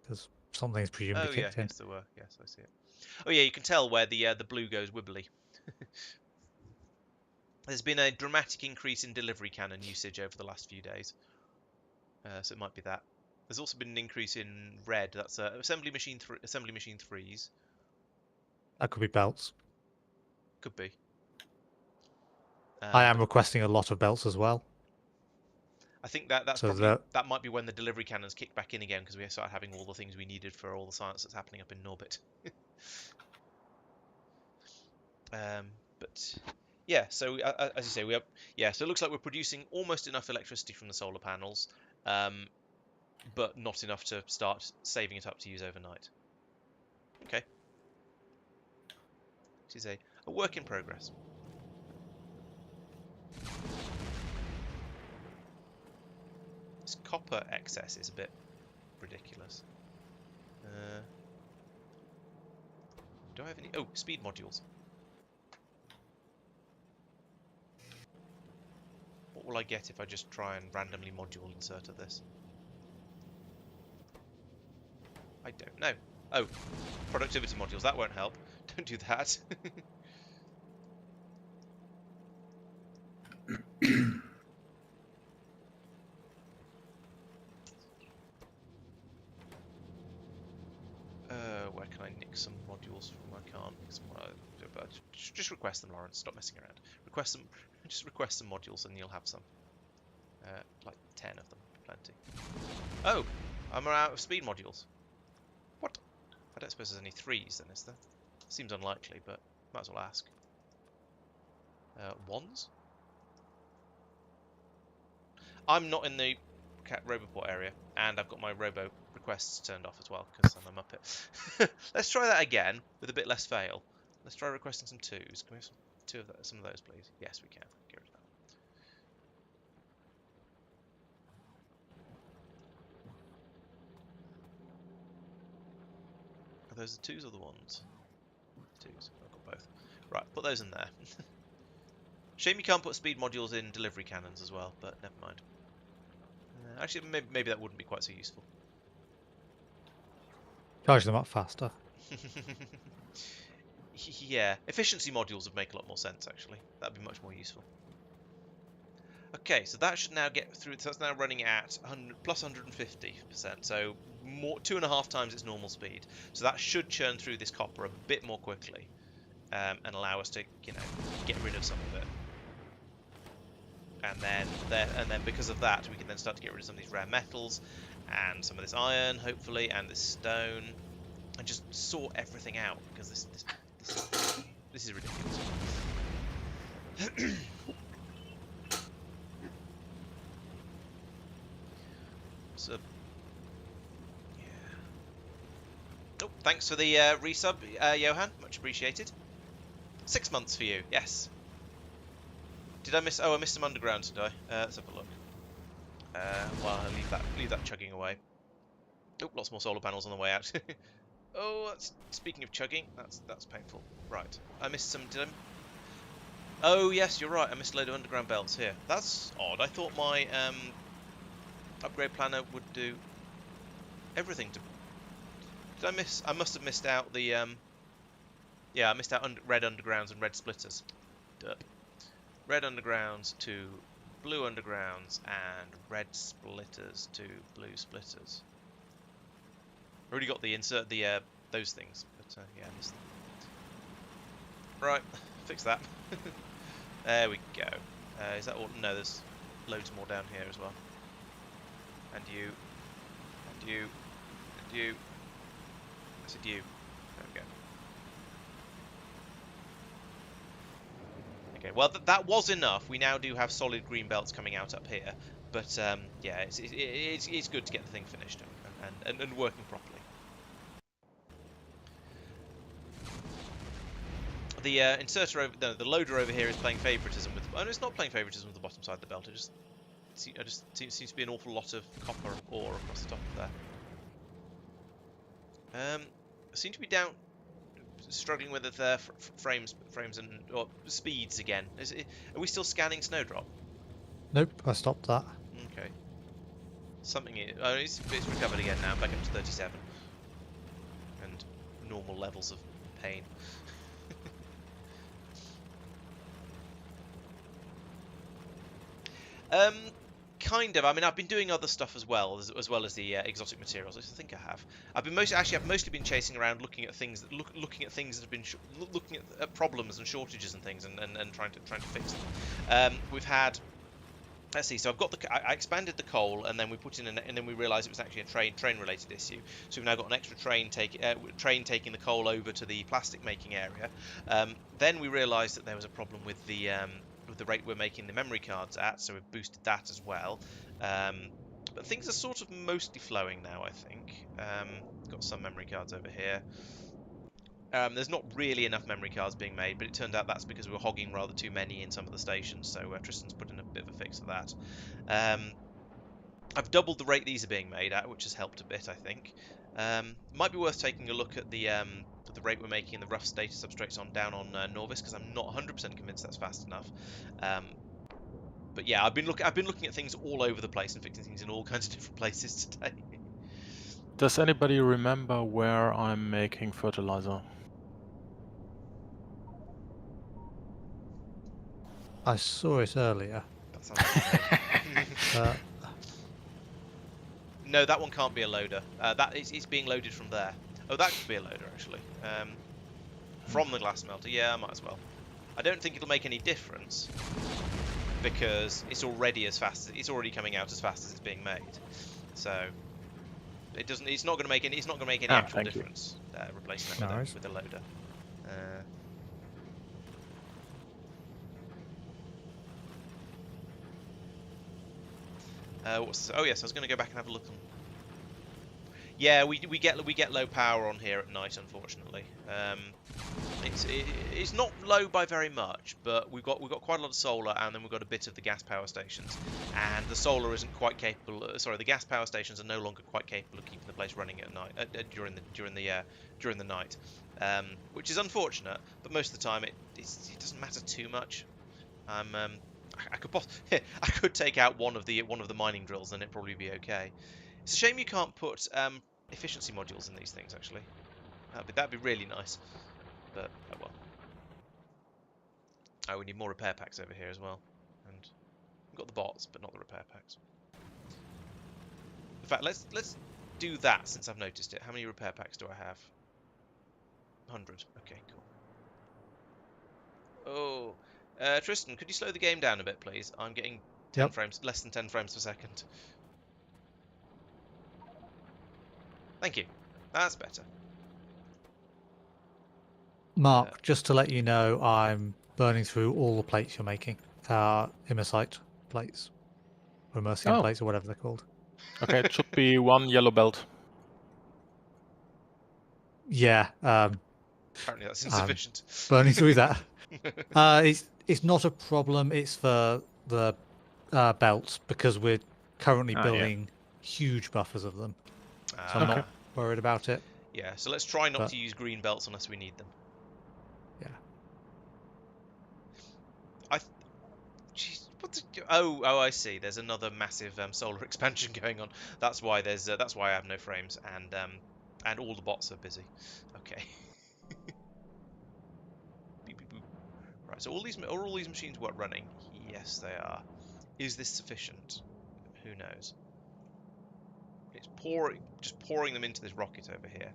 S5: because something's presumably
S2: oh yeah,
S5: kicked in.
S2: yes there were. Yes, I see it. Oh yeah, you can tell where the blue goes wibbly. There's been a dramatic increase in delivery cannon usage over the last few days, so it might be that. There's also been an increase in red. That's assembly machine 3s.
S5: That could be belts.
S2: Could be.
S5: I am requesting a lot of belts as well.
S2: I think that's
S5: So
S2: probably that might be when the delivery cannons kick back in again, because we started having all the things we needed for all the science that's happening up in Norbit. But Yeah, so as you say, so it looks like we're producing almost enough electricity from the solar panels, but not enough to start saving it up to use overnight. Okay. It is a work in progress. This copper excess is a bit ridiculous. Do I have any? Oh, speed modules. What will I get if I just try and randomly module insert of this? I don't know. Oh, productivity modules. That won't help. Don't do that. Where can I nick some modules from? I can't. Just request them, Laurence. Stop messing around. Request them. Just request some modules, and you'll have some. Like 10 of them, plenty. Oh, I'm out of speed modules. What? I don't suppose there's any 3s then, is there? Seems unlikely, but might as well ask. 1s? I'm not in the Roboport area, and I've got my robo requests turned off as well because I'm a muppet. Let's try that again with a bit less fail. Let's try requesting some 2s. Can we have some of those, please? Yes, we can. Get rid of that. Are those the 2s or the 1s? 2s. I've got both. Right, put those in there. Shame you can't put speed modules in delivery cannons as well, but never mind. Actually, maybe that wouldn't be quite so useful.
S5: Charge them up faster.
S2: Yeah, efficiency modules would make a lot more sense, actually. That'd be much more useful. Okay, so that should now get through. So that's now running at plus 150%, so more 2.5 times its normal speed. So that should churn through this copper a bit more quickly, and allow us to, you know, get rid of some of it. And then because of that, we can then start to get rid of some of these rare metals, and some of this iron, hopefully, and this stone, and just sort everything out, because this is ridiculous. So, yeah. Oh, thanks for the resub, Johan. Much appreciated. 6 months for you. Yes. Did I miss? Oh, I missed some underground, did I? Let's have a look. Well, I'll leave that chugging away. Oh, lots more solar panels on the way out. Oh, speaking of chugging, that's painful. Right, I missed some. Did I? Oh yes, you're right. I missed a load of underground belts here. That's odd. I thought my upgrade planner would do everything to. Did I miss? I must have missed out the. Yeah, I missed out red undergrounds and red splitters. Derp. Red undergrounds to blue undergrounds and red splitters to blue splitters. Already got the insert the those things, but yeah, I missed them. Right, fix that. There we go. Is that all? No, there's loads more down here as well. And you, and you, and you. I said you. There we go. Okay, well that was enough. We now do have solid green belts coming out up here, but yeah, it's good to get the thing finished and working properly. The inserter over the loader over here is playing favoritism with. Oh no, it's not playing favoritism with the bottom side of the belt. It just seems to be an awful lot of copper ore across the top of there. I seem to be struggling with the frames and or speeds again. Are we still scanning Snowdrop?
S5: Nope, I stopped that.
S2: Okay. Something it's recovered again now, back up to 37, and normal levels of pain. Kind of. I mean, I've been doing other stuff as well as the exotic materials. I think I have. I've mostly been chasing around, looking at things that have been looking at problems and shortages and things, and trying to fix them. We've had let's see. So I've got I expanded the coal, and then we put in and then we realised it was actually a train related issue. So we've now got an extra train taking the coal over to the plastic making area. Then we realised that there was a problem with the rate we're making the memory cards at, so we've boosted that as well. But things are sort of mostly flowing now, I think. Got some memory cards over here. There's not really enough memory cards being made, but it turned out that's because we were hogging rather too many in some of the stations, so Tristan's put in a bit of a fix for that. I've doubled the rate these are being made at, which has helped a bit, I think. Might be worth taking a look at the rate we're making in the rough data substrates down on Norvis, because I'm not 100% convinced that's fast enough. But yeah, I've been looking at things all over the place and fixing things in all kinds of different places today.
S4: Does anybody remember where I'm making fertilizer?
S5: I saw it earlier.
S2: That sounds like no, that one can't be a loader. It's being loaded from there. Oh, that could be a loader actually. From the glass melter, yeah, I might as well. I don't think it'll make any difference because it's already it's already coming out as fast as it's being made. So it doesn't. It's not going to make any. It's not going to make any actual difference replacing that with a loader. Oh yes, I was going to go back and have a look on. Yeah, we get low power on here at night, unfortunately. It's not low by very much, but we've got quite a lot of solar, and then we've got a bit of the gas power stations, and the solar isn't quite capable. Sorry, the gas power stations are no longer quite capable of keeping the place running at night during the night, which is unfortunate. But most of the time, it doesn't matter too much. I could take out one of the mining drills, and it'd probably be okay. It's a shame you can't put efficiency modules in these things. Actually, that'd be really nice. But oh well. Oh, we need more repair packs over here as well, and we've got the bots, but not the repair packs. In fact, let's do that since I've noticed it. How many repair packs do I have? 100. Okay, cool. Oh, Tristan, could you slow the game down a bit, please? I'm getting 10 frames, less than 10 frames per second. Thank you. That's better.
S5: Mark, just to let you know, I'm burning through all the plates you're making. Immersite plates. Or Immersium plates, or whatever they're called.
S4: Okay, it should be one yellow belt.
S5: Yeah.
S2: Apparently that's insufficient.
S5: Burning through that. It's not a problem. It's for the belts, because we're currently building huge buffers of them. So I'm not worried about it.
S2: Yeah, so let's try not to use green belts unless we need them.
S5: Yeah.
S2: Oh, I see. There's another massive solar expansion going on. That's why I have no frames, and all the bots are busy. Okay. Beep, beep, boop. Right. So are all these machines running? Yes, they are. Is this sufficient? Who knows? It's just pouring them into this rocket over here.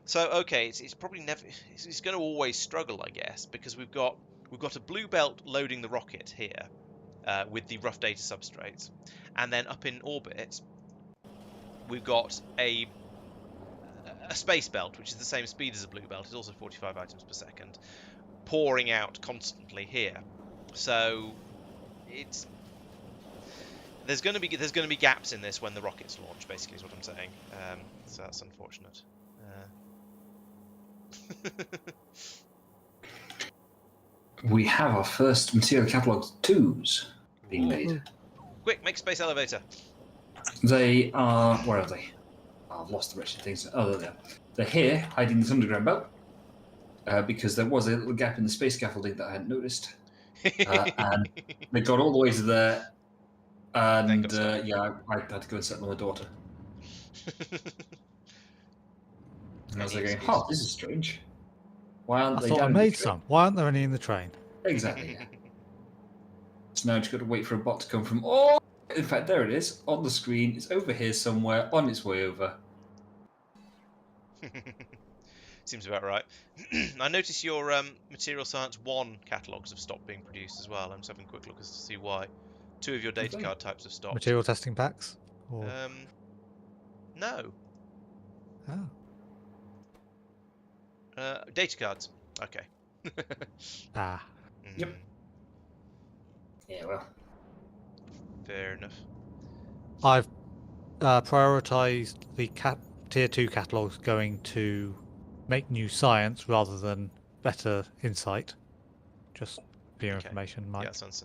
S2: So okay, it's probably never. It's going to always struggle, I guess, because we've got a blue belt loading the rocket here. With the rough data substrates, and then up in orbit we've got a space belt, which is the same speed as a blue belt. It's also 45 items per second, pouring out constantly here. So there's going to be gaps in this when the rockets launch. Basically, is what I'm saying. So that's unfortunate.
S3: We have our first material catalogue 2s being made.
S2: Quick, make space elevator.
S3: They are... Where are they? Oh, I've lost the wretched things. Oh, there they are. They're here, hiding this underground belt, because there was a little gap in the space scaffolding that I hadn't noticed. And they got all the way to there, and I had to go and settle my daughter. And I was like, oh, this is strange. Why aren't they
S5: I thought I
S3: down
S5: made some. Why aren't there any in the train?
S3: Exactly, yeah. So now I've just got to wait for a bot to come from... Oh! In fact, there it is, on the screen. It's over here somewhere, on its way over.
S2: Seems about right. I notice your Material Science 1 catalogues have stopped being produced as well. I'm just having a quick look as to see why. 2 of your data
S3: Lovely.
S2: card types have stopped.
S5: Material testing packs? Or...
S2: No.
S5: Oh.
S2: Data cards. Okay.
S5: Ah.
S3: Yep.
S2: Mm,
S3: Yeah, well.
S2: fair enough.
S5: I've prioritized the tier 2 catalogs going to make new science rather than better insight. Just for your
S2: Okay.
S5: information, Mike.
S2: Yeah, sounds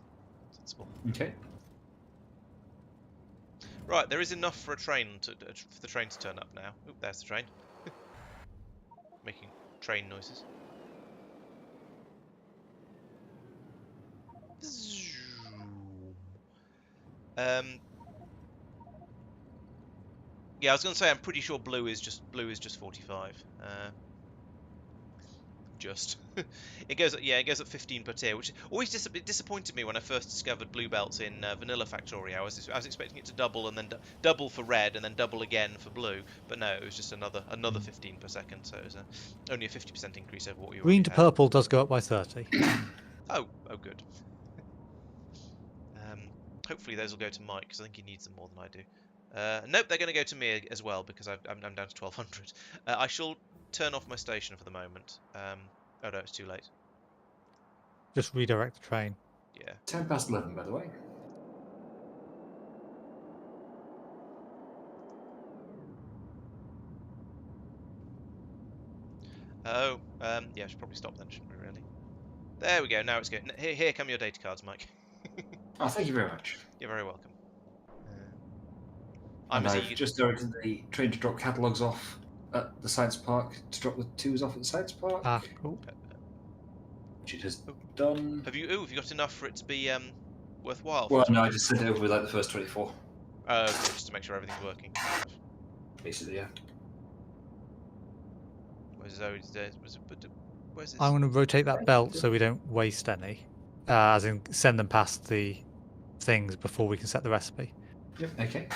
S2: sensible.
S3: Okay.
S2: Right, there is enough for for the train to turn up now. Oop, there's the train. Making train noises. Yeah, I was going to say I'm pretty sure blue is just 45. It goes up 15 per tier, which always disappointed me when I first discovered blue belts in vanilla Factorio. I was expecting it to double and then double for red and then double again for blue, but no, it was just another 15 per second, so it was only a 50% increase over what you
S5: Green to
S2: already had.
S5: purple does go up by 30.
S2: Oh, good. Hopefully those will go to Mike because I think he needs them more than I do. Nope, they're going to go to me as well because I'm down to 1200. I shall turn off my station for the moment. Oh no, it's too late.
S5: Just redirect the train.
S2: Yeah.
S3: 10 past 11, by the way.
S2: Oh, yeah, I should probably stop then, shouldn't we, really? There we go, now it's good. Here come your data cards, Mike.
S3: Oh, thank you very much.
S2: You're very welcome.
S3: And I've just directed the train to drop catalogues off at the science park, to drop the 2s off at the science park.
S5: Ah, cool.
S3: Which it has done.
S2: Have you got enough for it to be worthwhile?
S3: Well, no, I just sent it over with like the first 24.
S2: Oh, okay, just to make sure everything's working.
S3: Basically, yeah.
S2: Where's this?
S5: I'm going to rotate that belt so we don't waste any. As in, send them past the things before we can set the recipe.
S3: Yep, okay.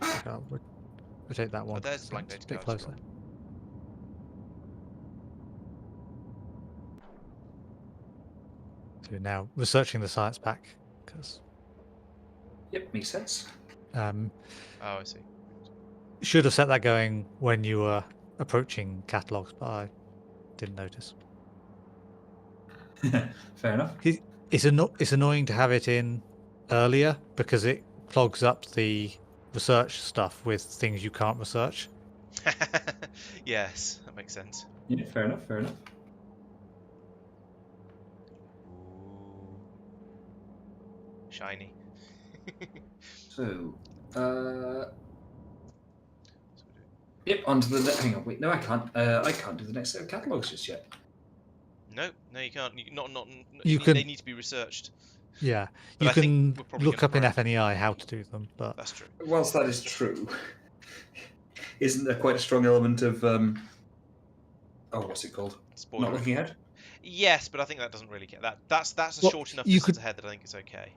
S5: Okay, I'll rotate that one.
S2: Oh, there's
S5: so
S2: blank
S5: it's a
S2: data
S5: bit
S2: cards.
S5: closer. So we're now researching the science pack because
S3: Yep, makes sense.
S2: Oh, I see.
S5: should have set that going when you were approaching catalogs, but I didn't notice.
S3: Fair enough.
S5: It's annoying to have it in earlier because it clogs up the research stuff with things you can't research.
S2: Yes, that makes sense.
S3: Yeah, fair enough, fair enough.
S2: Ooh. Shiny.
S3: So, yep, on to the next. Hang on, wait, no, I can't. I can't do the next set of catalogues just yet.
S2: No, you can't.
S5: You can-
S2: They need to be researched.
S5: Yeah,
S2: But
S5: you
S2: I think
S5: can
S2: we're probably
S5: look
S2: gonna
S5: up in
S2: break.
S5: FNEI how to do them, but
S2: That's true.
S3: Whilst that is true, isn't there quite a strong element of what's it called?
S2: Spoiler.
S3: Not looking ahead.
S2: Yes, but I think that doesn't really get that. That's a
S5: Well,
S2: short enough
S5: you
S2: distance
S5: could-
S2: ahead that I think it's okay.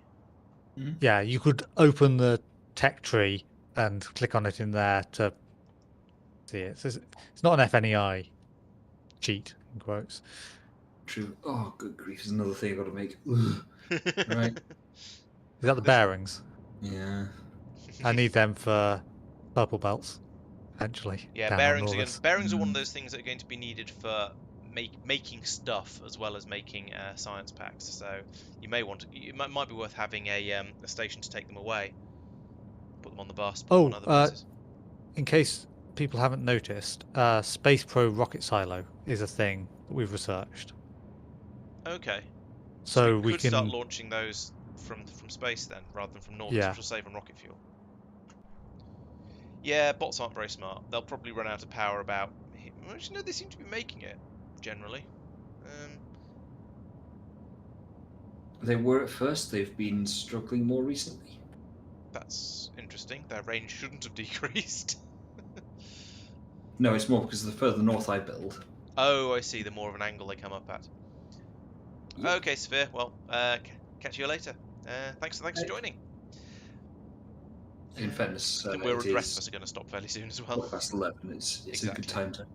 S5: yeah, you could open the tech tree and click on it in there to see it. So it's not an FNEI cheat, in quotes.
S3: True. Oh, good grief! There's another thing I've got to make. Ugh. Right.
S5: Is that the bearings?
S3: Yeah.
S5: I need them for purple belts, eventually.
S2: Yeah,
S5: down on
S2: bearings
S5: Norris.
S2: are one of those things that are going to be needed for making stuff as well as making science packs. So you may want to. It might be worth having a station to take them away. Put them on the bus. Put them on other places.
S5: In case people haven't noticed, Space Pro rocket silo is a thing that we've researched.
S2: Okay.
S5: So
S2: we
S5: we
S2: could
S5: can
S2: start launching those from space then, rather than from North,
S5: Yeah.
S2: which will save on rocket fuel. Yeah, bots aren't very smart. They'll probably run out of power about. Well, actually, no, they seem to be making it generally.
S3: They were at first. They've been struggling more recently.
S2: That's interesting. Their range shouldn't have decreased.
S3: No, it's more because the further north I build.
S2: Oh, I see. The more of an angle they come up at.
S3: Yep.
S2: Okay, Sphere. Well, catch you later. Thanks for joining.
S3: In fairness,
S2: I think the rest of us are going to stop fairly soon as well.
S3: 11. It's
S2: Exactly.
S3: a good time to.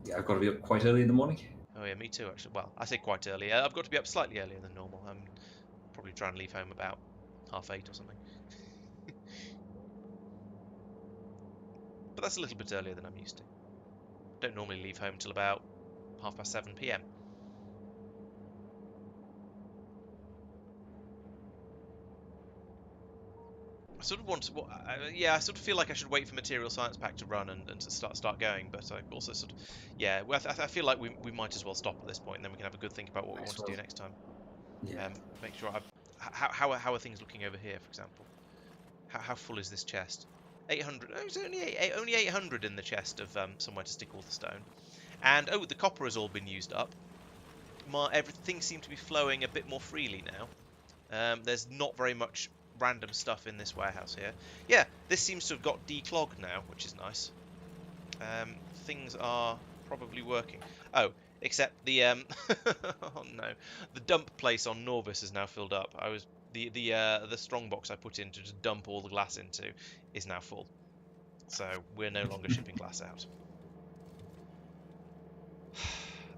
S3: Yeah, I've got to be up quite early in the morning.
S2: Oh yeah, me too. Actually, well, I say quite early. I've got to be up slightly earlier than normal. I'm probably trying to leave home about 8:30 or something. But that's a little bit earlier than I'm used to. Don't normally leave home till about 7:30 p.m. I sort of want to, I sort of feel like I should wait for Material Science Pack to run and to start going, but I also sort of, yeah, well, I feel like we might as well stop at this point, and then we can have a good think about what we want to do next time.
S3: Yeah.
S2: Make sure how are things looking over here, for example? How full is this chest? 800. Oh, it's only 800 in the chest of somewhere to stick all the stone. And oh, the copper has all been used up. Everything seems to be flowing a bit more freely now. There's not very much random stuff in this warehouse here. Yeah, this seems to have got declogged now, which is nice. Things are probably working. Oh, except the oh no, the dump place on Norvis is now filled up. The strong box I put in to just dump all the glass into is now full, so we're no longer shipping glass out.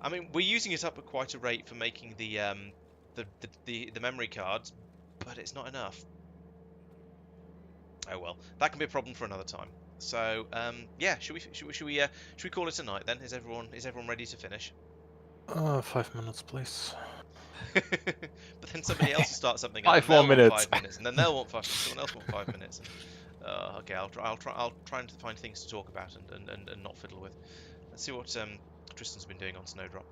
S2: I mean, we're using it up at quite a rate for making the memory cards, but it's not enough. Oh well, that can be a problem for another time. So yeah, should we call it a night then? Is everyone ready to finish?
S4: 5 minutes, please.
S2: But then somebody else will start something.
S4: 5 more minutes.
S2: 5 minutes, and then they'll want 5. And someone else will want 5 minutes. And, okay, I'll try and find things to talk about and not fiddle with. Let's see what Tristan's been doing on Snowdrop.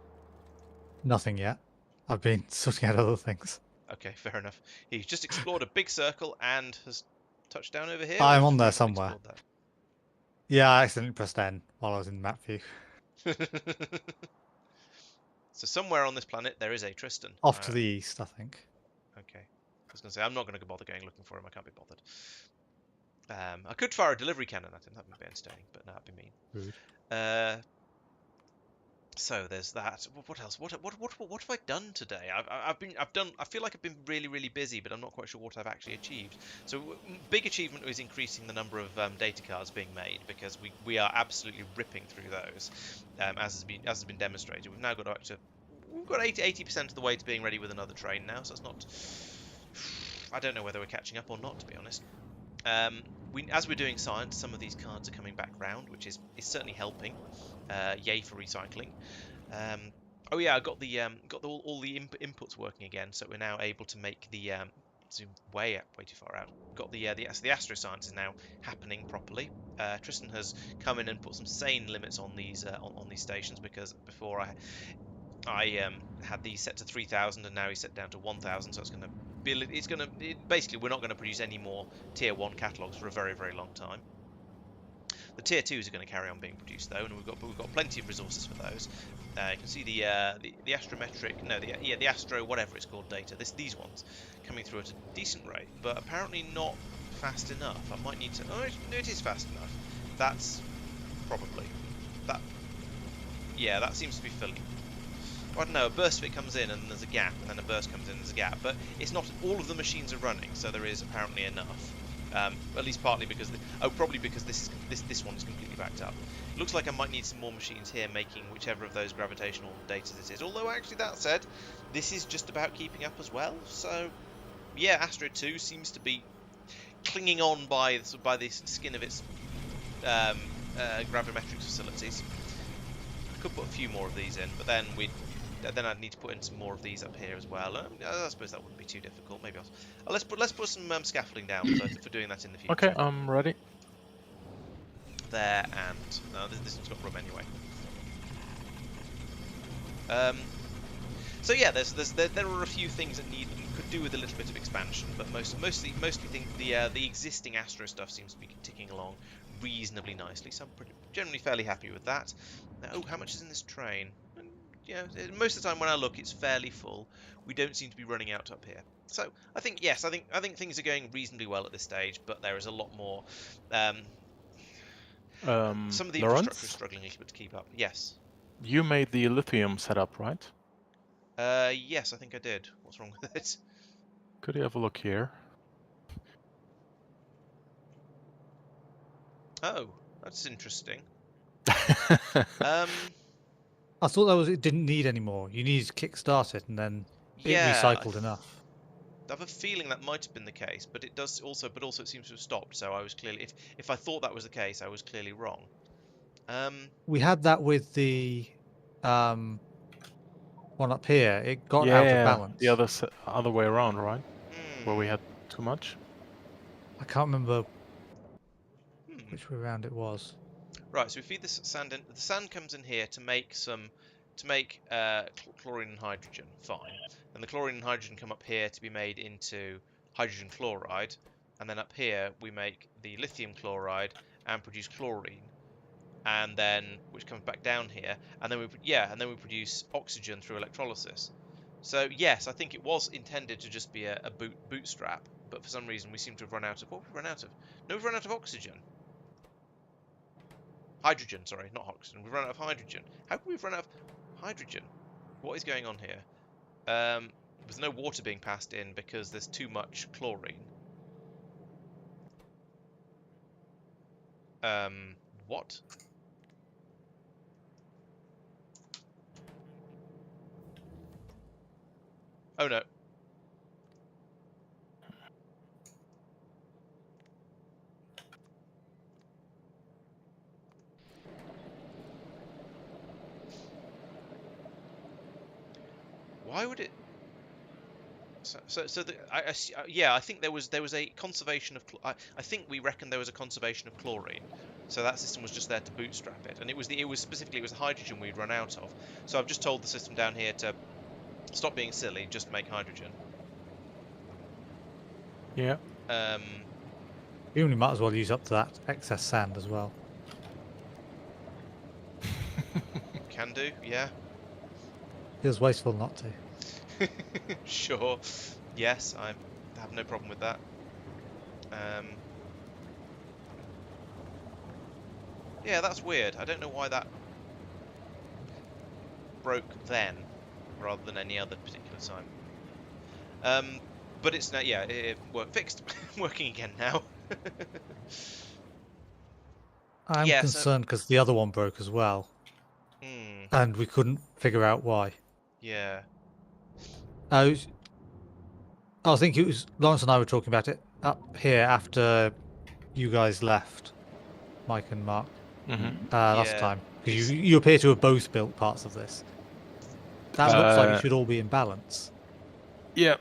S5: Nothing yet. I've been sorting out other things.
S2: Okay, fair enough. He's just explored a big circle and has touched down over here.
S5: I'm on there somewhere. Yeah, I accidentally pressed N while I was in map view.
S2: So somewhere on this planet there is a Tristan.
S5: Off to the east, I think.
S2: Okay. I was going to say, I'm not going to bother going looking for him. I can't be bothered. I could fire a delivery cannon at him. That would be entertaining, but no, that'd be mean.
S5: Rude.
S2: So there's that. What else? What have I done today? I feel like I've been really busy, but I'm not quite sure what I've actually achieved. So big achievement was increasing the number of data cards being made, because we are absolutely ripping through those, as has been demonstrated. We've now got up to 80% of the way to being ready with another train now. So it's not. I don't know whether we're catching up or not, to be honest. As we're doing science, some of these cards are coming back round, which is certainly helping. Yay for recycling. Oh yeah, I got all the inputs working again, so we're now able to make the zoom way too far out. Got the Astro science is now happening properly. Tristan has come in and put some sane limits on these stations, because before I had these set to 3,000 and now he's set down to 1,000, so basically we're not going to produce any more tier 1 catalogs for a very long time. The tier 2s are going to carry on being produced though, and we've got plenty of resources for those. You can see the astrometric, the Astro whatever it's called data. These ones coming through at a decent rate, but apparently not fast enough. I might need to. Oh, it is fast enough. That's probably that. Yeah, that seems to be filling. I don't know, a burst of it comes in and there's a gap, and then a burst comes in and there's a gap, but it's not all of the machines are running, so there is apparently enough. At least partly because probably because this one is completely backed up. It looks like I might need some more machines here making whichever of those gravitational data this is. Although actually, that said, this is just about keeping up as well. So yeah, Astro 2 seems to be clinging on by the skin of its gravimetrics facilities. I could put a few more of these in, but then I'd need to put in some more of these up here as well. I suppose that wouldn't be too difficult. Maybe let's put some scaffolding down for doing that in the future.
S4: Okay, I'm ready.
S2: There, and this one's got room anyway. So yeah, there are a few things that could do with a little bit of expansion, but mostly think the existing Astro stuff seems to be ticking along reasonably nicely. So I'm generally fairly happy with that. Now, how much is in this train? Yeah, most of the time when I look, it's fairly full. We don't seem to be running out up here. So I think things are going reasonably well at this stage, but there is a lot more. Some of the
S4: Laurence?
S2: infrastructure is struggling a little bit to keep up. Yes.
S4: You made the lithium setup, right?
S2: Yes, I think I did. What's wrong with it?
S4: Could you have a look here?
S2: Oh, that's interesting.
S5: I thought it didn't need any more. You need to kickstart it and then it recycled enough.
S2: have a feeling that might have been the case, but it does also, but also it seems to have stopped. So I was clearly, if I thought that was the case, I was clearly wrong.
S5: We had that with the one up here. It got out of
S4: Yeah,
S5: balance.
S4: the other way around, right? Where we had too much.
S5: I can't remember which way around it was.
S2: Right, so we feed this sand in. The sand comes in here to make chlorine and hydrogen. Fine. And the chlorine and hydrogen come up here to be made into hydrogen chloride, and then up here we make the lithium chloride and produce chlorine, and then which comes back down here, and then we produce oxygen through electrolysis. So yes, I think it was intended to just be a bootstrap, but for some reason we seem to have run out of what? We've run out of? No, we've run out of oxygen. Hydrogen, sorry, not oxygen. We've run out of hydrogen. How can we run out of hydrogen? What is going on here? There's no water being passed in because there's too much chlorine. What? Oh no. Why would it? I think there was a conservation of. I think we reckon there was a conservation of chlorine, so that system was just there to bootstrap it, and it was specifically the hydrogen we'd run out of. So I've just told the system down here to stop being silly, just make hydrogen.
S4: Yeah.
S5: We only might as well use up to that excess sand as well.
S2: Can do, yeah.
S5: Feels wasteful not to.
S2: Sure. Yes, I have no problem with that. Yeah, that's weird. I don't know why that broke then, rather than any other particular time. But it's now, yeah, it fixed, working again now.
S5: I'm concerned because the other one broke as well, and we couldn't figure out why.
S2: Yeah.
S5: I think it was Laurence and I were talking about it up here after you guys left, Mike and Mark, last time. Because you appear to have both built parts of this. That looks like it should all be in balance.
S4: Yeah.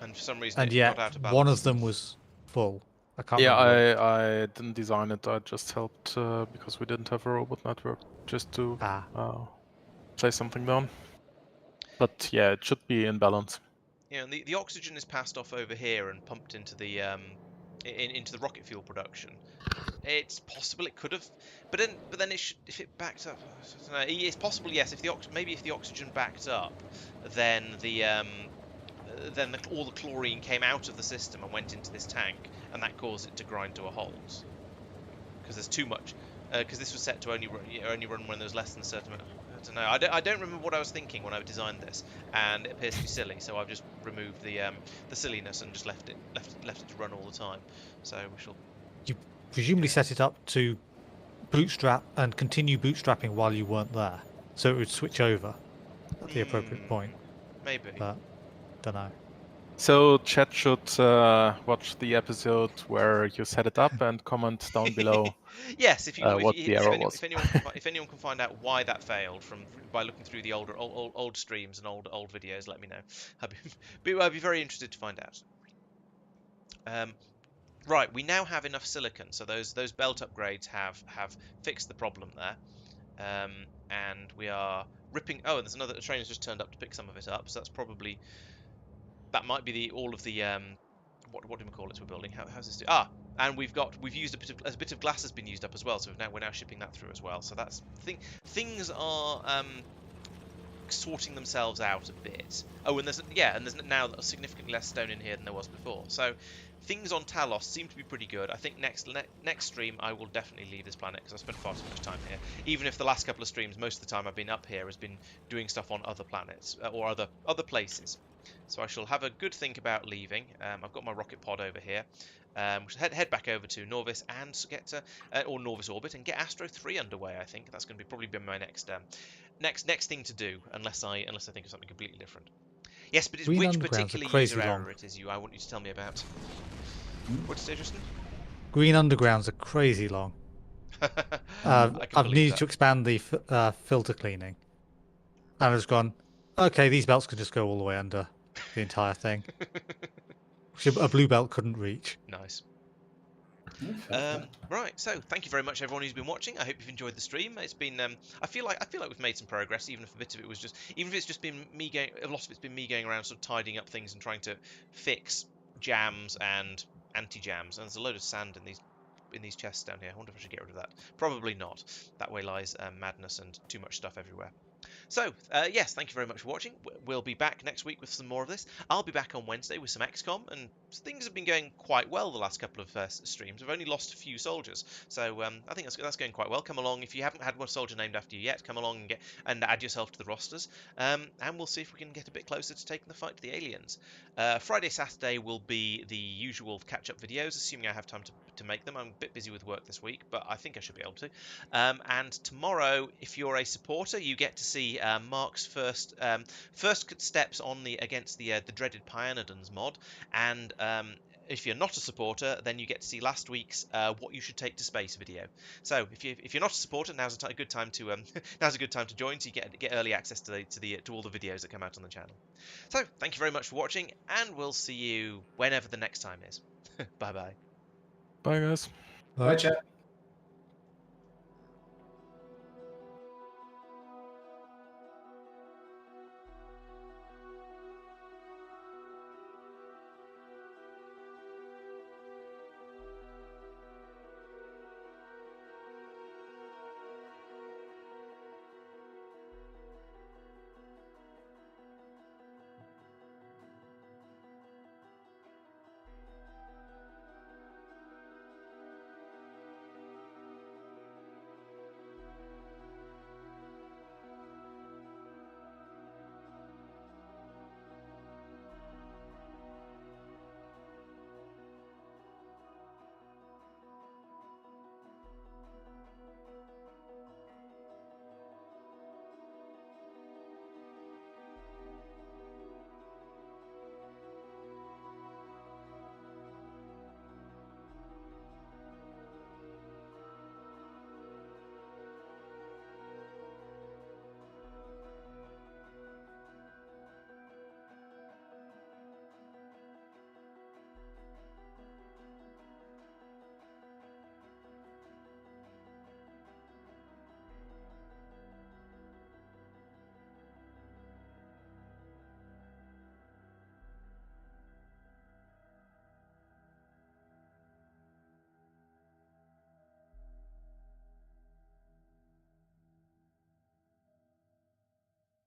S2: And for some reason,
S5: and
S2: it
S5: yet
S2: got out of balance.
S5: one of them was full. I can't
S4: Yeah,
S5: remember.
S4: I didn't design it. I just helped because we didn't have a robot network just to place something down. But yeah, it should be in balance.
S2: Yeah, and the oxygen is passed off over here and pumped into the into the rocket fuel production. It's possible it could have, but then if it backed up, I don't know. It's possible, yes. If the oxygen backed up, then all the chlorine came out of the system and went into this tank, and that caused it to grind to a halt. Because there's too much. Because this was set to only run when there was less than a certain amount. I don't know. I don't remember what I was thinking when I designed this, and it appears to be silly. So I've just removed the silliness and just left it to run all the time. So we shall.
S5: You presumably set it up to bootstrap and continue bootstrapping while you weren't there, so it would switch over at the appropriate point.
S2: Maybe.
S5: But don't know.
S4: So chat should watch the episode where you set it up and comment down below.
S2: Yes, if anyone can find out why that failed by looking through the old streams and old videos, let me know. I'd be very interested to find out. Right, we now have enough silicon, so those belt upgrades have fixed the problem there, and we are ripping. Oh, and there's another train has just turned up to pick some of it up, so that's probably. That might be all of the what do we call it we're building? How's this do? And we've used a bit of glass has been used up as well, so we're now shipping that through as well. So that's things are sorting themselves out a bit. Oh, and there's now significantly less stone in here than there was before. So things on Talos seem to be pretty good. I think next stream I will definitely leave this planet because I spent far too much time here. Even if the last couple of streams, most of the time I've been up here has been doing stuff on other planets or other places. So I shall have a good think about leaving. I've got my rocket pod over here. We should head back over to Norvis and get to or Norvis orbit and get Astro 3 underway. I think that's going to probably be my next thing to do, unless I think of something completely different. Yes, but it's
S5: Green
S2: which
S5: undergrounds are
S2: particular
S5: crazy
S2: user
S5: long.
S2: error it is I want you to tell me about. What did you say, Tristan?
S5: Green undergrounds are crazy long.
S2: I can
S5: I've
S2: believe
S5: needed
S2: that.
S5: to expand the filter cleaning. And I've just gone, okay, these belts can just go all the way under the entire thing. Which a blue belt couldn't reach.
S2: Nice.
S3: Fair.
S2: Right, so thank you very much everyone who's been watching. I hope you've enjoyed the stream. It's been I feel like we've made some progress, even if a bit of it was just, even if it's just been me going, a lot of it's been me going around sort of tidying up things and trying to fix jams and anti-jams. And there's a load of sand in these chests down here. I wonder if I should get rid of that. Probably not. That way lies madness and too much stuff everywhere. So, yes, thank you very much for watching. We'll be back next week with some more of this. I'll be back on Wednesday with some XCOM, and things have been going quite well the last couple of streams. We've only lost a few soldiers, so I think that's going quite well. Come along, if you haven't had one soldier named after you yet, come along and add yourself to the rosters, and we'll see if we can get a bit closer to taking the fight to the aliens. Friday, Saturday will be the usual catch-up videos, assuming I have time to make them. I'm a bit busy with work this week, but I think I should be able to. And tomorrow, if you're a supporter, you get to see Marc's first steps on against the dreaded Pyanodons mod, and if you're not a supporter, then you get to see last week's what you should take to space video. So if you're not a supporter, now's a good time to now's a good time to join, so you get early access to all the videos that come out on the channel. So thank you very much for watching, and we'll see you whenever the next time is. Bye bye.
S4: Bye, guys.
S3: Bye, chat.